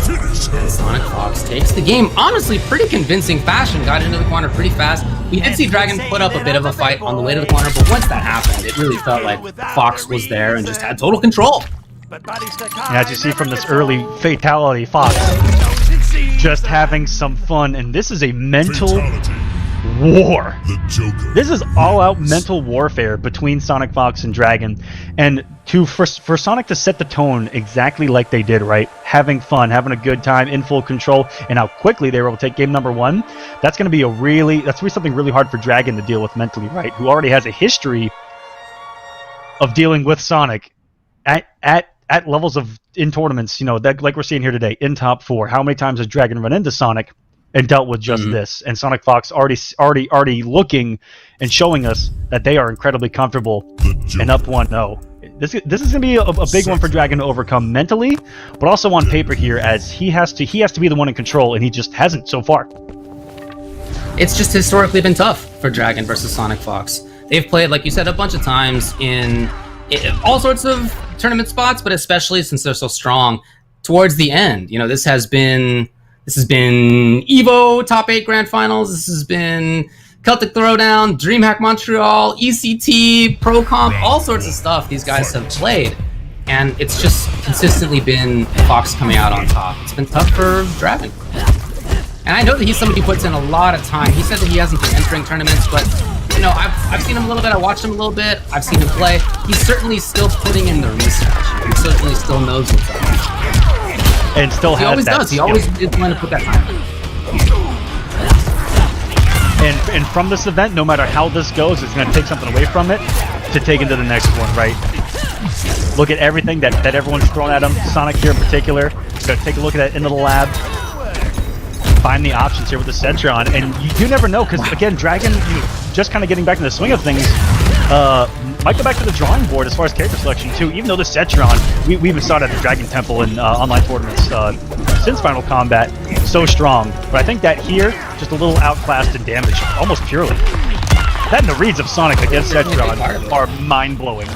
SonicFox takes the game, honestly, pretty convincing fashion. Got into the corner pretty fast. We did see Dragon put up a bit of a fight on the way to the corner, but once that happened, it really felt like Fox was there and just had total control. And as you see from this early fatality, Fox just having some fun, and this is a mental war. This is all-out mental warfare between SonicFox and Dragon, and for Sonic to set the tone exactly like they did, right? Having fun, having a good time, in full control, and how quickly they were able to take game number one. That's going to be something really hard for Dragon to deal with mentally, right? Who already has a history of dealing with Sonic at levels in tournaments, you know, that like we're seeing here today in top 4. How many times has Dragon run into Sonic and dealt with just this? And SonicFox already looking and showing us that they are incredibly comfortable and up 1-0. This is going to be a big one for Dragon to overcome mentally, but also on paper here, as he has to be the one in control, and he just hasn't so far. It's just historically been tough for Dragon versus SonicFox. They've played, like you said, a bunch of times in all sorts of tournament spots, but especially since they're so strong towards the end. You know, this has been Evo top 8 grand finals. This has been Celtic Throwdown, DreamHack Montreal, ECT, Pro Comp, all sorts of stuff these guys have played. And it's just consistently been Fox coming out on top. It's been tough for Dragon. And I know that he's somebody who puts in a lot of time. He said that he hasn't been entering tournaments, but you know, I've seen him a little bit. I watched him a little bit. I've seen him play. He's certainly still putting in the research. He certainly still knows what's up. And still has He always does. He always is going to put that time. And from this event, no matter how this goes, it's going to take something away from it to take into the next one, right? Look at everything that everyone's thrown at him. Sonic here in particular. Going to take a look at it into the lab. Find the options here with the Cetron, and you never know, because again, Dragon, just kind of getting back in the swing of things, might go back to the drawing board as far as character selection too. Even though the Cetron, we even saw it at the Dragon Temple in online tournaments since Final Kombat, so strong. But I think that here, just a little outclassed in damage, almost purely. That and the reads of Sonic against Cetron are mind-blowing.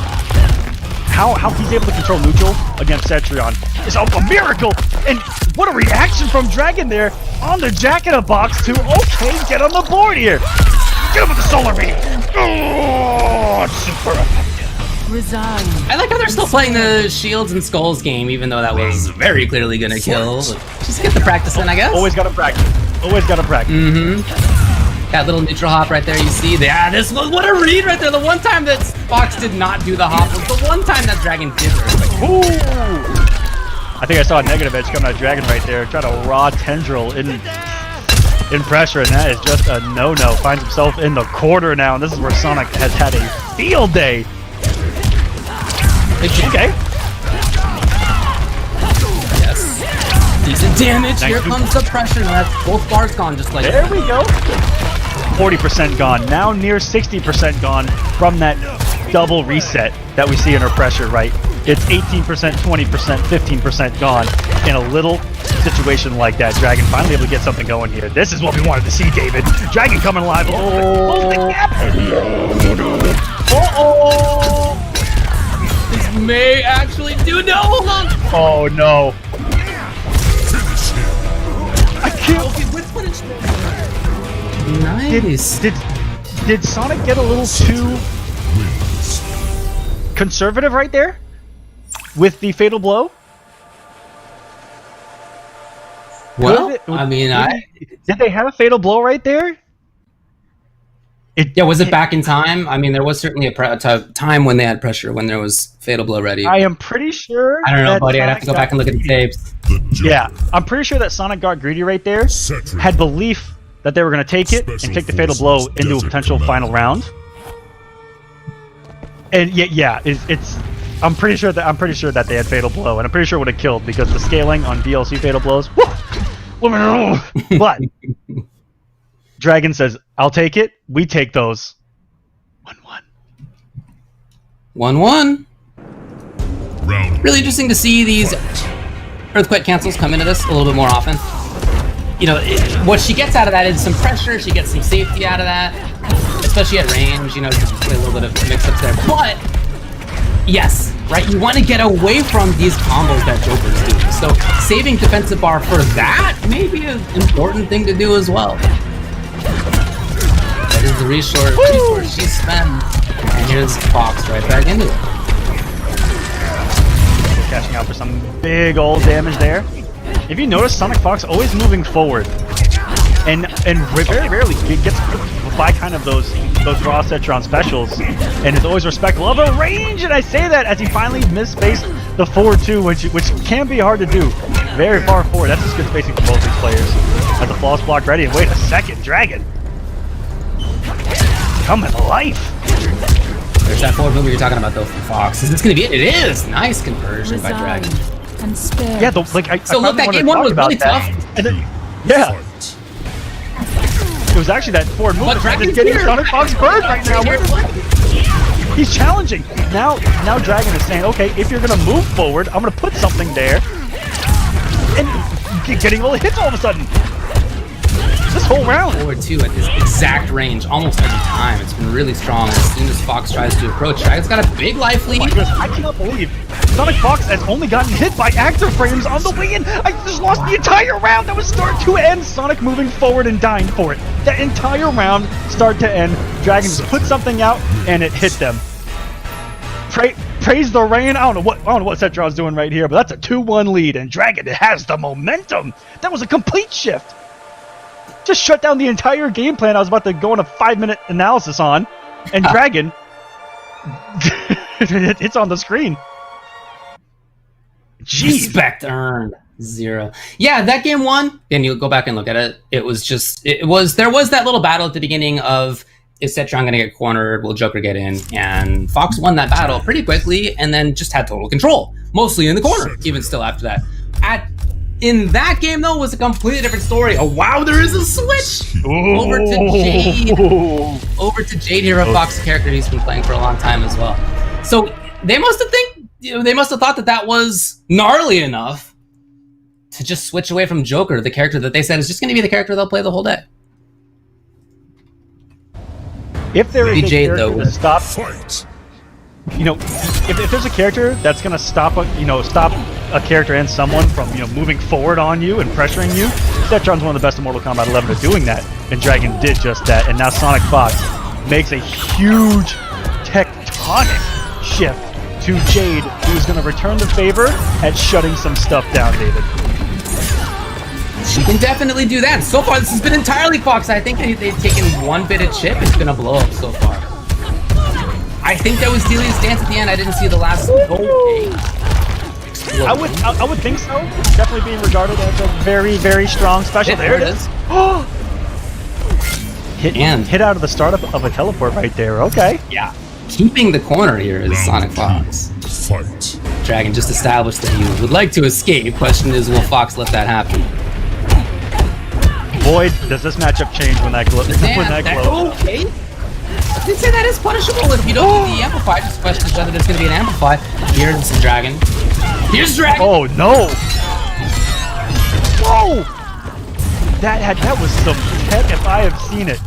How he's able to control neutral against Cetron is a miracle! And what a reaction from Dragon there on the Jack-in-a-Box to, okay, get on the board here! Get him with the Solar Beam! Oh, super effective. Resign. I like how they're still playing the Shields and Skulls game, even though that was very clearly going to kill. Just get the practice in, I guess. Always gotta practice. Always gotta practice. That little neutral hop right there, you see? Yeah, this was, what a read right there. The one time that Fox did not do the hop was the one time that Dragon did it. Ooh! I think I saw a negative edge coming out of Dragon right there. Trying to raw tendril in pressure, and that is just a no-no. Finds himself in the quarter now, and this is where Sonic has had a field day. Okay. Yes. Decent damage. Here comes the pressure. Now that's both bars gone just like that. There we go. 40% gone. Now near 60% gone from that double reset that we see in her pressure, right? It's 18%, 20%, 15% gone in a little situation like that. Dragon finally able to get something going here. This is what we wanted to see, David. Dragon coming alive. Oh, the gap. This may actually do. No, hold on. Oh, no. I can't. Okay, with footage. Nice. Did Sonic get a little too conservative right there with the fatal blow? Well, I mean, did they have a fatal blow right there? Was it back in time? I mean, there was certainly a time when they had pressure, when there was fatal blow ready. I am pretty sure. I don't know, buddy. I'd have to go back and look at the tapes. Yeah, I'm pretty sure that Sonic got greedy right there. Had belief that they were going to take it and take the fatal blow into a potential final round. And yeah, it's. I'm pretty sure that they had fatal blow, and I'm pretty sure it would have killed because the scaling on DLC fatal blows. But Dragon says, "I'll take it. We take those." 1-1. 1-1. Round. Really interesting to see these earthquake cancels come into this a little bit more often. You know, what she gets out of that is some pressure. She gets some safety out of that, especially at range. You know, just play a little bit of mix-ups there. But yes, right. You want to get away from these combos that Joker's do. So saving defensive bar for that may be an important thing to do as well. That is the resource she spent, and here's Fox right back into it. Catching out for some big old damage there. If you notice, SonicFox always moving forward, and very rarely gets by kind of those raw Cetron specials, and is always respectful of a range. And I say that as he finally misspaced the 4-2, which can be hard to do. Very far forward. That's just good spacing for both these players. Has the false block ready, and wait a second, Dragon coming to life. There's that forward move you're talking about though from Fox. Is this going to be it? It is. Nice conversion by Dragon. And spare. Yeah, so look, that game one was really tough. And then, yeah. It was actually that forward move that's getting SonicFox burned right now. He's challenging. Now Dragon is saying, okay, if you're gonna move forward, I'm gonna put something there. And getting all the hits all of a sudden. This whole round. Forward 2 at this exact range almost every time. It's been really strong. As soon as Fox tries to approach, Dragon's got a big life lead. I cannot believe SonicFox has only gotten hit by actor frames on the way in. I just lost the entire round. That was start to end. Sonic moving forward and dying for it. That entire round, start to end. Dragon just put something out and it hit them. Praise the rain. I don't know what Cetron's doing right here, but that's a 2-1 lead, and Dragon has the momentum. That was a complete shift. Just shut down the entire game plan I was about to go on a 5-minute analysis on, and Dragon, it's on the screen. Jeez. Respect earned. 0. Yeah, that game 1, and you go back and look at it, there was that little battle at the beginning of, is Cetron going to get cornered, will Joker get in, and Fox won that battle pretty quickly, and then just had total control, mostly in the corner, even still after that. In that game, though, was a completely different story. Oh, wow, there is a switch! Over to Jade here, a Fox character he's been playing for a long time as well. So they must have thought that was gnarly enough to just switch away from Joker, the character that they said is just going to be the character they'll play the whole day. If there is a character though, to stop, Fight. if there's a character that's gonna stop a character and someone from moving forward on you and pressuring you, Cetron's one of the best in Mortal Kombat 11 at doing that, and Dragon did just that. And now SonicFox makes a huge tectonic shift to Jade, who's gonna return the favor at shutting some stuff down, David. She can definitely do that. So far, this has been entirely Fox. I think they've taken one bit of chip. It's gonna blow up so far. I think that was Delia's dance at the end. I didn't see the last gold. I would think so. Definitely being regarded as a very, very strong special. There it is. Hit out of the startup of a teleport right there. Okay. Yeah. Keeping the corner here is SonicFox. Fight. Dragon just established that he would like to escape. Question is, will Fox let that happen? Boy, does this matchup change when that glow. Okay. I did say that is punishable if you don't do the amplify. Just question is whether it's going to be an amplify. Here's the Dragon. Here's Dragon. Oh no! Whoa! That was some tech if I have seen it.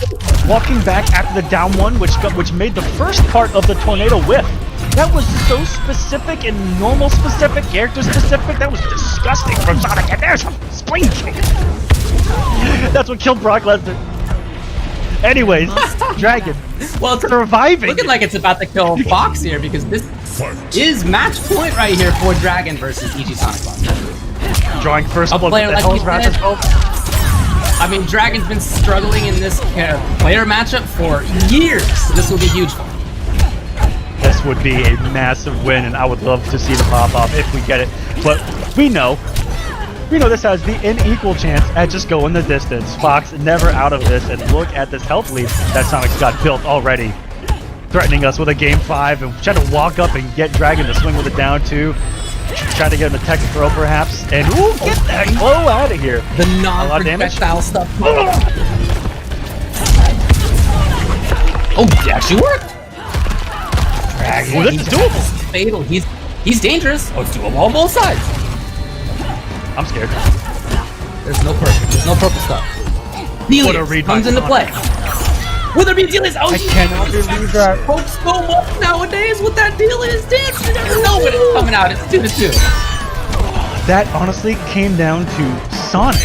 Walking back after the down one, which made the first part of the tornado whiff. That was so specific and normal specific, character specific. That was disgusting from Sonic. And there's a spring kick. That's what killed Brock Lesnar. Anyways, Dragon. Well, it's surviving. Looking like it's about to kill Fox here because this is match point right here for Dragon versus EG SonicFox. Drawing first blood. Player like you said, I mean, Dragon's been struggling in this player matchup for years. This will be huge for him. This would be a massive win, and I would love to see the pop-off if we get it. But we know this has the unequal chance at just going the distance. Fox never out of this, and look at this health lead that Sonic's got built already. Threatening us with a game 5, and trying to walk up and get Dragon to swing with it down 2. Try to get him to tech throw perhaps, and get that glow out of here. The non-projectile stuff. Oh, yeah, she worked. Dragon, this is doable. Fatal. He's dangerous. Oh, it's doable on both sides. I'm scared. There's no purple stuff. Delius comes into play. Will there be Delius? Oh, I cannot believe that. Folks so much nowadays with that Delius dance. You never know when it's coming out. It's 2-2. That honestly came down to Sonic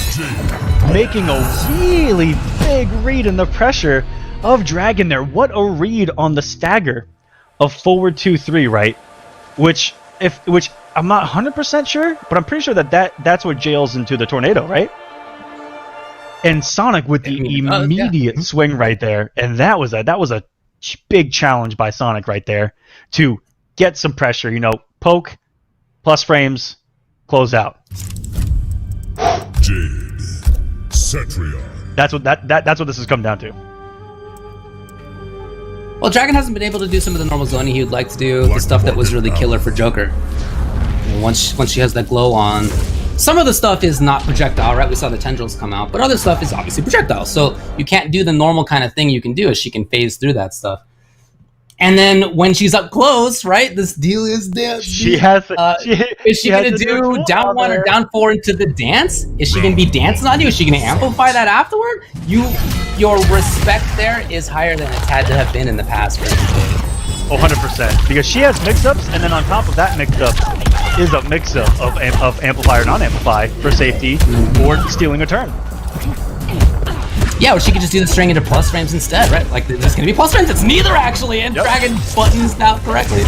making a really big read in the pressure of Dragon there. What a read on the stagger of forward 2-3, right? Which I'm not 100% sure, but I'm pretty sure that's what jails into the tornado, right? And Sonic with the immediate swing right there, and that was a big challenge by Sonic right there to get some pressure. Poke, plus frames, close out. Jade. Cetrion. That's what this has come down to. Well, Dragon hasn't been able to do some of the normal zoning he would like to do, the stuff that was really killer for Joker. Once she has that glow on, some of the stuff is not projectile, right? We saw the tendrils come out, but other stuff is obviously projectile. So you can't do the normal kind of thing you can do as she can phase through that stuff. And then when she's up close, right? This deal is dance. She has. Is she gonna do down 1 or down 4 into the dance? Is she gonna be dancing on you? Is she gonna amplify that afterward? Your respect there is higher than it's had to have been in the past for David. 100%. Because she has mix-ups, and then on top of that mix-up is a mix-up of amplify or non-amplify for safety or stealing a turn. Yeah, or she could just do the string into plus frames instead, right? Like, there's gonna be plus frames. It's neither, actually, and Dragon buttons out correctly.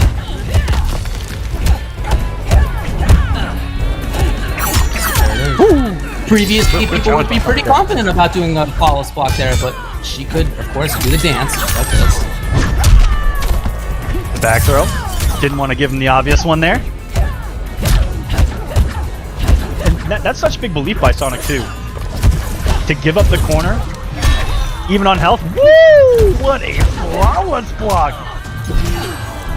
Previously, people would be pretty confident about doing a flawless block there, but she could, of course, do the dance like this. The back throw. Didn't want to give him the obvious one there. And that's such big belief by Sonic, too. To give up the corner, even on health. Woo! What a flawless block!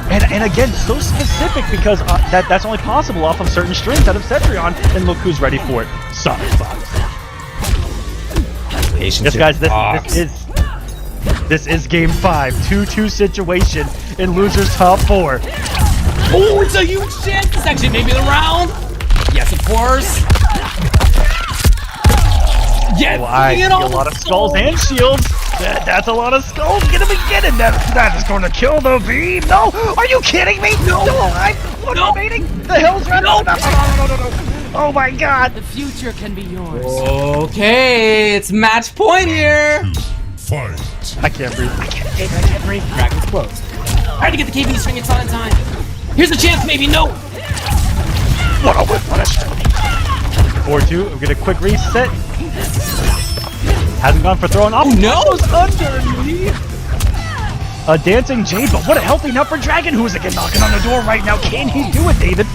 And again, so specific because that's only possible off of certain strings out of Cetrion. And look who's ready for it, SonicFox. Yes, guys, this is game 5, 2-2 situation in losers top 4. Oh, it's a huge chance. This actually may be the round. Yes, of course. Yes, well, I see a lot of skulls and shields. That's a lot of skulls. Get him again. That is going to kill the beam. No, are you kidding me? No, I'm motivating. The hell's right. No. Oh my God. The future can be yours. Okay, it's match point here. Fight. I can't breathe. I can't breathe. Dragon's closed. Try to get the KB string. It's not in time. Here's a chance. Maybe no. What a whip punish. 4-2. We'll get a quick reset. Hasn't gone for throwing off. Oh no! Underneath. A dancing Jade, but what a healthy nut for Dragon, who is again knocking on the door right now. Can he do it, David?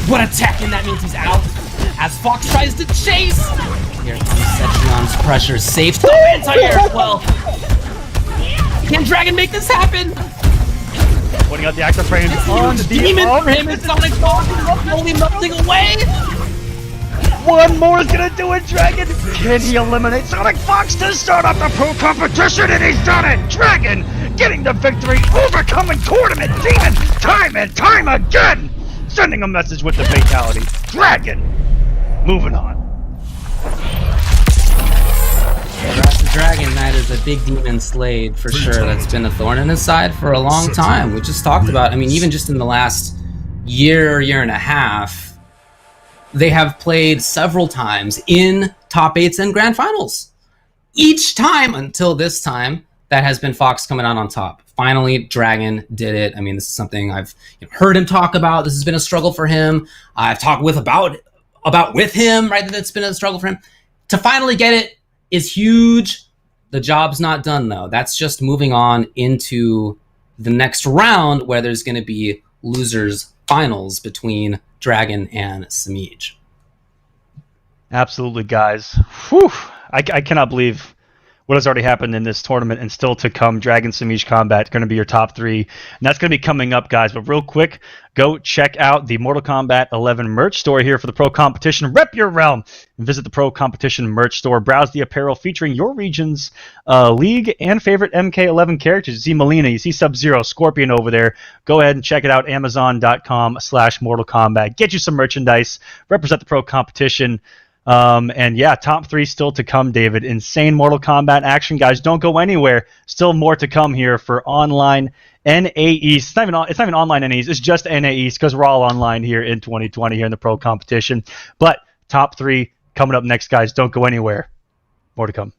What attack, and that means he's out. As Fox tries to chase. Here comes Cetrion's pressure. Safe top anti-air as well. Can Dragon make this happen? Putting out the active frames on the demon for him, and SonicFox is only melting away. One more is gonna do it, Dragon! Can he eliminate SonicFox to start off the pro competition? And he's done it! Dragon getting the victory, overcoming Tournament Demon time and time again! Sending a message with the fatality. Dragon! Moving on. Wrath of Dragon Knight is a big demon slayed for sure. That's been a thorn in his side for a long time. We just talked about, I mean, even just in the last year and a half, they have played several times in top 8s and grand finals. Each time until this time, that has been Fox coming out on top. Finally, Dragon did it. I mean, this is something I've heard him talk about. This has been a struggle for him. I've talked about with him, right? That's been a struggle for him. To finally get it is huge. The job's not done, though. That's just moving on into the next round where there's going to be losers finals between Dragon and Samij. Absolutely, guys. Whew. I cannot believe what has already happened in this tournament and still to come. Dragon Samij Kombat going to be your top 3. And that's going to be coming up, guys. But real quick, go check out the Mortal Kombat 11 merch store here for the Pro Competition. Rep your realm and visit the Pro Competition merch store. Browse the apparel featuring your region's league and favorite MK11 characters. You see Melina, you see Sub-Zero, Scorpion over there. Go ahead and check it out. Amazon.com/Mortal Kombat. Get you some merchandise. Represent the Pro Competition. And yeah, top 3 still to come, David. Insane Mortal Kombat action, guys. Don't go anywhere. Still more to come here for online NAEs. It's not even online NAEs. It's just NAEs because we're all online here in 2020 here in the Pro Competition. But top 3 coming up next, guys. Don't go anywhere. More to come.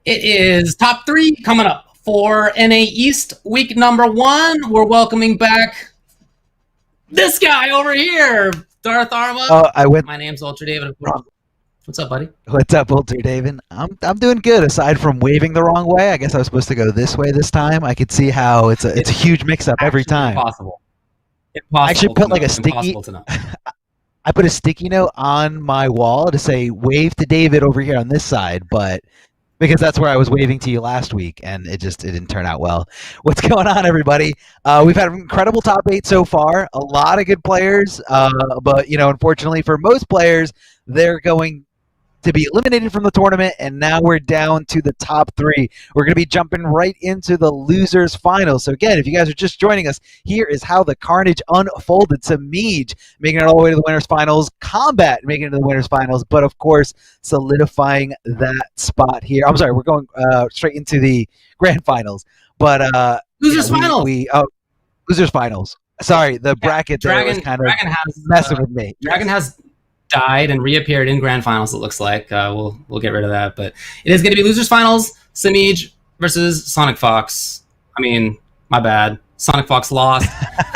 It is top 3 coming up for NA East week number 1. We're welcoming back this guy over here. Darth Arma. Oh, My name's Ultra David. What's up, buddy? What's up, Ultra David? I'm doing good. Aside from waving the wrong way, I guess I was supposed to go this way this time. I could see how it's a huge mix-up every time. Impossible. I actually put like a sticky. I put a sticky note on my wall to say "wave to David" over here on this side, but because that's where I was waving to you last week, and it didn't turn out well. What's going on, everybody? We've had an incredible top 8 so far. A lot of good players, but unfortunately for most players, they're going to be eliminated from the tournament, and now we're down to the top 3. We're going to be jumping right into the losers finals. So again, if you guys are just joining us, here is how the carnage unfolded. Samij making it all the way to the winners finals, Kombat making it to the winners finals, but of course solidifying that spot here. I'm sorry, we're going straight into the grand finals, but Losers finals. Losers finals. Sorry, the bracket there was kind of messing with me. Dragon has died and reappeared in grand finals. It looks like we'll get rid of that, but it is going to be losers finals. Samij versus SonicFox. I mean, my bad. SonicFox lost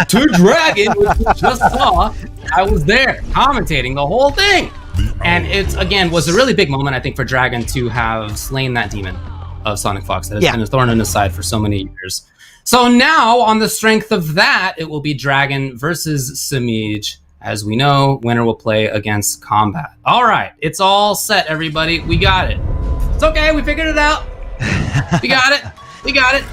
to Dragon, which we just saw. I was there commentating the whole thing, and it's again was a really big moment I think for Dragon to have slain that demon of SonicFox that has been a thorn in his side for so many years. So now, on the strength of that, it will be Dragon versus Samij. As we know, winner will play against Kombat. All right, it's all set, everybody. We got it. It's okay, we figured it out. We got it. We got it.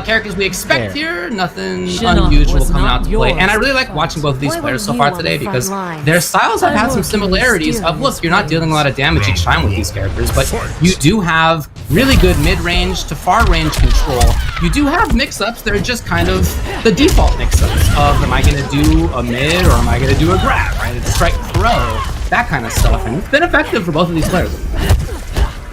Characters we expect here, nothing unusual coming out to play. And I really like watching both of these players so far today because their styles have had some similarities of, look, you're not dealing a lot of damage each time with these characters, but you do have really good mid-range to far-range control. You do have mix-ups that are just kind of the default mix-ups of, am I going to do a mid or am I going to do a grab, right? It's strike throw, that kind of stuff. And it's been effective for both of these players.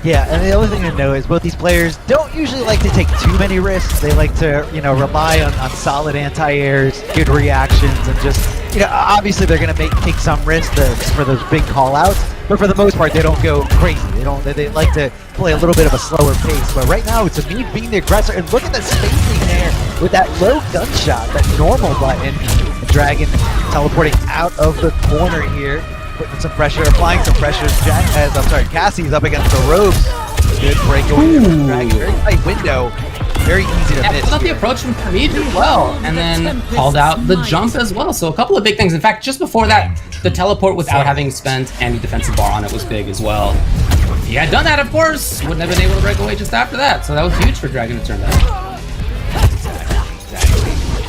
Yeah, and the other thing to know is both these players don't usually like to take too many risks. They like to, rely on solid anti-airs, good reactions, and just, obviously they're going to take some risks for those big call-outs, but for the most part, they don't go crazy. They like to play a little bit of a slower pace. But right now, it's me being the aggressor, and look at the spacing there with that low gunshot, that normal button. The Dragon teleporting out of the corner here. Putting some pressure, applying some pressure. Cassie's up against the ropes. Good breakaway from Dragon. Very tight window. Very easy to miss. Thought the approach from Samij as well, and then called out the jump as well. So a couple of big things. In fact, just before that, the teleport without having spent any defensive bar on it was big as well. If he had done that, of course, wouldn't have been able to break away just after that. So that was huge for Dragon to turn that.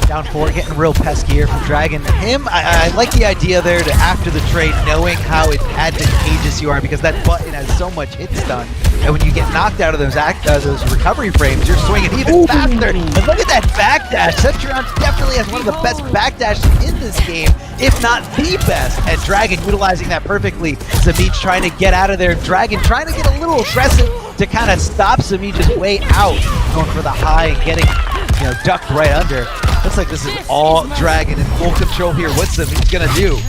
Down 4, getting real pesky here from Dragon. I like the idea there to, after the trade, knowing how advantageous you are, because that button has so much hit stun, and when you get knocked out of those recovery frames, you're swinging even faster. And look at that backdash. Centurion definitely has one of the best backdashes in this game, if not the best. And Dragon utilizing that perfectly. Samij trying to get out of there. Dragon trying to get a little aggressive to kind of stop Samij's way out, going for the high and getting ducked right under. Looks like this is all Dragon in full control here. What's Samij gonna do?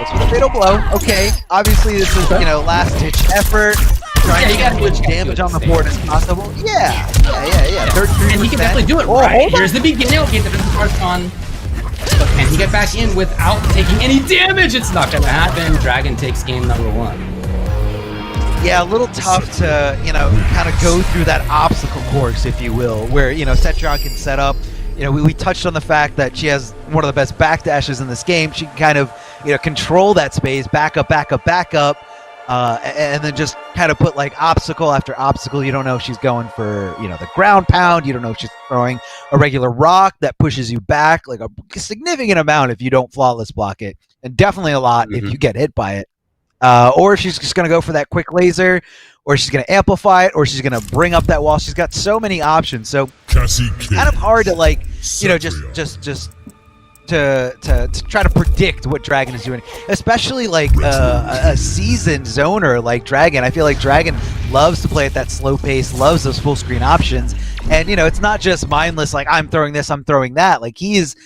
That's with a fatal blow. Okay, obviously this is last-ditch effort, trying to get as much damage on the board as possible. Yeah. 33%. And he can definitely do it. Right. Here's the beginning. Okay, the defensive part's on. But can he get back in without taking any damage? It's not gonna happen. Dragon takes game number 1. Yeah, a little tough to, kind of go through that obstacle course, if you will, where, Setron can set up. We touched on the fact that she has one of the best backdashes in this game. She can kind of, control that space, back up, and then just kind of put like obstacle after obstacle. You don't know if she's going for, the ground pound. You don't know if she's throwing a regular rock that pushes you back like a significant amount if you don't flawless block it, and definitely a lot if you get hit by it. Or she's just going to go for that quick laser, or she's going to amplify it, or she's going to bring up that wall. She's got so many options. So kind of hard to just to try to predict what Dragon is doing, especially like a seasoned zoner like Dragon. I feel like Dragon loves to play at that slow pace, loves those full screen options. And, it's not just mindless, like I'm throwing this, I'm throwing that. Like he's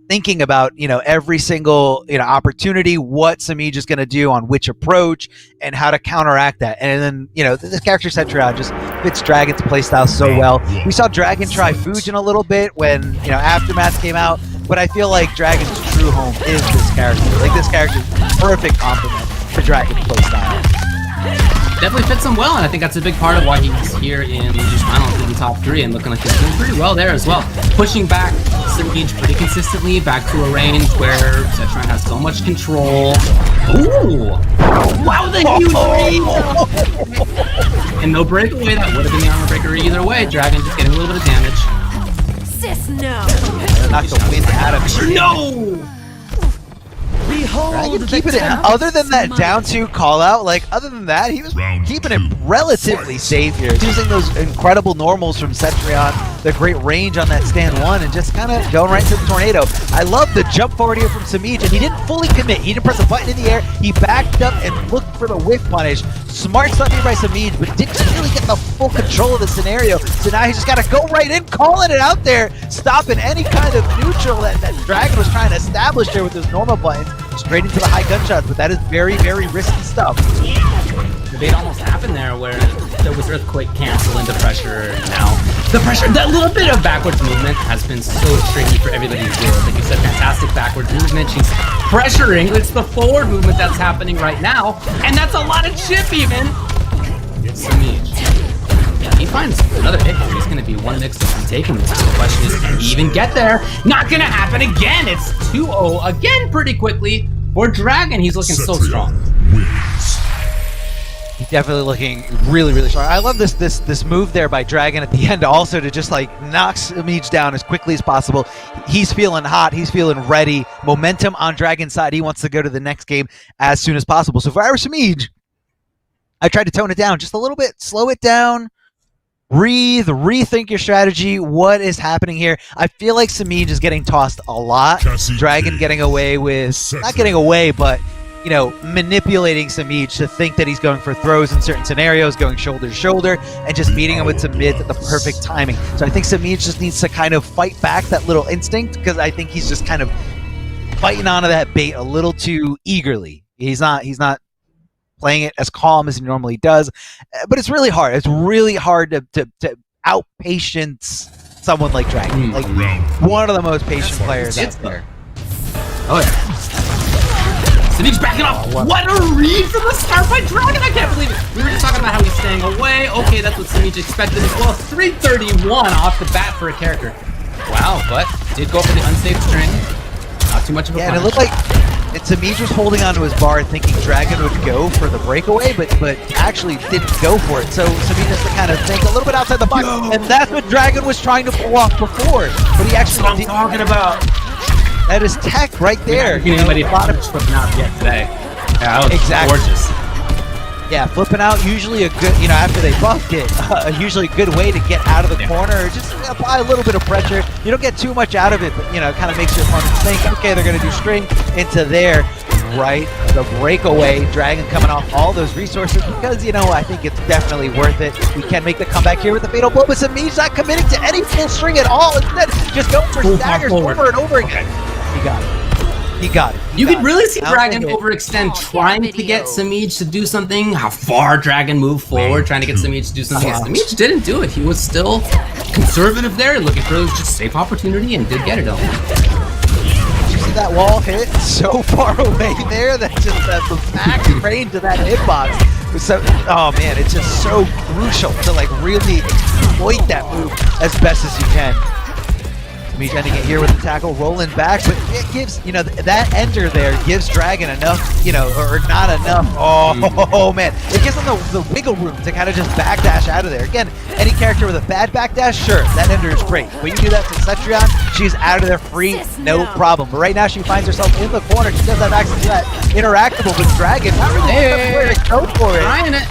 thinking about, every single, opportunity, what Samij is going to do on which approach and how to counteract that. And then, this character Centurion just fits Dragon's playstyle so well. We saw Dragon try Fujin a little bit when, Aftermath came out, but I feel like Dragon's true home is this character. Like this character is a perfect complement to Dragon's playstyle. Definitely fits him well, and I think that's a big part of why he's here in Losers Finals in the top 3 and looking like he's doing pretty well there as well. Pushing back Samij pretty consistently back to a range where Setron has so much control. Ooh! Wow, the huge read! And no breakaway, that would have been the armor breaker either way. Dragon just getting a little bit of damage. Sis, no! Knock the wind out of it. No! Behold Dragon the keeping it, tempest other than that smite. down 2 call out, like other than that, he was Round keeping two. it relatively safe here. Using those incredible normals from Cetrion, the great range on that stand 1, and just kind of going right to the tornado. I love the jump forward here from Samij, and he didn't fully commit. He didn't press a button in the air. He backed up and looked for the whiff punish. Smart stuff here by Samij, but didn't really get the full control of the scenario. So now he's just got to go right in, calling it out there, stopping any kind of neutral that Dragon was trying to establish there with his normal buttons, straight into the high gunshots. But that is very, very risky stuff. Debate almost happened there where there was Earthquake cancel into pressure. Now the pressure, that little bit of backwards movement has been so tricky for everybody to do. Like you said, fantastic backwards movement. She's pressuring. It's the forward movement that's happening right now, and that's a lot of chip even. It's Samij. Yeah, he finds another hit. He's going to be one mix from taking this. The question is, can he even get there? Not going to happen again. It's 2-0 again pretty quickly for Dragon. He's looking so strong. Wins. He's definitely looking really, really strong. I love this move there by Dragon at the end also to just like knock Samij down as quickly as possible. He's feeling hot. He's feeling ready. Momentum on Dragon's side. He wants to go to the next game as soon as possible. So if I were Samij, I tried to tone it down just a little bit, slow it down, breathe, rethink your strategy. What is happening here? I feel like Samij is getting tossed a lot. Cassie Dragon King. getting away with, not getting away, but you know, manipulating Samij to think that he's going for throws in certain scenarios, going shoulder to shoulder, and just meeting him with some mids at the perfect timing. So I think Samij just needs to kind of fight back that little instinct, because I think he's just kind of biting onto that bait a little too eagerly. He's not playing it as calm as he normally does, but it's really hard. It's really hard to out-patience someone like Dragon, like one of the most patient players out there. Oh yeah. Samij backing off. What a read from the start by Dragon! I can't believe it. We were just talking about how he's staying away. Okay, that's what Samij expected as well. 331 off the bat for a character. Wow, but did go for the unsafe string. Not too much of a and it punish. looked like Samij was holding onto his bar thinking Dragon would go for the breakaway, but actually didn't go for it. So Samij has to kind of think a little bit outside the box, and that's what Dragon was trying to pull off before. But he actually That's what I'm talking about. That is tech right there. Can anybody flipping out yet today? Yeah, that was Exactly. gorgeous. Yeah, flipping out usually a good, you know, after they buffed it, usually a good way to get out of the corner. Just apply a little bit of pressure. You don't get too much out of it, but, you know, it kind of makes your opponent think, okay, they're going to do string into there. Right, the breakaway, Dragon coming off all those resources because, you know, I think it's definitely worth it. We can make the comeback here with the fatal blow, but Samij's not committing to any full string at all. Instead, just going for staggers over and over again. He got it. He got it. You could really see I don't Dragon think it- overextend, trying to get Samij to do something. How far Dragon moved forward, trying to get Samij to do something. Samij didn't do it. He was still conservative there, looking for just safe opportunity, and did get it. You see that wall hit so far away there that just the max range of that hitbox was so. Oh man, it's just so crucial to like really exploit that move as best as you can. Samij ending it here with the tackle, rolling back, but it gives, you know, that ender there gives Dragon enough, you know, or not enough. Oh man, it gives them the wiggle room to kind of just backdash out of there. Again, any character with a bad backdash, sure, that ender is great. When you do that to Cetrion, she's out of there free, no problem. But right now she finds herself in the corner. She does have access to that interactable with Dragon. Not really where to go for it. Trying it.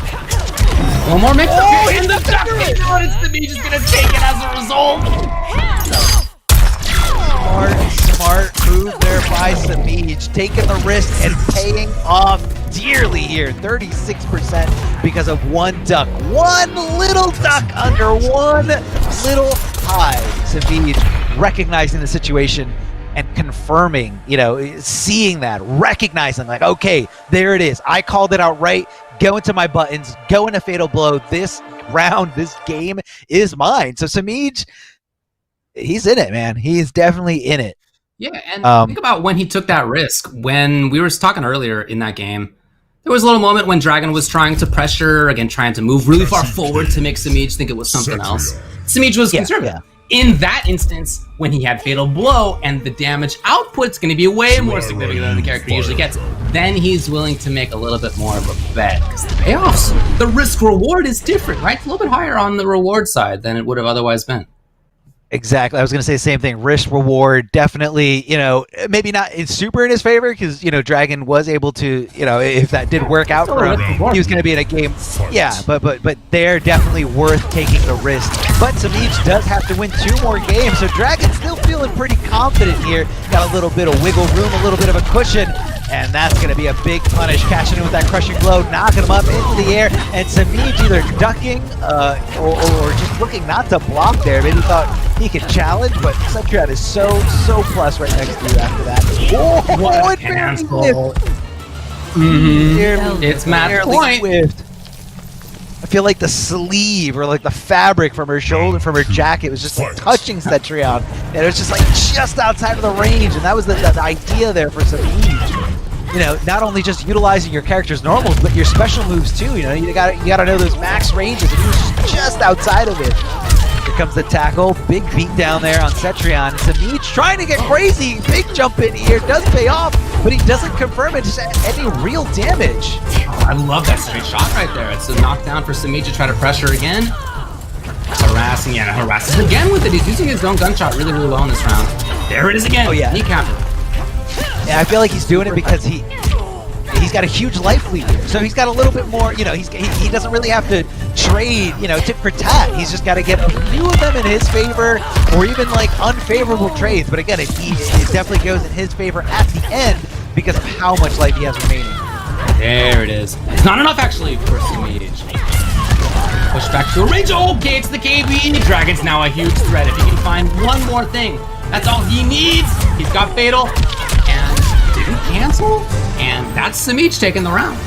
One more mix. In the duck. It's Samij is gonna take it as a result. Smart move there by Samij, taking the risk and paying off dearly here. 36% because of one duck. One little duck under one little high. Samij recognizing the situation and confirming, you know, seeing that, recognizing like, okay, there it is. I called it out right. Go into my buttons, go into fatal blow. This round, this game is mine. So Samij, he's in it, man. He is definitely in it. Yeah, and think about when he took that risk. When we were talking earlier in that game, there was a little moment when Dragon was trying to pressure, again, trying to move really far forward to make Samij think it was something else. Samij was conservative. In that instance, when he had Fatal Blow and the damage output's going to be way more significant than the character usually gets, then he's willing to make a little bit more of a bet. Because the payoffs, the risk-reward is different, right? It's a little bit higher on the reward side than it would have otherwise been. Exactly. I was going to say the same thing. Risk reward, definitely, you know, maybe not it's super in his favor because, you know, Dragon was able to, you know, if that did work out for him, he was going to be in a game. Yeah, but they're definitely worth taking the risk. But Samij does have to win 2 more games, so Dragon's still feeling pretty confident here. Got a little bit of wiggle room, a little bit of a cushion, and that's going to be a big punish. Catching him with that crushing blow, knocking him up into the air, and Samij either ducking or just looking not to block there. Maybe thought he could challenge, but Cetrion is so plus right next to you after that. Oh, it barely whiffed. It's match point. Whiffed. I feel like the sleeve or like the fabric from her shoulder, from her jacket was just like touching Cetrion, and it was just like just outside of the range, and that was the idea there for Samij. You know, not only just utilizing your character's normals, but your special moves too. You know, you gotta know those max ranges, and he was just outside of it. Here comes the tackle, big beat down there on Cetrion. Samij trying to get crazy, big jump in here, does pay off, but he doesn't confirm it, just any real damage. Oh, I love that straight shot right there. It's a knockdown for Samij to try to pressure again. Harassing, yeah, harasses again with it. He's using his own gunshot really well in this round. There it is again. Oh yeah. Kneecap. Yeah, I feel like he's doing it because he's got a huge life lead here. So he's got a little bit more, you know, he doesn't really have to trade, you know, tit for tat. He's just got to get a few of them in his favor or even like unfavorable trades. But again, it definitely goes in his favor at the end because of how much life he has remaining. There it is. It's not enough actually for Samij. Push back to a range. Okay, it's the KB. Dragon's now a huge threat. If he can find one more thing, that's all he needs. He's got Fatal and didn't cancel. And that's Samij taking the round.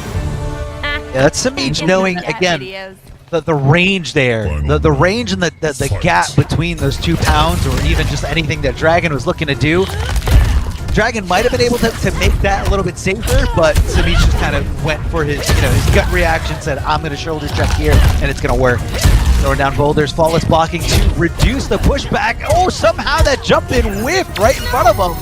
Yeah, that's Samij knowing, again, the range there. The range and the gap between those 2 pounds or even just anything that Dragon was looking to do. Dragon might have been able to make that a little bit safer, but Samij just kind of went for his, you know, his gut reaction, said, I'm going to shoulder check here, and it's going to work. Throwing down boulders, flawless blocking to reduce the pushback. Oh, somehow that jump in whiffed right in front of him.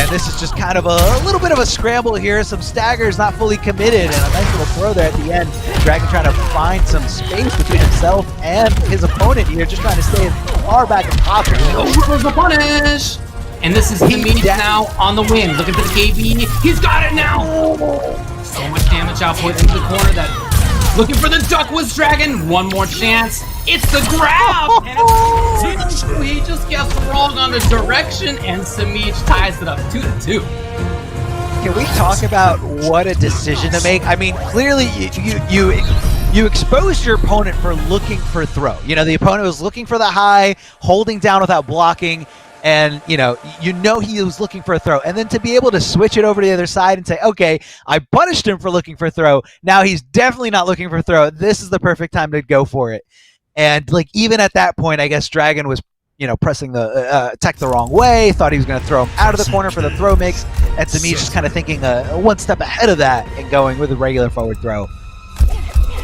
And this is just kind of a little bit of a scramble here. Some staggers not fully committed, and a nice little throw there at the end. Dragon trying to find some space between himself and his opponent here, just trying to stay as far back as possible. Oh, was the punish! And this is Samij now on the win. Looking for the KB. He's got it now! So much damage output into the corner that... Looking for the duck was Dragon. One more chance. It's the grab! And it's, he just gets wrong on the direction, and Samij ties it up 2-2. Can we talk about what a decision to make? I mean, clearly you exposed your opponent for looking for throw. You know, the opponent was looking for the high, holding down without blocking, and you know he was looking for a throw. And then to be able to switch it over to the other side and say, okay, I punished him for looking for a throw. Now he's definitely not looking for a throw. This is the perfect time to go for it. And like even at that point, I guess Dragon was, you know, pressing the tech the wrong way, thought he was going to throw him out of the corner for the throw mix, and Samij just kind of thinking one step ahead of that and going with a regular forward throw.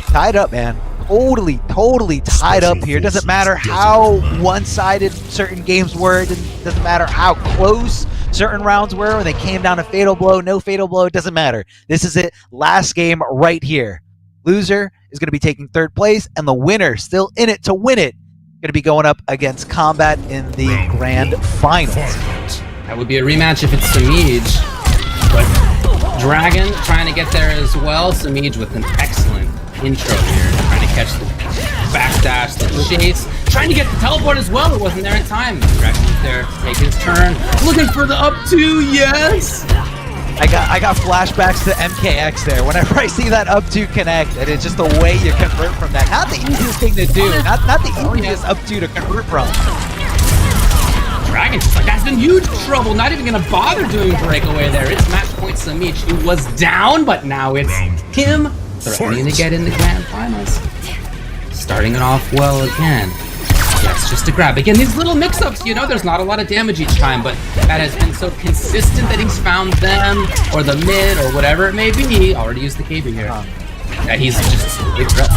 Tied up, man. Totally tied up here. Doesn't matter how one-sided certain games were. It doesn't matter how close certain rounds were. When they came down to fatal blow, no fatal blow, it doesn't matter. This is it. Last game right here. Loser is going to be taking 3rd place, and the winner, still in it to win it, going to be going up against Kombat in the grand finals. That would be a rematch if it's Samij, but Dragon trying to get there as well. Samij with an excellent intro here, trying to catch the backdash, the chase, trying to get the teleport as well. It wasn't there in time. Dragon's there, take his turn, looking for the up 2, yes! I got flashbacks to MKX there. Whenever I see that up 2 connect, and it's just the way you convert from that. Not the easiest thing to do, not the easiest up 2 to convert from. Dragon's just like, that's in huge trouble, not even gonna bother doing breakaway there. It's match point Samij, who was down, but now it's him threatening to get in the grand finals. Starting it off well again. Yes, just a grab. Again, these little mix-ups, you know, there's not a lot of damage each time, but that has been so consistent that he's found them, or the mid, or whatever it may be. Already used the KB here. That he's just a big threat.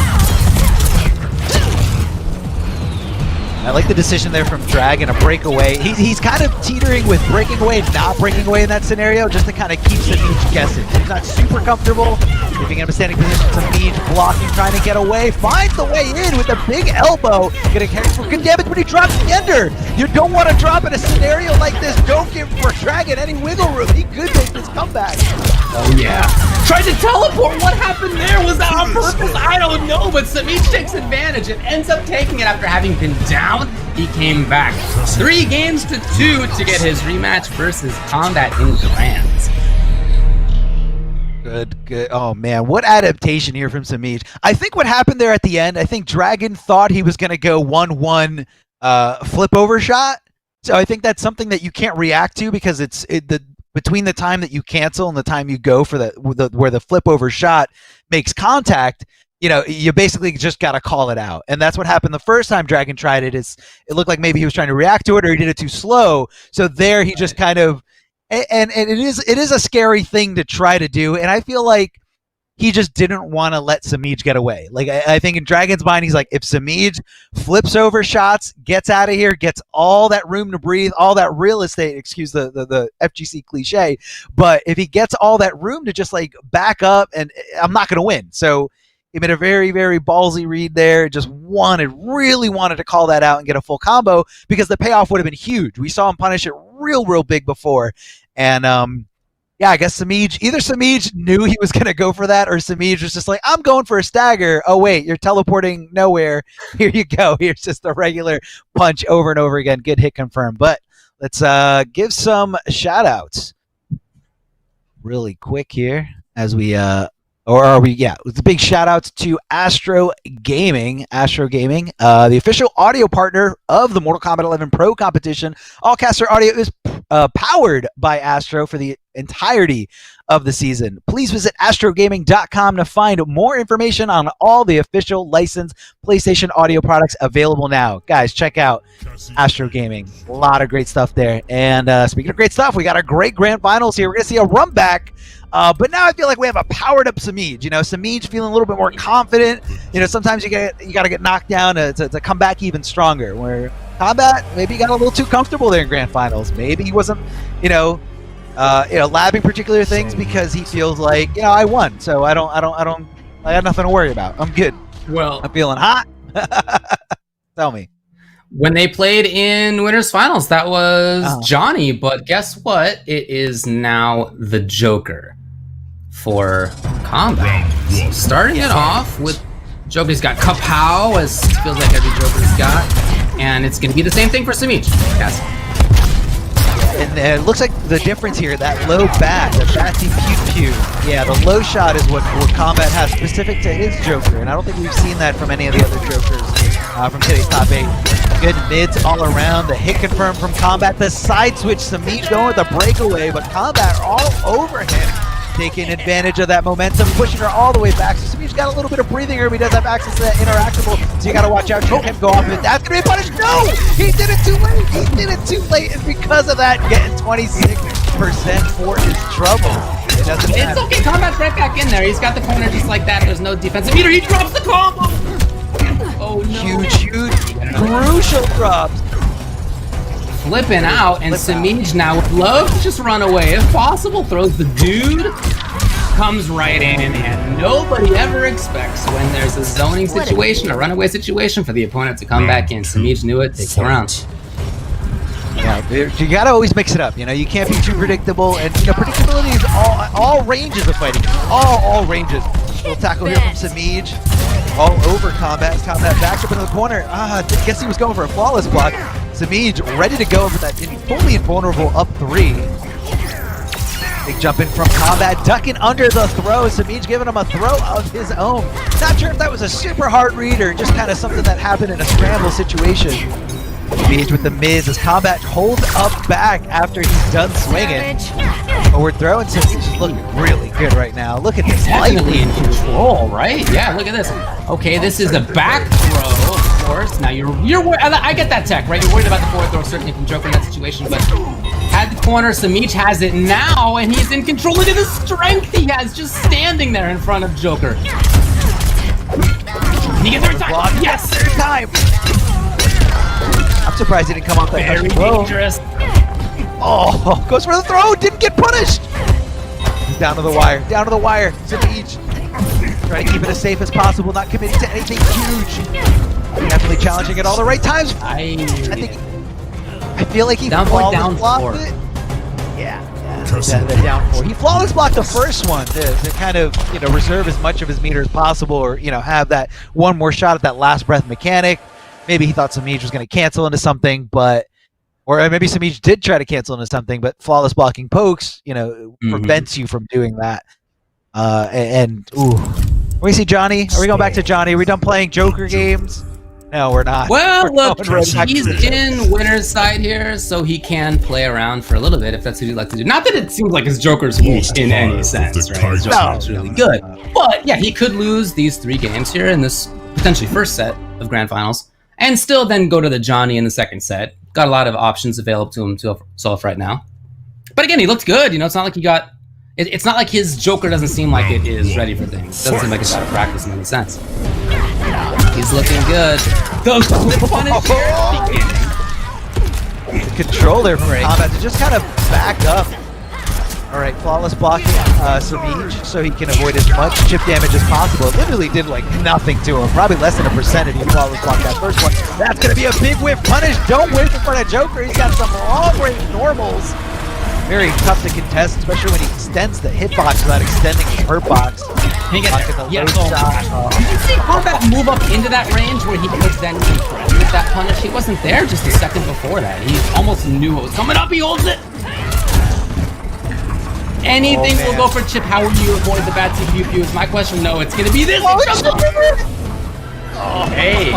I like the decision there from Dragon, a breakaway. He's kind of teetering with breaking away and not breaking away in that scenario, just to kind of keep Samiij guessing. He's not super comfortable, leaving him a standing position. Samiij blocking, trying to get away, finds the way in with a big elbow, gonna carry for good damage, but he drops the ender. You don't want to drop in a scenario like this. Don't give for Dragon any wiggle room. He could make this comeback. Oh yeah. Tried to teleport. What happened there? Was that on purpose? I don't know, but Samiij takes advantage and ends up taking it after having been down. He came back 3 games to 2 to get his rematch versus Kombat in Grands. Good. Oh man, what adaptation here from Samiij. I think what happened there at the end, I think Dragon thought he was going to go 1-1 flip over shot. So I think that's something that you can't react to because between the time that you cancel and the time you go for where the flip over shot makes contact, you know, you basically just got to call it out. And that's what happened the first time Dragon tried it. It looked like maybe he was trying to react to it or he did it too slow. So there he just kind of, and it is a scary thing to try to do. And I feel like he just didn't want to let Samiij get away. Like, I think in Dragon's mind, he's like, if Samiij flips over shots, gets out of here, gets all that room to breathe, all that real estate, excuse the FGC cliche, but if he gets all that room to just like back up, and I'm not going to win. So he made a very, very ballsy read there, just really wanted to call that out and get a full combo because the payoff would have been huge. We saw him punish it real big before. And, yeah, I guess either Samiij knew he was going to go for that, or Samiij was just like, I'm going for a stagger. Oh, wait, you're teleporting nowhere. Here you go. Here's just a regular punch over and over again. Good hit confirmed. But let's give some shout-outs really quick here as we it's a big shout-outs to Astro Gaming. The official audio partner of the Mortal Kombat 11 Pro competition. All caster audio is powered by Astro for the entirety of the season. Please visit astrogaming.com to find more information on all the official licensed PlayStation audio products available now. Guys, check out Astro Gaming. A lot of great stuff there. And speaking of great stuff, we got our great grand finals here. We're going to see a run back. But now I feel like we have a powered up Samiij. You know, Samiij feeling a little bit more confident. You know, sometimes you got to get knocked down to come back even stronger. Where Kombat maybe got a little too comfortable there in grand finals. Maybe he wasn't, labbing particular things because he feels like, I won, so I got nothing to worry about. I'm good. Well, I'm feeling hot. Tell me. When they played in winners finals, that was Johnny, but guess what? It is now the Joker for Kombat. Starting it off with Joker's got Kapow, as it feels like every Joker's got, and it's going to be the same thing for Samiij. Yes. And it looks like the difference here, that low bat, the batsy pew-pew. Yeah, the low shot is what Kombat has specific to his Joker, and I don't think we've seen that from any of the other Jokers from today's top 8. Good mids all around, the hit confirmed from Kombat, the side switch, Samiij going with a breakaway, but Kombat all over him, taking advantage of that momentum, pushing her all the way back. So Samiij's got a little bit of breathing room. He does have access to that interactable, so you got to watch out. Choke him go off of it. That's going to be punished. No! He did it too late. He did it too late, and because of that, getting 26% for his trouble. It doesn't matter. It's okay. Kombat's right back in there. He's got the corner just like that. There's no defensive meter. He drops the combo. Oh no! Huge, crucial drops. Flipping out, and Samiij now would love to just run away if possible. Throws the dude, comes right in, and nobody ever expects when there's a zoning situation, a runaway situation, for the opponent to come back in. Samiij knew it. Takes the round. Yeah, you gotta always mix it up. You can't be too predictable, and predictability is all ranges of fighting. All ranges. Little tackle here from Samiij. All over Kombat. Kombat backed up into the corner. Guess he was going for a flawless block. Samiij ready to go for that fully invulnerable up 3. Big jump in from Kombat, ducking under the throw. Samiij giving him a throw of his own. Not sure if that was a super hard read or just kind of something that happened in a scramble situation. Samiij with the mids as Kombat holds up back after he's done swinging. Forward throw, and Samiij is looking really good right now. Look at this. Definitely in control, right? Yeah, look at this. Okay, this is a back throw, of course. Now you're I get that tech, right? You're worried about the forward throw, certainly from Joker in that situation, but had the corner, Samiij has it now, and he's in control. Look at the strength he has just standing there in front of Joker. Can he get third time? Yes! Third time! I'm surprised he didn't come off that Very throw. dangerous. Oh, goes for the throw, didn't get punished. He's down to the wire, down to the wire. Samij trying to keep it as safe as possible, not committing to anything huge. Definitely challenging at all the right times. I feel like he Down flawless blocked 4. it. Yeah, the down 4. He flawless blocked the first one to kind of, you know, reserve as much of his meter as possible, or, you know, have that one more shot at that last breath mechanic. Maybe he thought Samij was going to cancel into something, but, or maybe Samij did try to cancel into something, but flawless blocking pokes, you know, prevents you from doing that. Ooh. We see Johnny. Are we going back to Johnny? Are we done playing Joker games? No, we're not. Well, We're look, going right back he's to the- in winner's side here, so he can play around for a little bit if that's what he'd like to do. Not that it seems like his Joker's weak in any sense, right? His Joker's really good. But yeah, he could lose these 3 games here in this potentially first set of grand finals, and still then go to the Johnny in the second set. Got a lot of options available to him to solve right now. But again, he looked good. You know, it's not like he got... It's not like his Joker doesn't seem like it is ready for things. Doesn't seem like it's out of practice in any sense. He's looking good. Those clip punish the control there from Kombat to just kind of back up. All right, flawless blocking Samij so he can avoid as much chip damage as possible. It literally did like nothing to him. Probably less than a percent if he flawless blocked that first one. That's going to be a big whiff punish. Don't whiff in front of Joker. He's got some long-range normals. Very tough to contest, especially when he extends the hitbox without extending the hurt box. He gets The yeah, low shot. Did you see Kombat move up into that range where he could then with that punish? He wasn't there just a second before that. He almost knew what was coming up. He holds it. Anything will go for Chip. How will you avoid the bad CPU? Is my question. No, it's going to be this. Oh, hey.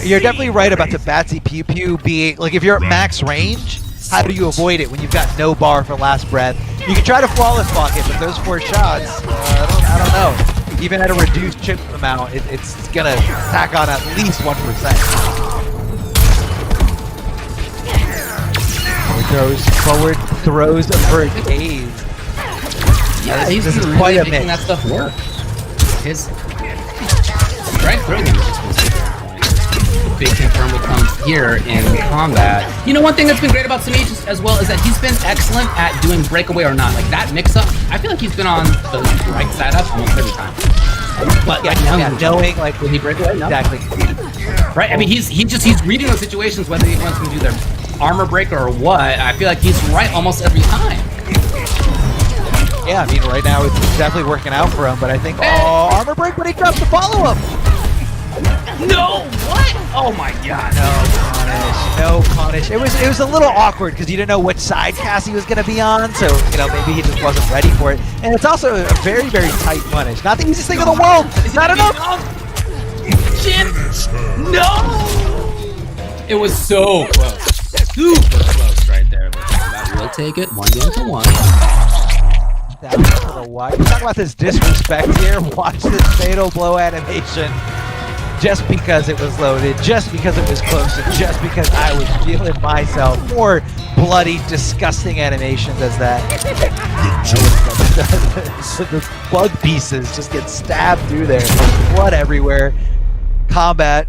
You're definitely right about the Batsy Pew Pew being, like, if you're at max range, how do you avoid it when you've got no bar for last breath? You can try to flawless block it, but those 4 shots, I don't know. Even at a reduced chip amount, it's going to tack on at least 1%. Forward throws for a daze. Yeah, he's this is really quite a making mix. that stuff work. His strike throw game is explosive. Big confirm will come here in Kombat. You know, one thing that's been great about Samij as well is that he's been excellent at doing breakaway or not. Like that mix-up, I feel like he's been on the right side up almost every time. But right now, knowing, like, will he break away? No. Exactly. Right? I mean, he's reading those situations, whether he wants to do their armor breaker or what. I feel like he's right almost every time. Yeah, I mean, right now it's definitely working out for him, but I think, armor break, but he drops the follow-up. No, what? Oh my god. No punish. It was a little awkward because you didn't know which side Cassie was going to be on, so, you know, maybe he just wasn't ready for it. And it's also a very, very tight punish. Not the easiest thing in the world. It's not enough. Shit. No. It was so close. Super close right there. But we'll take it 1 game to 1. Down to the wire. You talk about this disrespect here. Watch this fatal blow animation. Just because it was loaded, just because it was close, and just because I was feeling myself. More bloody, disgusting animations as that. The bug pieces just get stabbed through there. There's blood everywhere. Kombat.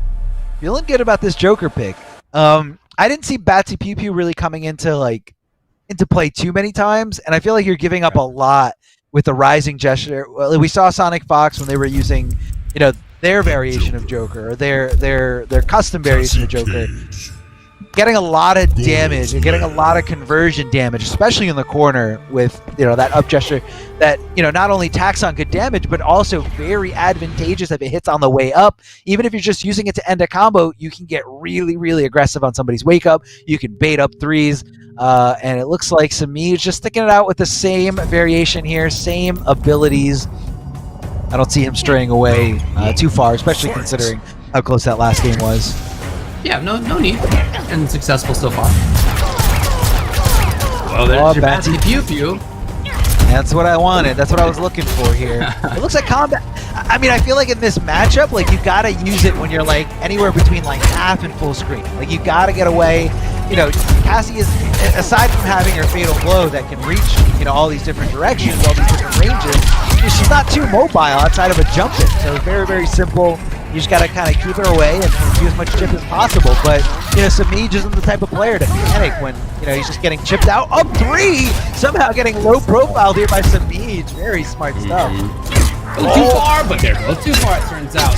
Feeling good about this Joker pick. I didn't see Batsy Pew Pew really coming into play too many times, and I feel like you're giving up a lot with the rising gesture. Well, we saw SonicFox when they were using, you know, their variation of Joker, or their custom variation of Joker, getting a lot of damage and getting a lot of conversion damage, especially in the corner with, you know, that up gesture that, you know, not only tacks on good damage, but also very advantageous if it hits on the way up. Even if you're just using it to end a combo, you can get really, really aggressive on somebody's wake up. You can bait up threes. And it looks like Samij just sticking it out with the same variation here, same abilities. I don't see him straying away too far, especially considering how close that last game was. Yeah, no need. And successful so far. Well, there's your Batsy Pew Pew. That's what I wanted. That's what I was looking for here. It looks like Kombat. I mean, I feel like in this matchup, like, you gotta use it when you're like anywhere between like half and full screen. Like, you gotta get away. You know, Cassie is, aside from having her fatal blow that can reach, you know, all these different directions, all these different ranges, she's not too mobile outside of a jump in. So very, very simple. You just gotta kind of keep her away and do as much chip as possible. But you know, Samij isn't the type of player to panic when you know he's just getting chipped out. Up 3, somehow getting low profile here by Samij. Very smart stuff. Too far, but they're both too far. It turns out.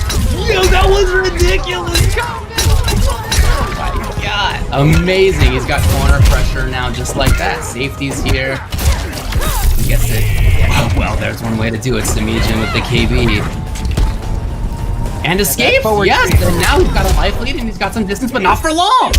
Yo, that was ridiculous. Oh my god, amazing! He's got corner pressure now, just like that. Safety's here. He gets it. Oh, well, there's one way to do it. Samij in with the KB. And escape, yes! And now he's got a life lead and he's got some distance, but not for long!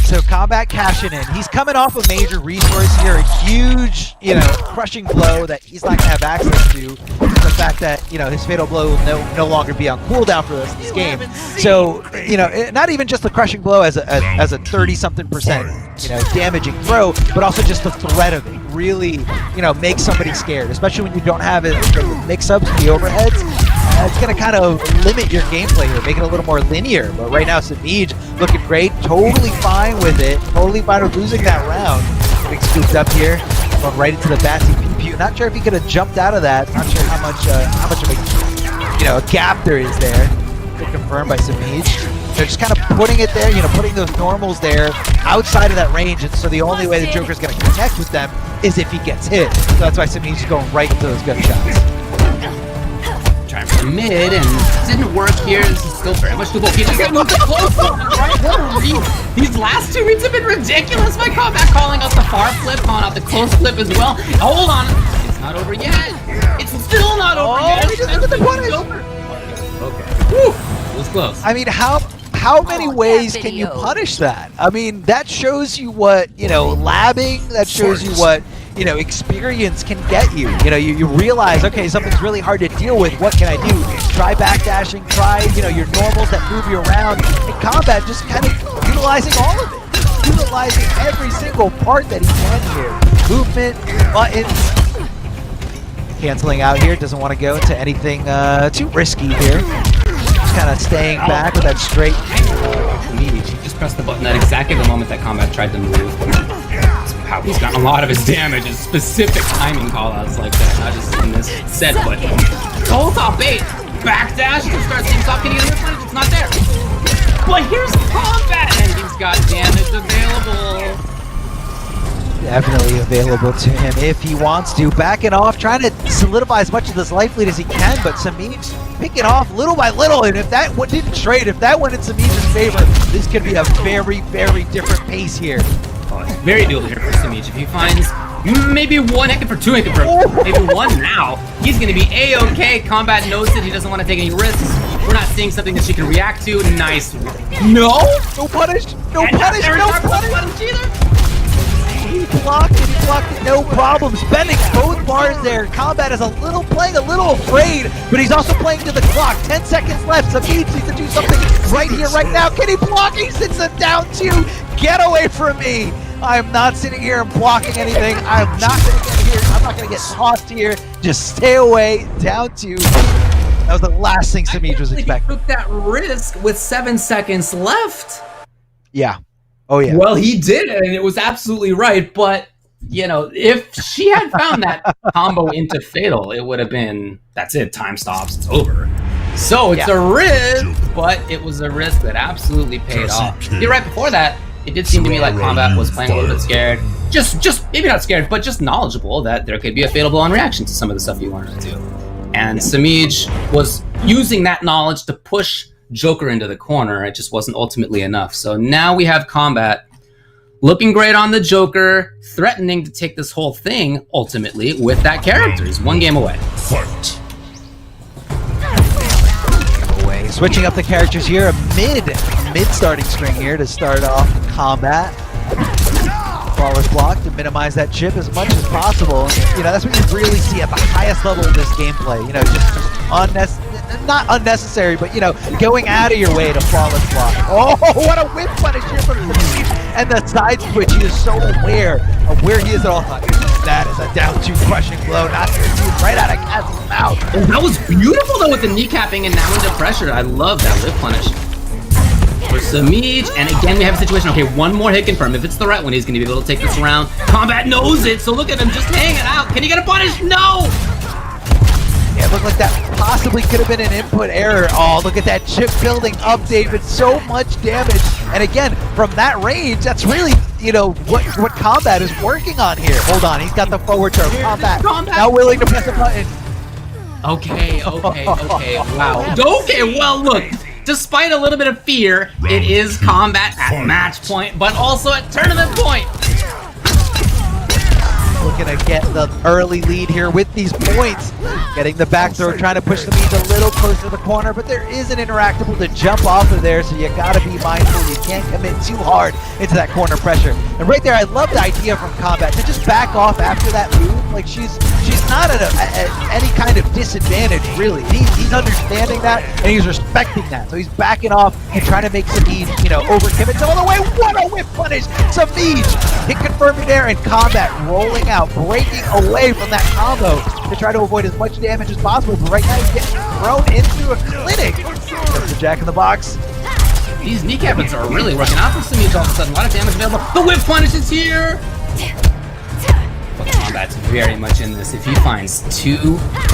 So Kombat cashing in. He's coming off a major resource here, a huge, you know, crushing blow that he's not gonna have access to. The fact that, you know, his fatal blow will no longer be on cooldown for the rest of this game. So, you know, not even just the crushing blow as a 30-something%, you know, damaging throw, but also just the threat of it really, you know, makes somebody scared, especially when you don't have it, the mix-ups, the overheads. It's going to kind of limit your gameplay here, make it a little more linear. But right now, Samij looking great, totally fine with it, totally fine with losing that round. Getting scooped up here, going right into the Batsy pew. Not sure if he could have jumped out of that. Not sure how much of a gap there is there. Confirmed by Samij. They're just kind of putting it there, you know, putting those normals there outside of that range. And so the only way the Joker's going to connect with them is if he gets hit. So that's why Samij is going right into those gunshots. Trying for the mid, and didn't work here. This is still very much doable. He just got moved to close one, right? What a read. These last 2 reads have been ridiculous. My Kombat calling out the far flip, calling out the close flip as well. Hold on. It's not over yet. It's still not over yet. He just look at the punish. Okay. Whew. It was close. I mean, how many ways can you punish that? I mean, that shows you what, you know, labbing, that shows you what, you know, experience can get you. You know, you realize, okay, something's really hard to deal with. What can I do? Try backdashing, try, you know, your normals that move you around. In Kombat, just kind of utilizing all of it. Utilizing every single part that he can here. Movement, buttons. Canceling out here, doesn't want to go into anything too risky here. Just kind of staying back with that straight. He just pressed the button at exactly the moment that Kombat tried to move. Wow, he's gotten a lot of his damage in specific timing callouts like that, not just in this set, but whole top 8 backdash to start things off. Can he get it? It's not there. But here's Kombat, and he's got damage available. Definitely available to him if he wants to. Backing off, trying to solidify as much of this life lead as he can, but Samij picking off little by little, and if that didn't trade, if that went in Samij's favor, this could be a very, very different pace here. Very doable here for Samij. If he finds maybe one hit for 2 hit for maybe 1 now, he's going to be A-OK. Kombat knows it. He doesn't want to take any risks. We're not seeing something that she can react to. Nice. No? No punish. No punish. No punish either. He blocked it, no problem. Spending both bars there. Kombat is playing a little afraid, but he's also playing to the clock. 10 seconds left. Samij needs to do something right here, right now. Can he block? He sits him down 2. Get away from me. I am not sitting here and blocking anything. I'm not going to get here. I'm not going to get tossed here. Just stay away. Down 2. That was the last thing Samij was expecting. He took that risk with 7 seconds left. Yeah. Oh, yeah. Well, he did it, and it was absolutely right. But, you know, if she had found that combo into Fatal, it would have been, that's it, time stops, it's over. So it's a risk, but it was a risk that absolutely paid off. You're right, before that, it did seem to me like Kombat was playing a little bit scared. Just maybe not scared, but just knowledgeable that there could be a Fatal blow in reaction to some of the stuff you wanted to do. And Samij was using that knowledge to push Joker into the corner. It just wasn't ultimately enough. So now we have Kombat looking great on the Joker, threatening to take this whole thing ultimately with that character. He's 1 game away. Fight. Switching up the characters here, a mid starting string here to start off Kombat. Flawless block to minimize that chip as much as possible. You know, that's what you really see at the highest level of this gameplay. You know, just not unnecessary, but you know, going out of your way to flawless block. Oh, what a whip punish here from Samij. And the side switch, he is so aware of where he is at all times. That is a down 2 crushing blow, not guaranteed, right out of Cass's mouth. Oh, that was beautiful though with the kneecapping and now into pressure. I love that whip punish for Samij. And again, we have a situation, okay, 1 more hit confirm. If it's the right one, he's going to be able to take this round. Kombat knows it, so look at him just hanging out. Can he get a punish? No! Yeah, it looked like that possibly could have been an input error. Oh, look at that chip building up, David. So much damage. And again, from that range, that's really, you know, what Kombat is working on here. Hold on, he's got the forward turn. Kombat now willing to press a button. Okay, wow. Okay, well, look, despite a little bit of fear, it is Kombat at match point, but also at tournament point. Looking to get the early lead here with these points. Getting the back throw, trying to push the means a little closer to the corner, but there is an interactable to jump off of there, so you gotta be mindful. You can't commit too hard into that corner pressure. And right there, I love the idea from Kombat to just back off after that move. Like she's not at any kind of disadvantage, really. He's understanding that, and he's respecting that. So he's backing off and trying to make Samij, you know, overcommit all the way. What a whip punish! Samij hit confirming there, and Kombat rolling out, breaking away from that combo to try to avoid as much damage as possible. But right now he's getting thrown into a clinic. There's the Jack in the Box. These kneecaps are really working out for Samij all of a sudden. A lot of damage available. The whip punish is here! But Kombat's very much in this. If he finds 2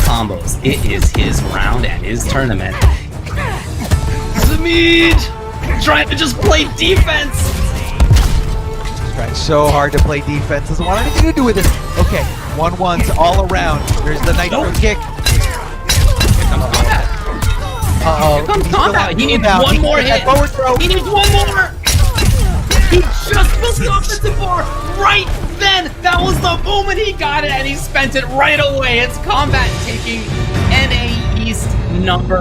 combos, it is his round and his tournament. Samij trying to just play defense! Trying so hard to play defense. Doesn't want anything to do with it. Okay, 1-1s all around. There's the nitro kick. Here comes Kombat. Uh-oh. Here comes Kombat. He needs Now, one more that hit. forward throw. He needs one more. He just built the offensive bar right then. That was the moment he got it, and he spent it right away. It's Kombat taking NA East #1.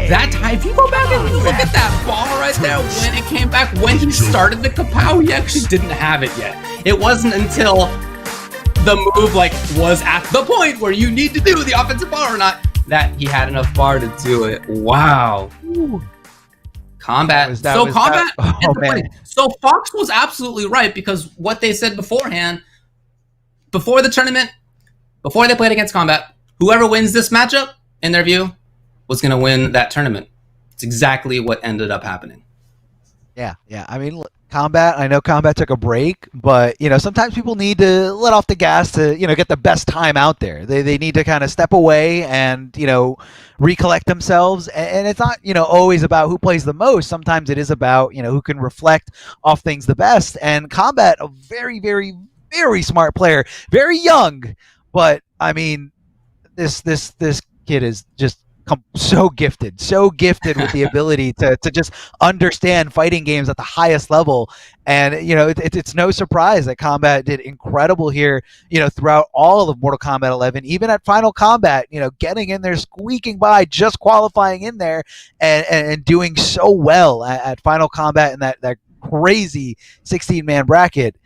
That time, if you go back and look at that ball right there, when it came back, when he started the kapow, he actually didn't have it yet. It wasn't until the move was at the point where you need to do the offensive bar or not that he had enough bar to do it. Wow. Kombat. So Fox was absolutely right, because what they said beforehand, before the tournament, before they played against Kombat, whoever wins this matchup, in their view, was going to win that tournament. It's exactly what ended up happening. Yeah. I mean, look, Kombat, I know Kombat took a break, but, you know, sometimes people need to let off the gas to, you know, get the best time out there. They need to kind of step away and, you know, recollect themselves. And it's not, you know, always about who plays the most. Sometimes it is about, you know, who can reflect off things the best. And Kombat, a very, very, very smart player, very young, but, I mean, this kid is just so gifted with the ability to just understand fighting games at the highest level. And, you know, it's no surprise that Kombat did incredible here, you know, throughout all of Mortal Kombat 11, even at Final Kombat, you know, getting in there, squeaking by, just qualifying in there and doing so well at Final Kombat in that crazy 16-man bracket.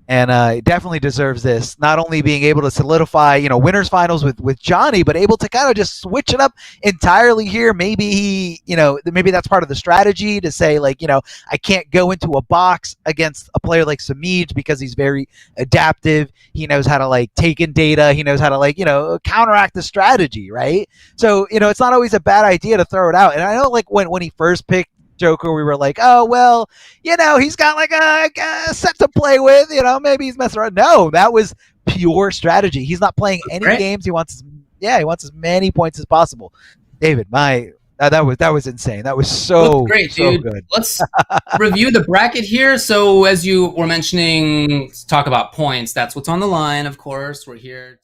And definitely deserves this. Not only being able to solidify, you know, winners finals with Johnny, but able to kind of just switch it up entirely here. Maybe he, you know, maybe that's part of the strategy to say, like, you know, I can't go into a box against a player like Samij because he's very adaptive. He knows how to, like, take in data. He knows how to, like, you know, counteract the strategy, right? So, you know, it's not always a bad idea to throw it out. And I know, like, when he first picked Joker, we were like, oh, well, you know, he's got like a set to play with, you know, maybe he's messing around. No, that was pure strategy. He's not playing any games. He wants as many points as possible. David, that was insane. That was so great, so dude. good. Let's review the bracket here. So as you were mentioning, talk about points. That's what's on the line, of course. We're here